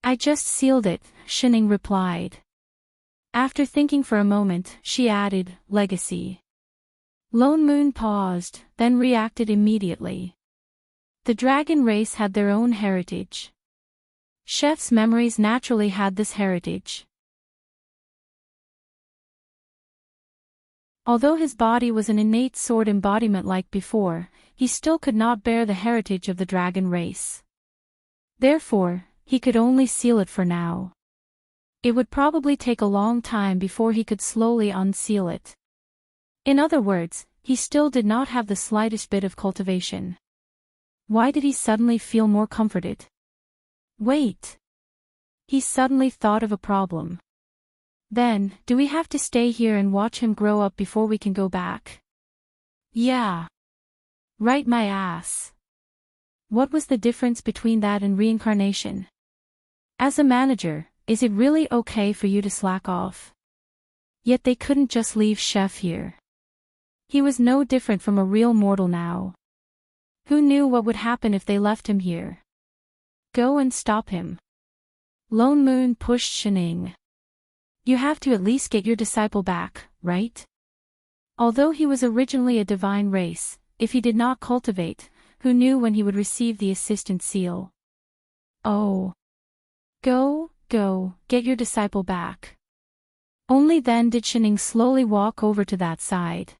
S1: I just sealed it, Shening replied. After thinking for a moment, she added, legacy. Lone Moon paused, then reacted immediately. The dragon race had their own heritage. Chef's memories naturally had this heritage. Although his body was an innate sword embodiment like before, he still could not bear the heritage of the dragon race. Therefore, he could only seal it for now. It would probably take a long time before he could slowly unseal it. In other words, he still did not have the slightest bit of cultivation. Why did he suddenly feel more comforted? Wait. He suddenly thought of a problem. Then, do we have to stay here and watch him grow up before we can go back? Yeah. Right, my ass. What was the difference between that and reincarnation? As a manager, is it really okay for you to slack off? Yet they couldn't just leave Chef here. He was no different from a real mortal now. Who knew what would happen if they left him here? Go and stop him. Lone Moon pushed Shining. You have to at least get your disciple back, right? Although he was originally a divine race, if he did not cultivate, who knew when he would receive the assistant seal? Oh. Go, get your disciple back. Only then did Shining slowly walk over to that side.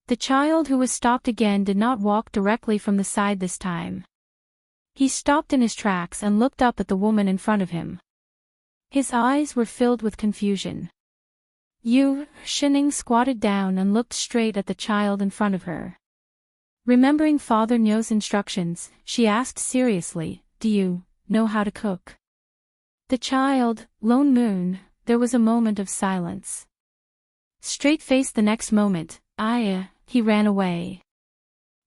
S1: The child who was stopped again did not walk directly from the side this time. He stopped in his tracks and looked up at the woman in front of him. His eyes were filled with confusion. Shining squatted down and looked straight at the child in front of her. Remembering Father Nyo's instructions, she asked seriously, "Do you know how to cook?" The child, Lone Moon, there was a moment of silence. Straight-faced the next moment, he ran away.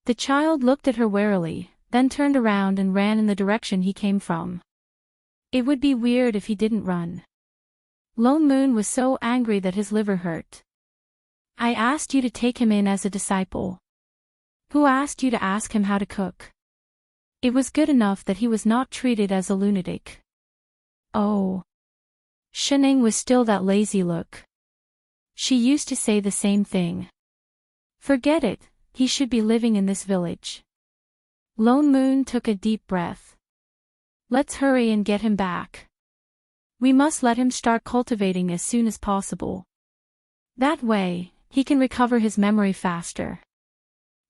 S1: The child looked at her warily, then turned around and ran in the direction he came from. It would be weird if he didn't run. Lone Moon was so angry that his liver hurt. I asked you to take him in as a disciple. Who asked you to ask him how to cook? It was good enough that he was not treated as a lunatic. Oh. Shining was still that lazy look. She used to say the same thing. Forget it, he should be living in this village. Lone Moon took a deep breath. Let's hurry and get him back. We must let him start cultivating as soon as possible. That way, he can recover his memory faster.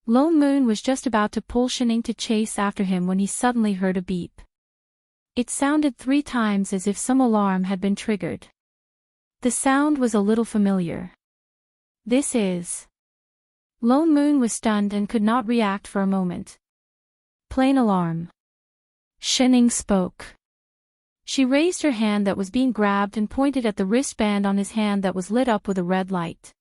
S1: Lone Moon was just about to pull Shining to chase after him when he suddenly heard a beep. It sounded 3 times as if some alarm had been triggered. The sound was a little familiar. This is... Lone Moon was stunned and could not react for a moment. Plain alarm. Shining spoke. She raised her hand that was being grabbed and pointed at the wristband on his hand that was lit up with a red light.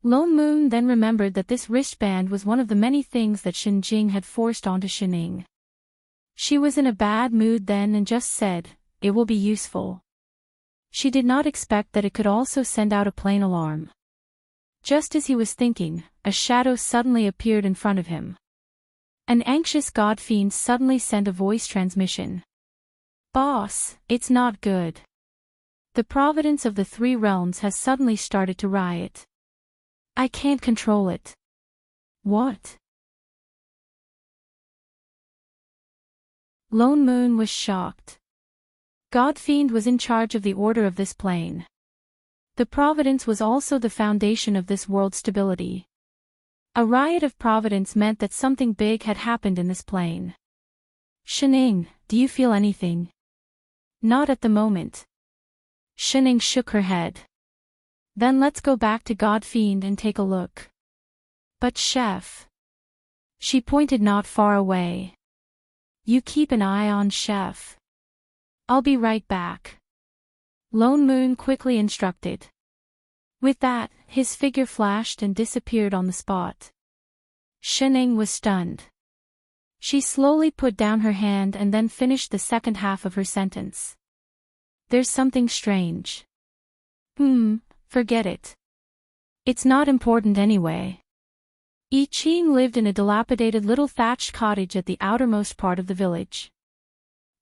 S1: Lone Moon then remembered that this wristband was one of the many things that Shinjing had forced onto Shining. She was in a bad mood then and just said, "It will be useful." She did not expect that it could also send out a plain alarm. Just as he was thinking, a shadow suddenly appeared in front of him. An anxious god fiend suddenly sent a voice transmission. "Boss, it's not good. The providence of the 3 realms has suddenly started to riot. I can't control it." What? Lone Moon was shocked. Godfiend was in charge of the order of this plane. The providence was also the foundation of this world's stability. A riot of providence meant that something big had happened in this plane. Shining, do you feel anything? Not at the moment. Shining shook her head. Then let's go back to Godfiend and take a look. But Chef. She pointed not far away. You keep an eye on Chef. I'll be right back. Lone Moon quickly instructed. With that, his figure flashed and disappeared on the spot. Shining was stunned. She slowly put down her hand and then finished the second half of her sentence. There's something strange. Forget it. It's not important anyway. I Ching lived in a dilapidated little thatched cottage at the outermost part of the village.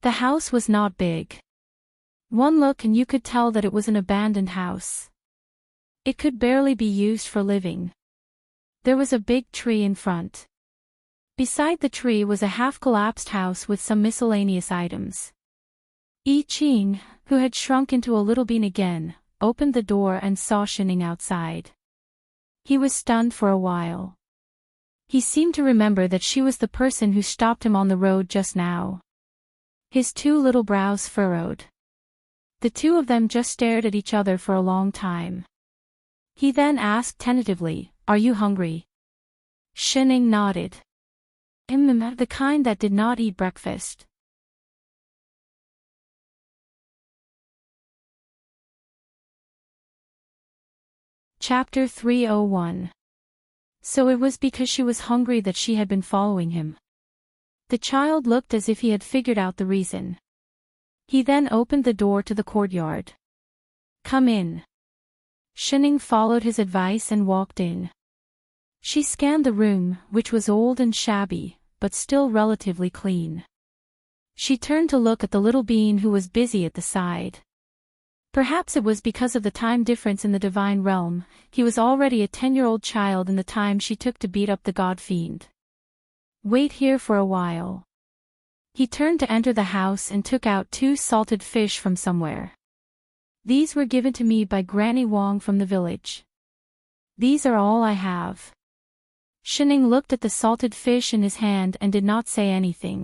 S1: The house was not big. One look and you could tell that it was an abandoned house. It could barely be used for living. There was a big tree in front. Beside the tree was a half-collapsed house with some miscellaneous items. I Ching, who had shrunk into a little bean again, opened the door and saw Shining outside. He was stunned for a while. He seemed to remember that she was the person who stopped him on the road just now. His two little brows furrowed. The two of them just stared at each other for a long time. He then asked tentatively, "Are you hungry?" Shining nodded. The kind that did not eat breakfast. Chapter 301. So it was because she was hungry that she had been following him. The child looked as if he had figured out the reason. He then opened the door to the courtyard. "Come in." Shining followed his advice and walked in. She scanned the room, which was old and shabby, but still relatively clean. She turned to look at the little being who was busy at the side. Perhaps it was because of the time difference in the divine realm, he was already a 10-year-old child in the time she took to beat up the god-fiend. "Wait here for a while." He turned to enter the house and took out 2 salted fish from somewhere. "These were given to me by Granny Wong from the village. These are all I have." Shining looked at the salted fish in his hand and did not say anything.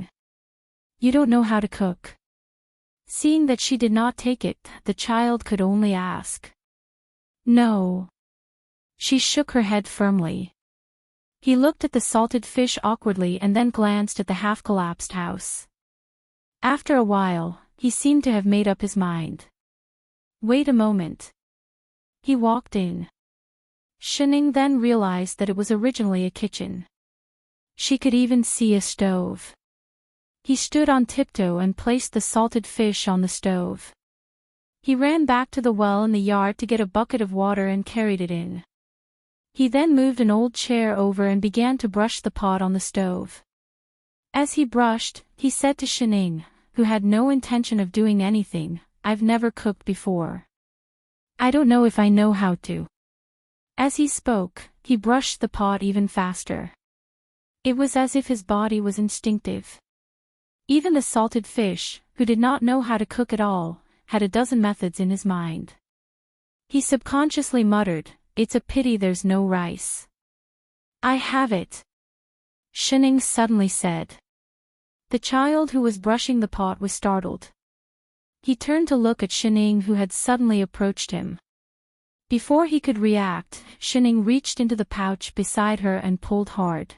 S1: "You don't know how to cook?" Seeing that she did not take it, the child could only ask. "No." She shook her head firmly. He looked at the salted fish awkwardly and then glanced at the half-collapsed house. After a while, he seemed to have made up his mind. "Wait a moment." He walked in. Shining then realized that it was originally a kitchen. She could even see a stove. He stood on tiptoe and placed the salted fish on the stove. He ran back to the well in the yard to get a bucket of water and carried it in. He then moved an old chair over and began to brush the pot on the stove. As he brushed, he said to Shining, who had no intention of doing anything, "I've never cooked before. I don't know if I know how to." As he spoke, he brushed the pot even faster. It was as if his body was instinctive. Even the salted fish, who did not know how to cook at all, had a dozen methods in his mind. He subconsciously muttered, "It's a pity there's no rice." "I have it," Shining suddenly said. The child who was brushing the pot was startled. He turned to look at Shining, who had suddenly approached him. Before he could react, Shining reached into the pouch beside her and pulled hard.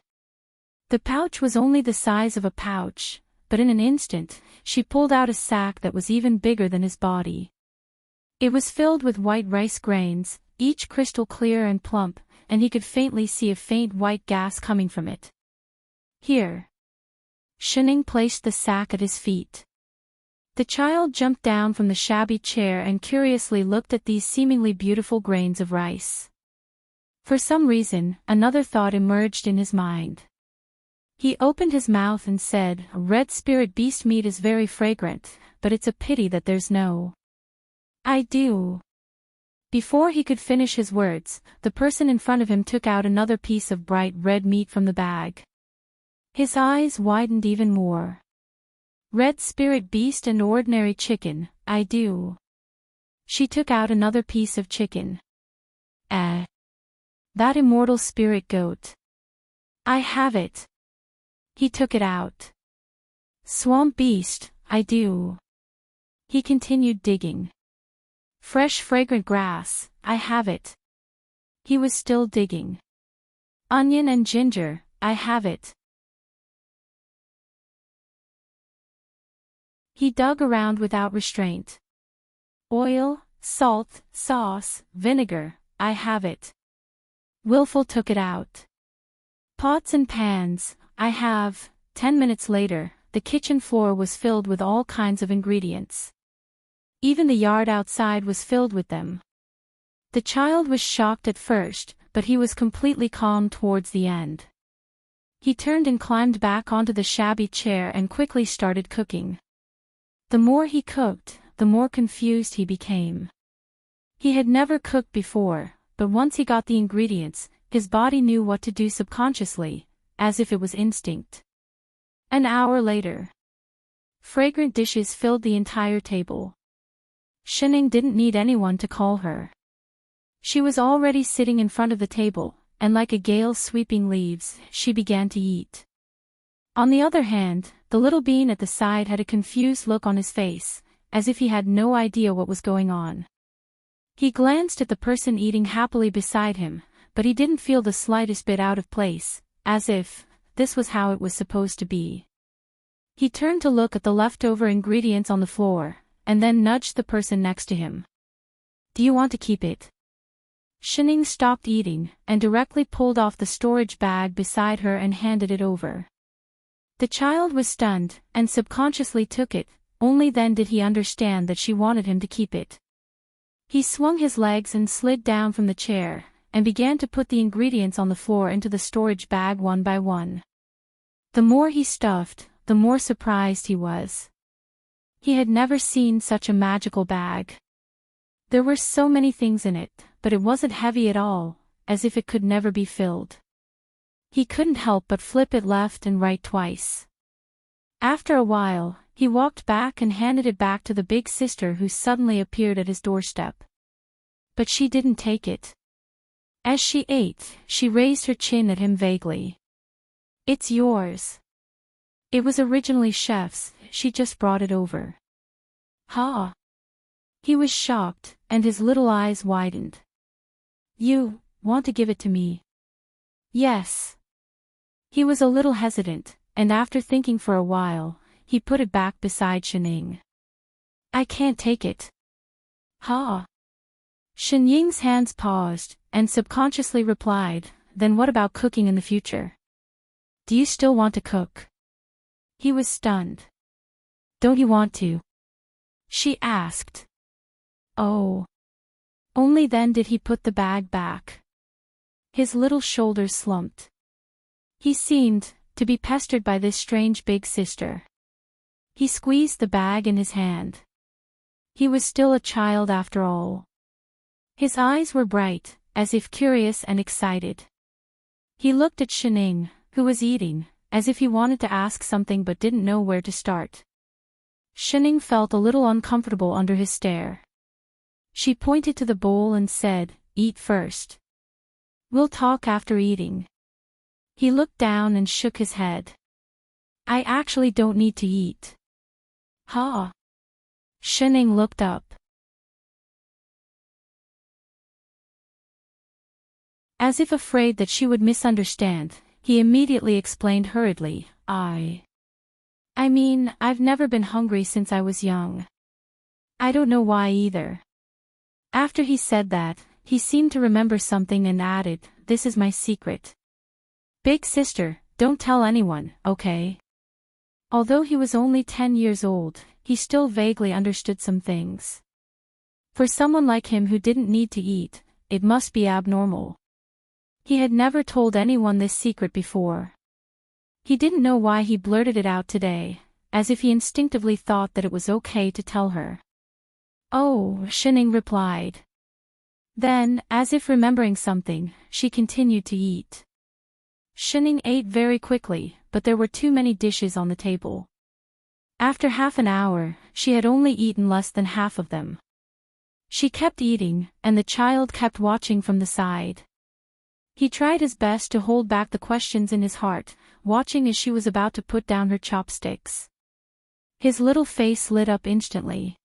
S1: The pouch was only the size of a pouch, but in an instant, she pulled out a sack that was even bigger than his body. It was filled with white rice grains, each crystal clear and plump, and he could faintly see a faint white gas coming from it. "Here." Shining placed the sack at his feet. The child jumped down from the shabby chair and curiously looked at these seemingly beautiful grains of rice. For some reason, another thought emerged in his mind. He opened his mouth and said, "Red spirit beast meat is very fragrant, but it's a pity that there's no." "I do." Before he could finish his words, the person in front of him took out another piece of bright red meat from the bag. His eyes widened even more. "Red spirit beast and ordinary chicken, I do." She took out another piece of chicken. That immortal spirit goat. I have it." He took it out. "Swamp beast, I do." He continued digging. "Fresh fragrant grass, I have it." He was still digging. "Onion and ginger, I have it." He dug around without restraint. "Oil, salt, sauce, vinegar, I have it." Willful took it out. "Pots and pans, I have." 10 minutes later, the kitchen floor was filled with all kinds of ingredients. Even the yard outside was filled with them. The child was shocked at first, but he was completely calm towards the end. He turned and climbed back onto the shabby chair and quickly started cooking. The more he cooked, the more confused he became. He had never cooked before, but once he got the ingredients, his body knew what to do subconsciously, as if it was instinct. An hour later, fragrant dishes filled the entire table. Shining didn't need anyone to call her. She was already sitting in front of the table, and like a gale sweeping leaves, she began to eat. On the other hand, the little bean at the side had a confused look on his face, as if he had no idea what was going on. He glanced at the person eating happily beside him, but he didn't feel the slightest bit out of place, as if this was how it was supposed to be. He turned to look at the leftover ingredients on the floor, and then nudged the person next to him. "Do you want to keep it?" Shining stopped eating, and directly pulled off the storage bag beside her and handed it over. The child was stunned, and subconsciously took it, only then did he understand that she wanted him to keep it. He swung his legs and slid down from the chair, and began to put the ingredients on the floor into the storage bag one by one. The more he stuffed, the more surprised he was. He had never seen such a magical bag. There were so many things in it, but it wasn't heavy at all, as if it could never be filled. He couldn't help but flip it left and right twice. After a while, he walked back and handed it back to the big sister who suddenly appeared at his doorstep. But she didn't take it. As she ate, she raised her chin at him vaguely. "It's yours." "It was originally chef's, she just brought it over." "Huh?" He was shocked, and his little eyes widened. "You want to give it to me?" "Yes." He was a little hesitant, and after thinking for a while, he put it back beside Shining. "I can't take it." "Huh?" Shinying's hands paused, and subconsciously replied, "Then what about cooking in the future? Do you still want to cook?" He was stunned. "Don't you want to?" she asked. Oh. Only then did he put the bag back. His little shoulders slumped. He seemed to be pestered by this strange big sister. He squeezed the bag in his hand. He was still a child after all. His eyes were bright, as if curious and excited. He looked at Shining, who was eating, as if he wanted to ask something but didn't know where to start. Shining felt a little uncomfortable under his stare. She pointed to the bowl and said, "Eat first. We'll talk after eating." He looked down and shook his head. "I actually don't need to eat." "Huh?" Shining looked up. As if afraid that she would misunderstand, he immediately explained hurriedly, I mean, I've never been hungry since I was young. I don't know why either." After he said that, he seemed to remember something and added, "This is my secret. Big sister, don't tell anyone, okay?" Although he was only 10 years old, he still vaguely understood some things. For someone like him who didn't need to eat, it must be abnormal. He had never told anyone this secret before. He didn't know why he blurted it out today, as if he instinctively thought that it was okay to tell her. "Oh," Shining replied. Then, as if remembering something, she continued to eat. Shining ate very quickly, but there were too many dishes on the table. After half an hour, she had only eaten less than half of them. She kept eating, and the child kept watching from the side. He tried his best to hold back the questions in his heart, watching as she was about to put down her chopsticks. His little face lit up instantly.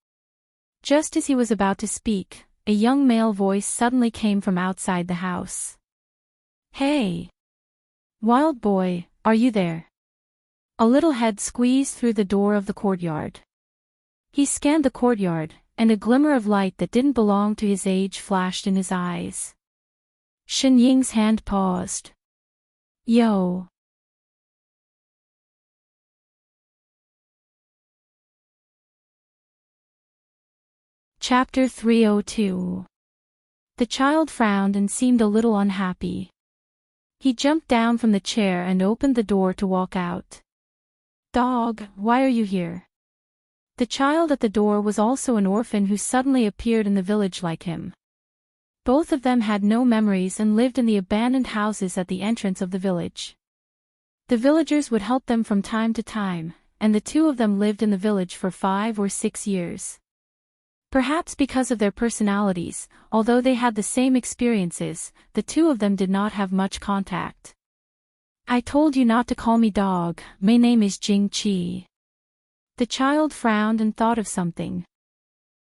S1: Just as he was about to speak, a young male voice suddenly came from outside the house. "Hey! Wild boy, are you there?" A little head squeezed through the door of the courtyard. He scanned the courtyard, and a glimmer of light that didn't belong to his age flashed in his eyes. Shinying's hand paused. "Yo." Chapter 302. The child frowned and seemed a little unhappy. He jumped down from the chair and opened the door to walk out. "Dog, why are you here?" The child at the door was also an orphan who suddenly appeared in the village like him. Both of them had no memories and lived in the abandoned houses at the entrance of the village. The villagers would help them from time to time, and the two of them lived in the village for 5 or 6 years. Perhaps because of their personalities, although they had the same experiences, the two of them did not have much contact. I told you not to call me dog, my name is Jing-Chi. The child frowned and thought of something.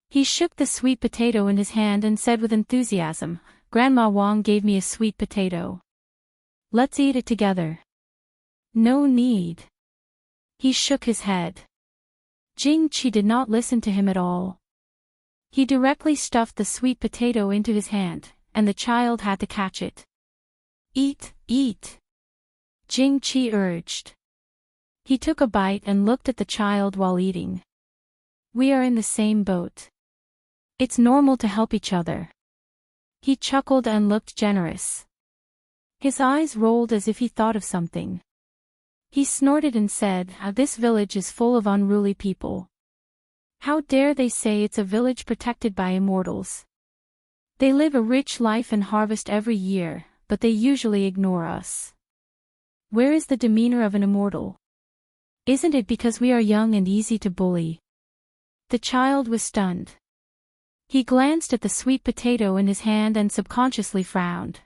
S1: He shook the sweet potato in his hand and said with enthusiasm, Grandma Wang gave me a sweet potato. Let's eat it together. No need. He shook his head. Jing-Chi did not listen to him at all. He directly stuffed the sweet potato into his hand, and the child had to catch it. Eat, eat. Jing-Chi urged. He took a bite and looked at the child while eating. We are in the same boat. It's normal to help each other. He chuckled and looked generous. His eyes rolled as if he thought of something. He snorted and said, This village is full of unruly people. How dare they say it's a village protected by immortals? They live a rich life and harvest every year, but they usually ignore us. Where is the demeanor of an immortal? Isn't it because we are young and easy to bully? The child was stunned. He glanced at the sweet potato in his hand and subconsciously frowned.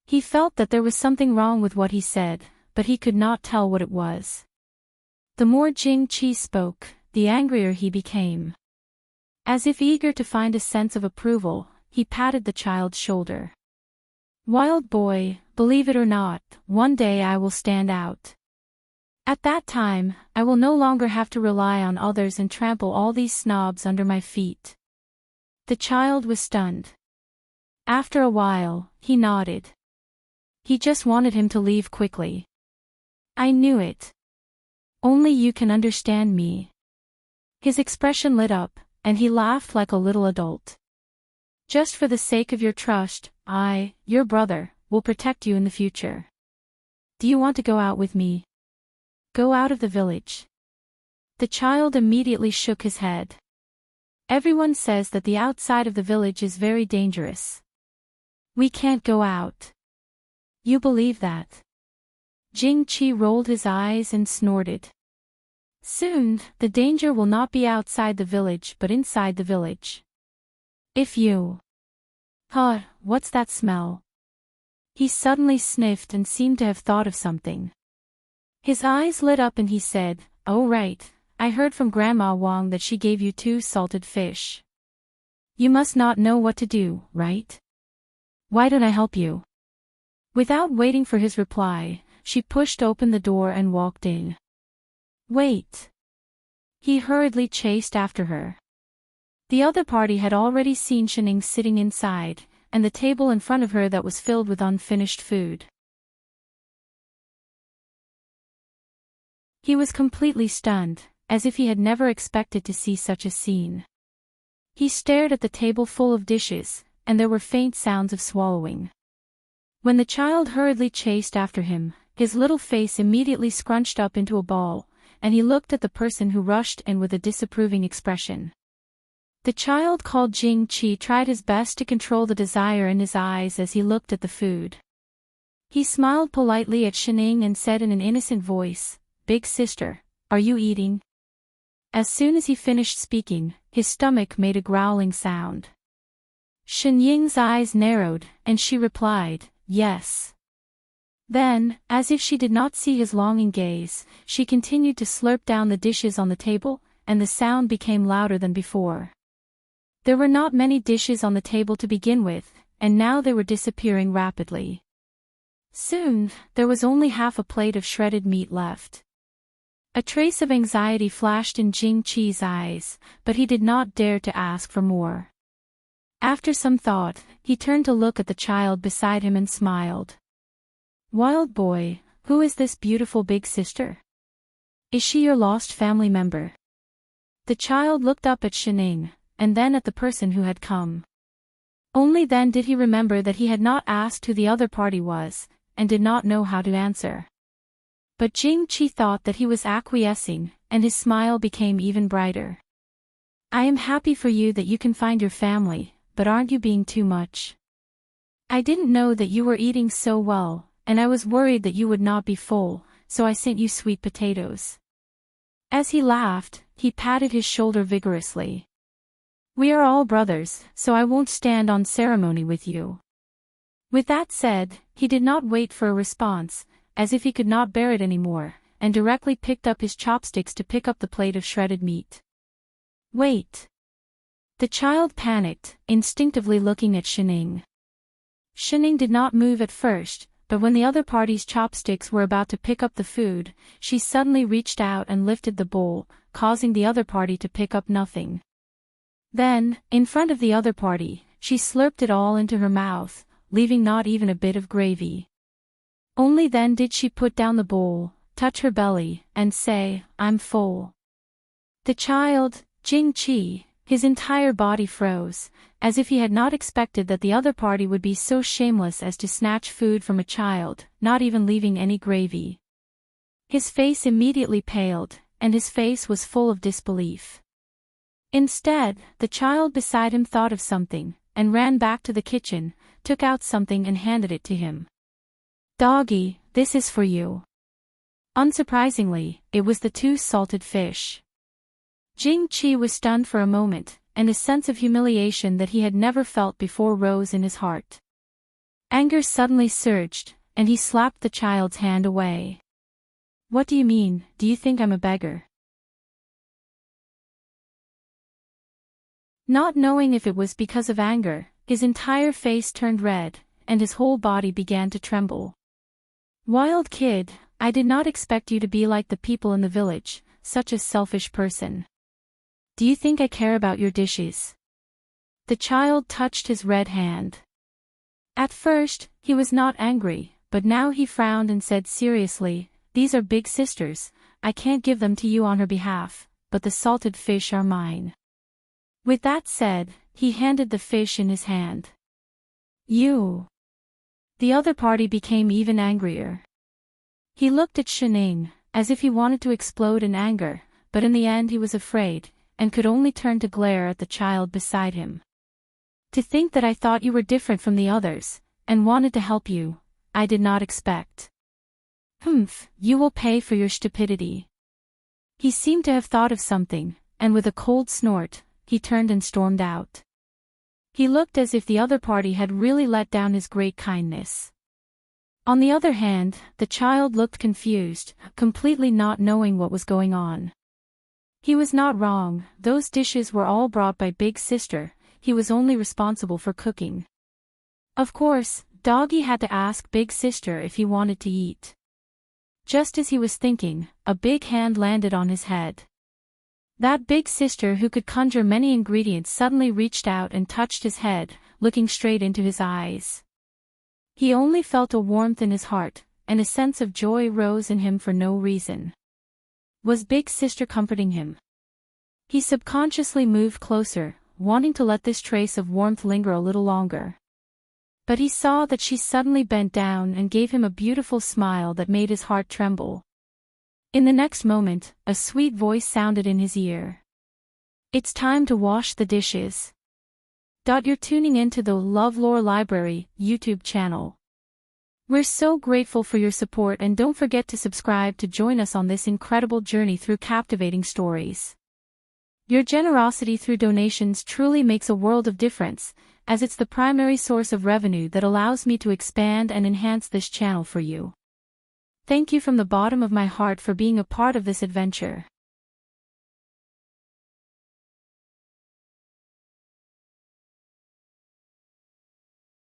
S1: He felt that there was something wrong with what he said, but he could not tell what it was. The more Jing-Chi spoke, the angrier he became. As if eager to find a sense of approval, he patted the child's shoulder. Wild boy, believe it or not, one day I will stand out. At that time, I will no longer have to rely on others and trample all these snobs under my feet. The child was stunned. After a while, he nodded. He just wanted him to leave quickly. I knew it. Only you can understand me. His expression lit up, and he laughed like a little adult. Just for the sake of your trust, I, your brother, will protect you in the future. Do you want to go out with me? Go out of the village. The child immediately shook his head. Everyone says that the outside of the village is very dangerous. We can't go out. You believe that? Jing-Chi rolled his eyes and snorted. Soon, the danger will not be outside the village but inside the village. If you... what's that smell? He suddenly sniffed and seemed to have thought of something. His eyes lit up and he said, Oh right, I heard from Grandma Wang that she gave you 2 salted fish. You must not know what to do, right? Why don't I help you? Without waiting for his reply, she pushed open the door and walked in. Wait. He hurriedly chased after her. The other party had already seen Xining sitting inside, and the table in front of her that was filled with unfinished food. He was completely stunned, as if he had never expected to see such a scene. He stared at the table full of dishes, and there were faint sounds of swallowing. When the child hurriedly chased after him, his little face immediately scrunched up into a ball, and he looked at the person who rushed in with a disapproving expression. The child called Jing-Chi tried his best to control the desire in his eyes as he looked at the food. He smiled politely at Xining and said in an innocent voice, Big sister, are you eating? As soon as he finished speaking, his stomach made a growling sound. Xinying's eyes narrowed, and she replied, Yes. Then, as if she did not see his longing gaze, she continued to slurp down the dishes on the table, and the sound became louder than before. There were not many dishes on the table to begin with, and now they were disappearing rapidly. Soon, there was only half a plate of shredded meat left. A trace of anxiety flashed in Jing-Chi's eyes, but he did not dare to ask for more. After some thought, he turned to look at the child beside him and smiled. Wild boy, who is this beautiful big sister? Is she your lost family member? The child looked up at Xining, and then at the person who had come. Only then did he remember that he had not asked who the other party was, and did not know how to answer. But Jing-Chi thought that he was acquiescing, and his smile became even brighter. I am happy for you that you can find your family, but aren't you being too much? I didn't know that you were eating so well, and I was worried that you would not be full, so I sent you sweet potatoes. As he laughed, he patted his shoulder vigorously. We are all brothers, so I won't stand on ceremony with you. With that said, he did not wait for a response, as if he could not bear it anymore, and directly picked up his chopsticks to pick up the plate of shredded meat. Wait! The child panicked, instinctively looking at Shining. Shining did not move at first, but when the other party's chopsticks were about to pick up the food, she suddenly reached out and lifted the bowl, causing the other party to pick up nothing. Then, in front of the other party, she slurped it all into her mouth, leaving not even a bit of gravy. Only then did she put down the bowl, touch her belly, and say, "I'm full." The child, Jing-Chi, his entire body froze, as if he had not expected that the other party would be so shameless as to snatch food from a child, not even leaving any gravy. His face immediately paled, and his face was full of disbelief. Instead, the child beside him thought of something, and ran back to the kitchen, took out something and handed it to him. "Doggy, this is for you." Unsurprisingly, it was the 2 salted fish. Jing-Chi was stunned for a moment, and a sense of humiliation that he had never felt before rose in his heart. Anger suddenly surged, and he slapped the child's hand away. "What do you mean? Do you think I'm a beggar?" Not knowing if it was because of anger, his entire face turned red, and his whole body began to tremble. "Wild kid, I did not expect you to be like the people in the village, such a selfish person. Do you think I care about your dishes?" The child touched his red hand. At first, he was not angry, but now he frowned and said seriously, "These are Big Sister's, I can't give them to you on her behalf, but the salted fish are mine." With that said, he handed the fish in his hand. "You!" The other party became even angrier. He looked at Shining, as if he wanted to explode in anger, but in the end he was afraid, and could only turn to glare at the child beside him. "To think that I thought you were different from the others, and wanted to help you, I did not expect. Humph, you will pay for your stupidity." He seemed to have thought of something, and with a cold snort, he turned and stormed out. He looked as if the other party had really let down his great kindness. On the other hand, the child looked confused, completely not knowing what was going on. He was not wrong, those dishes were all brought by Big Sister, he was only responsible for cooking. Of course, Doggy had to ask Big Sister if he wanted to eat. Just as he was thinking, a big hand landed on his head. That Big Sister who could conjure many ingredients suddenly reached out and touched his head, looking straight into his eyes. He only felt a warmth in his heart, and a sense of joy rose in him for no reason. Was Big Sister comforting him? He subconsciously moved closer, wanting to let this trace of warmth linger a little longer. But he saw that she suddenly bent down and gave him a beautiful smile that made his heart tremble. In the next moment, a sweet voice sounded in his ear. "It's time to wash the dishes." You're tuning in to the LoveLore Library YouTube channel. We're so grateful for your support, and don't forget to subscribe to join us on this incredible journey through captivating stories. Your generosity through donations truly makes a world of difference, as it's the primary source of revenue that allows me to expand and enhance this channel for you. Thank you from the bottom of my heart for being a part of this adventure.